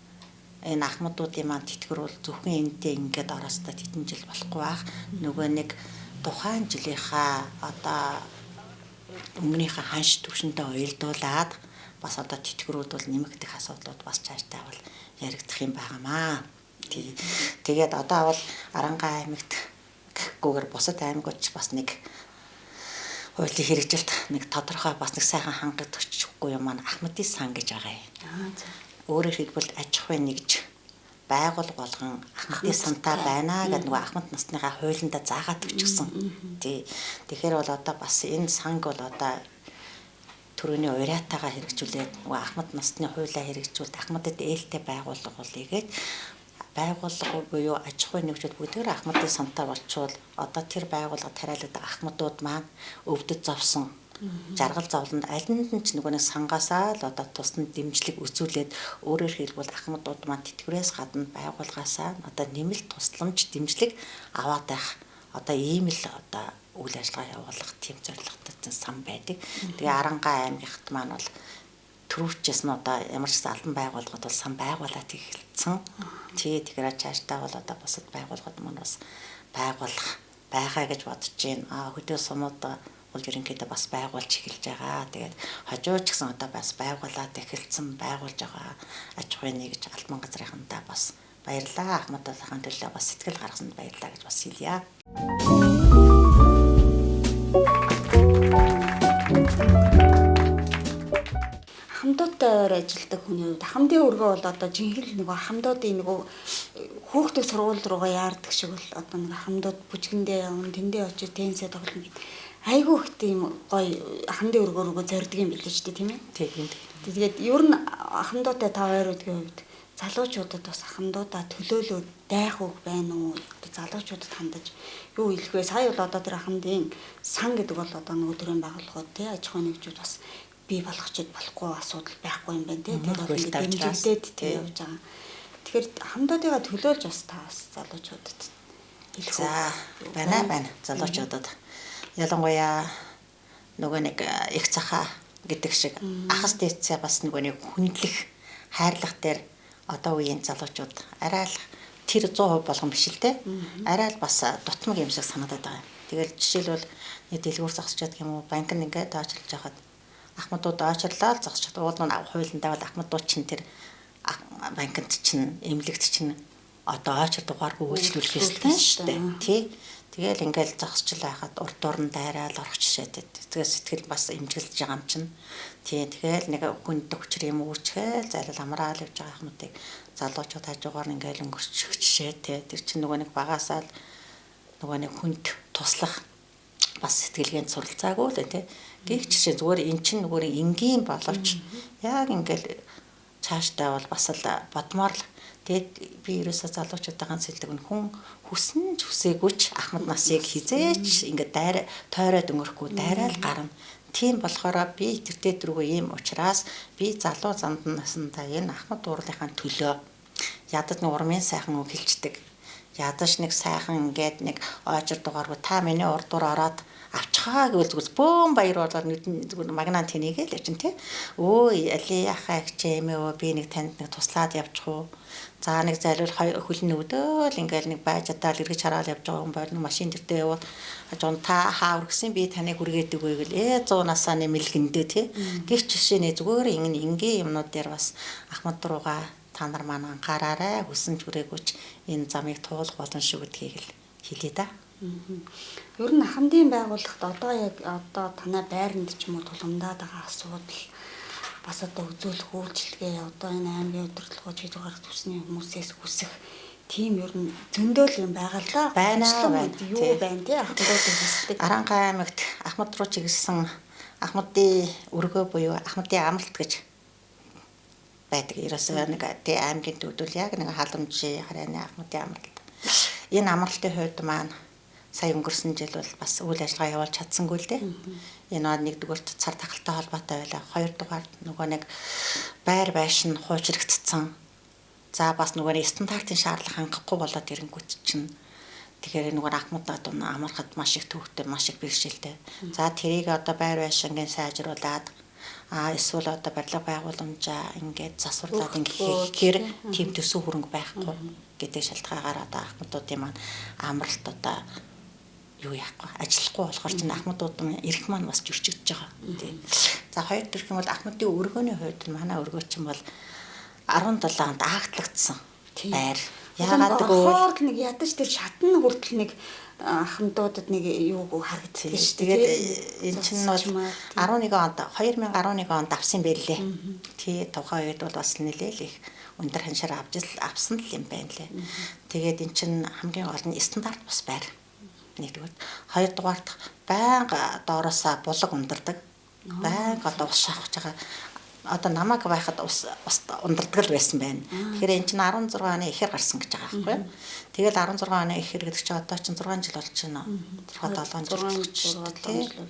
энэ ахмадуудын маань тэтгэвэр бол зөвхөн энэтэй ингээд ороостой тэтэн жил болохгүй байх. Нөгөө нэг тухайн жилийнхаа одоо өмнөнийхөө ханш төвшөнтэй уялдуулаад бас одоо тэтгэврүүд бол нэмэгдэх асуудлууд бас цаашдаа бол яригдах юм байнамаа. Тэгээд одоо бол Арангаа аймагт гэхгүйгээр бусад аймагуд бас нэг хуулийн хэрэгжилт нэг тодорхой бас нэг сайхан хангагдчихгүй юм маань Ахмадын сан гэж байгаа юм. Өөрөөр хэлбэл аж ахуйн нэгж байгуул болгон Ахмадын сантай байна гэдэг нөгөө Ахмад насныхаа хуулиндаа заагаад өгчихсөн. Тэгэхээр бол одоо бас энэ санг бол одоо төрөний уриатаагаа хэрэгжүүлээд нөгөө Ахмад насны хуулиа хэрэгжүүлээд Ахмадад ээлтэй байгууллага болъё гэж байгууллага буюу аж ахуйн нэгжүүд бүгдээр Ахмадын сантай болчвол одоо тэр байгууллага тариалагддаг Ахмадууд маань өвдөд зовсон жаргал зовлонд аль нь ч нөгөө нэг сангаасаа л одоо тусад дэмжлэг үзүүлээд өөрөөр хэлбэл Ахмадууд маань тэтгэврээс гадна байгууллагаасаа одоо нэмэлт тусламж дэмжлэг аваад байх одоо ийм л одоо үйл ажиллагаа явуулах тийм зорилготой сан байдаг. Тэгээ Арангаа аймагт маань бол төрөвчээс нь одоо ямар ч албан байгууллагууд бол сан байгуулаад эхэлсэн. Тэгэхээр цаашдаа бол одоо бусад байгууллагууд маань бас байгуулах байгаа гэж бодож байна. Хөдөө сумууд бол ерөнхийдөө бас байгуулж эхэлж байгаа. Тэгээд хожууч гэсэн одоо бас байгуулаад эхэлсэн байгуулж байгаа аж ахуйн нэгж албан газрынхандаа бас баярлалаа. Ахмадуудын төлөө бас сэтгэл гаргасанд баярлалаа гэж бас хэлье. Ахмадуудаар ажилладаг хүний хувьд ахмадын өргөө бол одоо жинхэнэ нөгөө ахмадуудын нөгөө хүүхдүүд сургууль руугаа яардаг шиг бол одоо нэг ахмадууд бүжгэндээ явна, тэндээ очиж теннисээ тоглоно гэдэг. Айгүй их тийм гоё ахмадын өргөө рүүгээ зорддог юм билээ ч тийм ээ. Тийм. Тэгээд ер нь ахмадуудтай та хоёрын хувьд залуучуудад бас ахмадуудаа төлөөлөө дайх үг байна уу? Залуучуудад хандаж юу хэлэх вэ? Сая бол одоо тэр ахмадын сан гэдэг бол одоо нөгөө төрийн байгууллагууд тий аж ахуйн нэгжүүд бас бий болгочиход болохгүй асуудал байхгүй юм байна тий. Тэгээд бол ингэ дэмжигдээд тий явж байгаа. Тэгэхээр ахмадуудыгаа төлөөлж бас та бас залуучуудад хэлэх үү? За байна. Залуучуудад ялангуяа нөгөө нэг их цахаа гэдэг шиг ахас дээдсээ бас нөгөө нэг хүндлэх хайрлах дээр одоо үеийн залуучууд арай л тэр 100% болгон биш л те. Арай л бас дутмаг юм шиг санагдаад байгаа юм. Тэгэл жишээлбэл нэг дэлгүүр зогсож байгаа юм уу? Банк нь ингээд очилж байхад ахмадууд очирлаа л зогсож уул нь хуулиндаа бол ахмадууд чинь тэр банкнд чинь эмнэлэгт чинь одоо очир дугааргүй үйлчлүүлэх ёстой шүү дээ. Тий. Тэгэл ингээл зогсож байхад урд дуран дайраал орох жишээтэй. Тэгээ сэтгэл бас имжгэлж байгаа юм чинь. Тий. Тэгэл нэг хүнд хүчээр юм үүрчгээл зайлал амраал явж байгаа ахмадыг залуучууд хажуугаар ингээл өнгөрчих жишээтэй. Тэр чинь нөгөө нэг багасаа л нөгөө нэг хүнд туслах бас сэтгэлгээнд суралцаагүй л тий. Гэх жишээ зүгээр эн чинь нөгөө энгийн боловч яг ингээл цаашдаа бол бас л бодмоор л тэгээд би ерөөсөө залуучуудаа ганц хэлдэг нь хүн хүснэ ч хүсээгүйч ахмад насыг хизээч ингээд тойроод өнгөрөхгүй дайраал гарна. Тийм болохоор би тэртээ дөрвөө ийм учраас би залуу занд насандаа энэ ахмад уурлынхаа төлөө ядаж нэг урмын сайхан үг хэлцдэг. Ядаж нэг сайхан ингээд нэг очир дугааргүй та миний урдуур ороод авчихаа гэвэл зүгээр бөөм баяр болоод зүгээр магнаа тэнийгээл явчин тий. Өө али яхаа гिचэмээ би нэг танд нэг туслаад явчих уу. За нэг зайлвал хөлн өвдөөл ингээл нэг байж таал эргэж хараал явж байгаа хүн байр нэг машин дэртээ явуул хажуун та хаа үргэсэн би таныг хүргээдэг байвал 100 насаа нэмэлгэндээ тий. Гэвч жишээ нэ зүгээр ингийн юмнууд дээр бас ахмад руугаа та нар маань анхаараарай хүсэн хүрээгүйч энэ замыг туулах болно шүү гэдгийг л хэлье да. Ер нь ахмадын байгууллагт одоо яг одоо танай байранд ч юм уу тулгамдаад байгаа асуудал бас одоо үзүүлэх үйлчлэгээ одоо энэ аймгийн удирдлагууд хийж байгаа төсний хүмүүсээс хүсэх тийм ер нь зөндөл юм байгаа л да. Байна. Юу байна тий ахмадууд хүсдэг. Арангаа аймагт ахмад руу чиглэсэн ахмадын өргөө буюу ахмадын амралт гэж байдаг. Ерөөсөө нэг тий аймгийн төвдөл яг нэг халамжийн харайны ахмадын амралт. Энэ амралтын хувьд маань сая өнгөрсөн жил бол бас үйл ажиллагаа явуулж чадсангүй л дээ. Энэ нэгдүгээр цар тахалтай холбоотой байлаа. Хоёрдугаар нөгөө нэг байр байшин хуучрагдсан. За бас нөгөө нэг стандартын шаардлага хангахгүй болоод ирэнгүүт чинь Тэгэхээр нөгөө ахмадад амархад маш их төвхтэй, маш их бэрхшээлтэй. За тэрийг одоо байр байшингийн сайжруулад эсвэл одоо барилга байгууламжаа ингээд засварлаад ингээд тийм төсөв хөрөнгө байхгүй гэдэг шалтгаагаар одоо ахмадуудын маань амралт одоо юу яахгүй ажиллахгүй болохоор чинь ахмадуудын эрх маань бас зөрчигдөж байгаа. Тийм. За хоёр төрх юм бол ахмадын өргөөний хувьд манай өргөө чинь бол 17 онд агтлагдсан байр. Яагаад гэвэл нэг ядаж тэр шатны хүртэл нэг ахмадуудад нэг юуг харагддаг шүү дээ. Тэгээд эн чинь бол 2011 онд авсан байлээ. Тий тухайн үед бол бас нэлээл их өндөр ханшаар авсан л юм байна лээ. Тэгээд эн чинь хамгийн гол нь стандарт бус байр. Нэгдүгээр. Хоёрдугаарт байнга доороосаа булаг ундардаг. Байнга одоо ус шахаж байгаа. Одоо намайг байхад ус ундардаг л байсан байна. Тэгэхээр эн чинь 16 оны ихэр гарсан гэж байгаа байхгүй юу? Тэгэл 16 оны ихэр гэдэг чинь одоо чинь 6 жил болж байна. 6 7 жил.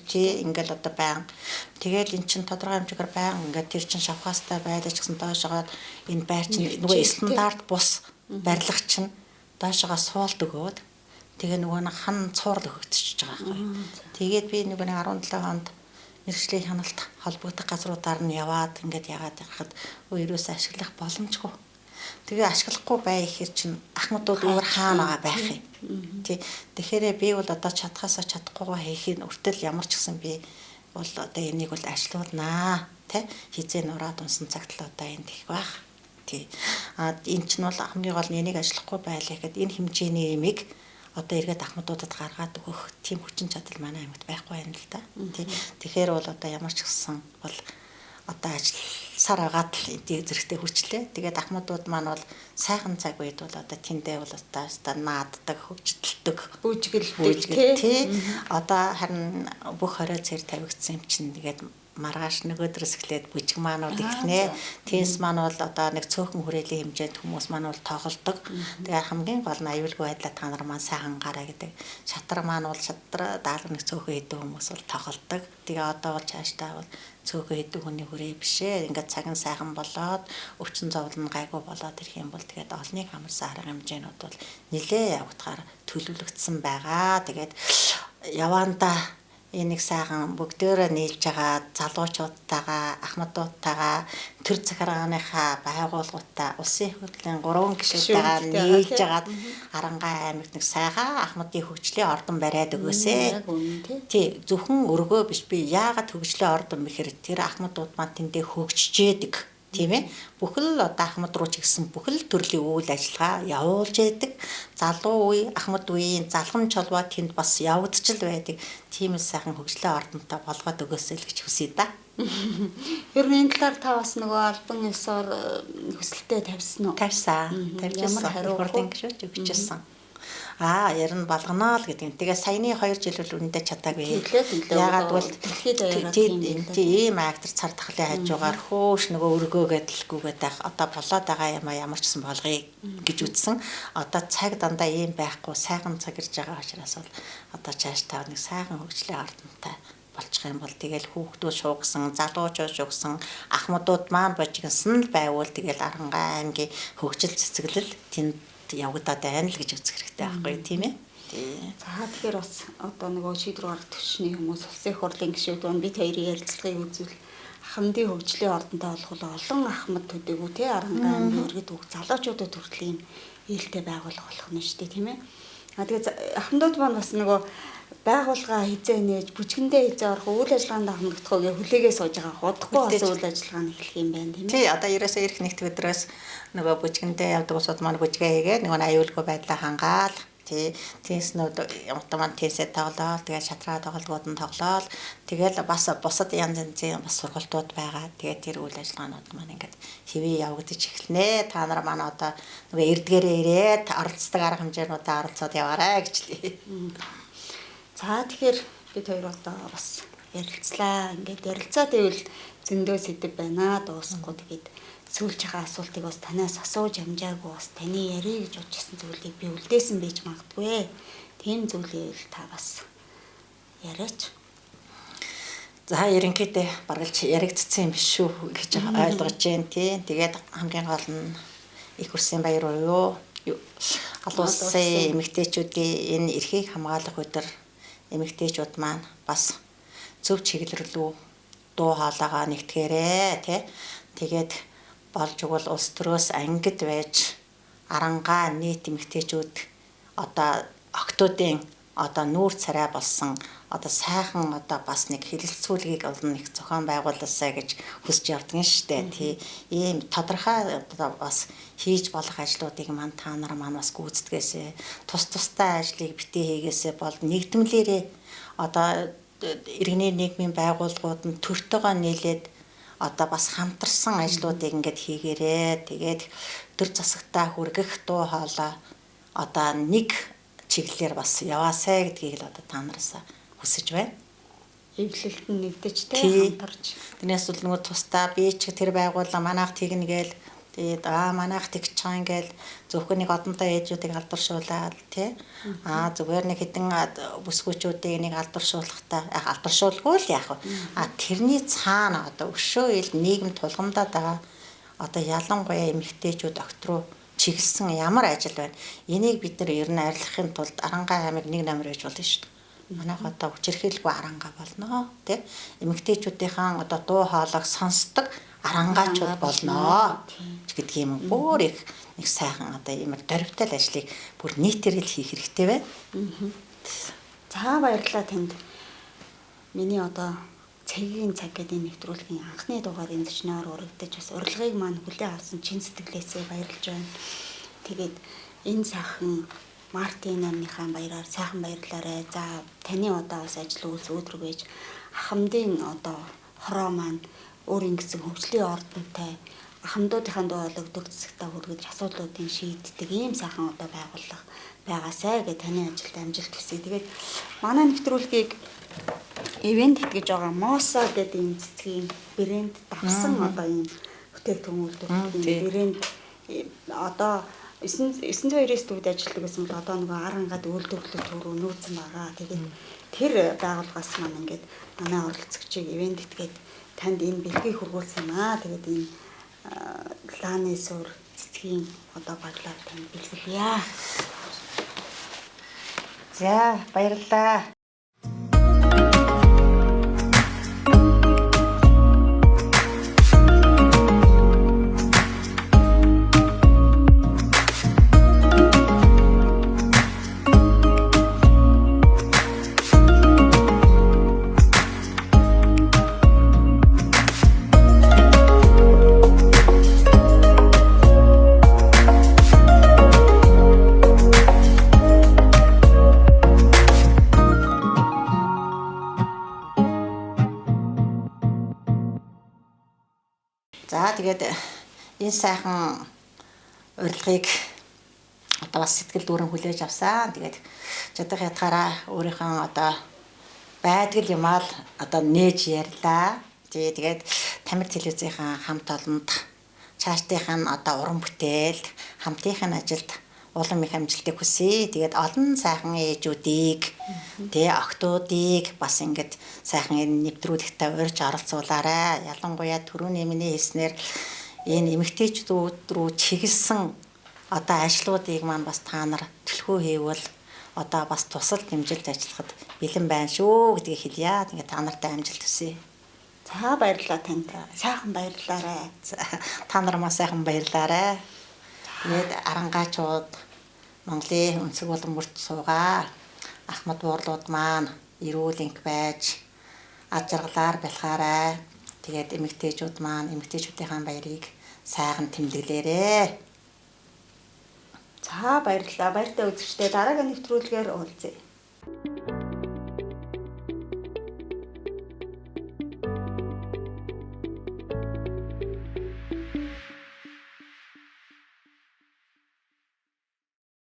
Тий ингээл одоо байнга. Тэгэл эн чинь тодорхой хэмжээгээр байнга ингээд тэр чинь шавхаастай байдаг ч гэсэн доошогоо энэ байр чинь нөгөө стандарт бус барилга чинь доошогоо суулт өгөөд тэгээ нөгөө хан цуурл өгөгдчихөж байгаа байхгүй. Тэгээд би нөгөө 17 онд мэргэжлийн хяналт холбогдох газруудаар нь яваад ингээд яагаад яхад ерөөсөө ашиглах боломжгүй. Тэгээ ашиглахгүй бай ихэр чинь ахмадууд өөр хаана байгаа байх юм. Тий. Тэгэхээр би бол одоо чадхаасаа чадахгүйгаа хийхин үртэл ямар ч гэсэн би бол одоо энийг бол ажилуулнаа. Тэ хизээ нураад унсан цагт л одоо энд их байх. Тий. Энэ чинь бол хамгийн гол нь энийг ажиллахгүй байлаа гэхэд энэ хэмжээний эмийг одоо эргээд ахмадуудад гаргаад өгөх тийм хүчин чадал манай аймагт байхгүй байна л да. Тэгэхээр бол одоо ямар ч гэсэн бол одоо ажилласаар агаад л эдийн зэрэгтэй хүрчлээ. Тэгээд ахмадууд маань бол сайхан цаг үед бол одоо тэндээ бол одоо нааддаг, хөвжтөлдөг, бүжгэлдэг тий. Одоо харин бүх хорой цэр тавигдсан юм чинь тэгээд маргааш нөгөөдрөөс эхлээд бүжиг маанууд эхлэнэ. Тенс маань бол одоо нэг цөөхөн хүрээлийн хэмжээнд хүмүүс маань бол тоглодог. Тэгээ хамгийн гол нь аюулгүй байдлаа та нар маань сайхан гараа гэдэг. Шатраа маань бол шатраа даалганы цөөхөн хэдэн хүмүүс бол тоглодог. Тэгээ одоо бол цаашдаа бол цөөхөн хэдэн хүний хүрээ бишээ. Ингээд цаг нь сайхан болоод өвчин зовлон гайгүй болоод ирэх юм бол тэгээд олныг хамарсан арга хэмжээнүүд бол нэлээ явагдахаар төлөвлөгдсөн байгаа. Тэгээд явандаа энийг сайхан бүгдээрээ нийлж байгаа залуучуудтайгаа ахмадуудтайгаа төр захиргааныхаа байгууллагуудтай улсын их хурлын 3 гишүүдтэйгээ нийлж агаад Арангаай аймагт нэг сайхан ахмадын хөгжлийн ордон бариад өгөөсэй. Тий зөвхөн өргөө биш би яагаад хөгжлийн ордон бэхэр тэр ахмадууд маань тэндээ хөгжижээдэг. Тийм ээ. Бүхэл одоо ахмад руу ч гэсэн бүхэл төрлийн үйл ажиллагаа явуулж яадаг. Залуу үе, ахмад үеийн залгамж холбоо тэнд бас явагдчихл байдаг. Тийм л сайхан хөгжлийн ордонтой болгоод өгөөсэй л гэж хүсье да. Ер нь энэ талаар та бас нөгөө албан ёсоор хүсэлтээ тавьсан уу? Тавьсан. Ямар хариу гişүүд өгчээсэн. Ер нь болгоно л гэдэг. Тэгээ саяны 2 жил үл үнэндээ чадаагүй. Яагаад бол ийм актер цар тахлын хажуугаар хөөш нөгөө өргөөгээд лгүүгээд байх. Одоо болоод байгаа юм ямар ч гэсэн болгоё гэж үтсэн. Одоо цаг дандаа ийм байхгүй сайхан цаг ирж байгаа учраас бол одоо цааш тав нэг сайхан хөгжлийн ордонтой болчих юм бол тэгэл хүүхдүүд шуугсан, залуучууд шуугсан, ахмадууд маань божигсан л байвал тэгэл Арангаай аймгийн хөгжил цэцэглэл тэнд явагдаад байна л гэж үзэх хэрэгтэй байхгүй тийм ээ. За тэгэхээр бас одоо нөгөө шийдвэр гаргах төвчний хүмүүс улсын их хурлын гишүүд байна. Бид хоёрын ярилцлагыг үзвэл ахмадын хөгжлийн ордонтой болох олон ахмад төдийгүй тий Арангаай аймгийн иргэд үг залуучуудад хүртэл ийм ээлтэй байгуулга болох нь шүү дээ тийм ээ. Тэгээд ахмадууд маань бас нөгөө байгууллага хизээ нээж бүжгэндээ хизээ орох үйл ажиллагаанд хамрагдах уу гэж хүлээгээ сууж байгаа. Удахгүй бас үйл ажиллагаа нь эхлэх юм байна тийм ээ. Тий одоо ерөөсөө ирэх нэгт өдрөөс нөгөө бүжгэндээ явдаг усуд маань бүжгээ хийгээд нөгөө аюулгүй байдлаа хангаал тий тенснүүд автомат тенсээ тоглоод тэгээд шатраа тоглолтууд нь тоглоод тэгээд бас бусад янз янзын бас сургалтууд байгаа. Тэгээд тэр үйл ажиллагаанууд маань ингээд хэвээ явагдаж эхэлнэ. Та нар маань одоо нөгөө эрдгээрээ ирээд оролцдог арга хэмжээнүүдээ оролцоод яваарай гэж лээ. За тэгэхээр бид хоёр одоо бас ярилцлаа. Ингээд ярилцаад ивэл зөндөө сэдв байна. Дуусахгүй тэгээд сүүлж байгаа асуултыг бас танаас асууж амжаагүй бас таны ярих гэж бодчихсон зүйлийг би үлдээсэн байж магадгүй. Тийм зүйлийг та бас яриач. За ерөнхийдөө баргалж яригдсан юм биш шүү гэж ойлгож байна тий. Тэгээд хамгийн гол нь их хүрсэн баяр уу. Олон улсын эмэгтэйчүүдийн энэ эрхийг хамгаалах өдөр эмэгтэйчүүд маань бас зөв чиглэл рүү дуу хоолойгоо нэгтгээрээ тий. Тэгээд болж игэл улс төрөөс ангид байж арангаа нийт эмэгтэйчүүд одоо октоодын одоо нүүр царай болсон одоо сайхан одоо бас нэг хэлэлцүүлгийг олон нэг зохион байгуулалсаа гэж хүсэж явдгийн штэ тий. Ийм тодорхой одоо бас хийж болох ажлуудыг мань та нар маань бас гүйцэтгээсэ тустай ажлыг битээ хийгээсэ бол нэгдмлээрээ одоо иргэний нийгмийн байгууллагууд нь төртөөгөө нийлээд одоо бас хамтарсан ажлуудыг ингээд хийгээрээ тэгээд төр засагтаа хүргэх дуу хоолой одоо нэг чиглэлээр бас яваасай гэдгийг л одоо та нараасаа хүсэж байна. Эвлэлт нь нэгдэж хамтарч. Тэрнээс бол нөгөө тусдаа би ч тэр байгууллага манайх тэгнэ гээл тэгээд манайх тэгж чаан гээл зөвхөн нэг одонтой ээжүүдийг алдаршуулаад тий. Зүгээр нэг хэдэн бүсгүүчүүдийг нэг алдаршуулахтаа алдаршуулгүй л яах вэ? Тэрний цаана одоо өшөө ил нийгэм тулгамдаад байгаа одоо ялангуяа эмэгтэйчүүд огт руу чиглэсэн ямар ажил байна. Энийг бид нар ер нь арилгахын тулд Арангаа аймаг 1 номер гэж болно шүү дээ. Манайх одоо хүчирхийлгүй Арангаа болно тий. Эмэгтэйчүүдийн одоо дуу хоолойг сонсдог арангаачуд болно гэдгийг юм бүр их нэг сайхан одоо иймэр дөрвтэй ажлыг бүр нийтээр л хийх хэрэгтэй байна. За баярлалаа танд. Миний одоо цагийн цаг гэдэг энэ нэвтрүүлгийн анхны дугаарыг зочноор урагдаж бас урилгыг маань хүлээн авсан чин сэтгэлээсээ баярлж байна. Тэгээд энэ сайхан Мартин намынхаа баяраар сайхан баярлаарай. За таны одоо бас ажил үйлс өөдрөг байж ахмадын одоо хороо маань өөр ингэсэн хөгжлийн ордонтой ахмадуудынхаа дуу хоолойг төр засагтаа хүргэж асуудлуудыг шийддэг ийм сайхан одоо байгууллага байгаасай гэж таны ажилд амжилт хүсье. Тэгээд манай нэвтрүүлгийг ивент гэж байгаа Мосо гэдэг ийм цэцгийн брэнд давсан одоо ийм бүтээгдэхүүн үйлдвэрлэлийн брэнд одоо 992-ээс төвд ажилладаг гэсэн бол одоо нөгөө Арангаад үйлдвэрлэх төрөө нөөцөн байгаа. Тэгээд тэр байгууллагаас маань ингээд манай оролцогчийг ивент итгээд танд энэ бэлгийг хургуулсан юм аа. Тэгээд энэ лааны сур цэцгийн одоо баялаг танд бэлгэлье. За баярлалаа. За тэгээд энэ сайхан урилгыг одоо бас сэтгэл дүүрэн хүлээж авсан. Тэгээд чадах ятгаараа өөрийнхөө одоо байдгал юмаа л одоо нээж ярьлаа. Тэгээд Тамир телевизийн хамт олонд цаашдынх нь одоо уран бүтээлд хамтынхын ажилд улам их амжилтыг хүсье. Тэгээд олон сайхан ээжүүдийг октоодыг бас ингээд сайхан энэ нэвтрүүлэгтээ урьж оролцуулаарай. Ялангуяа түрүүний миний хэлснээр энэ эмэгтэйчүүд рүү чиглэсэн одоо ажлуудыг маань бас та нар төлхөө хийвэл одоо бас тусал дэмжилж ажиллахад бэлэн байна шүү гэдгийг хэлье. Тэгээд та нартай амжилт хүсье. За баярлалаа танд. Сайхан баярлалаарай. Та нар маш сайхан баярлаарай. Тэгээд арангаачууд Монголын өнцөг болон бүрт суугаа ахмад буурлууд маань эрүүл инх байж ад жаргалаар бэлхаарай. Тэгээд эмэгтэйчүүд маань эмэгтэйчүүдийн баярыг сайхан тэмдэглээрэй. За баярлалаа. Баяртай үзэгчдээ дараагийн нэвтрүүлгээр уулзъя.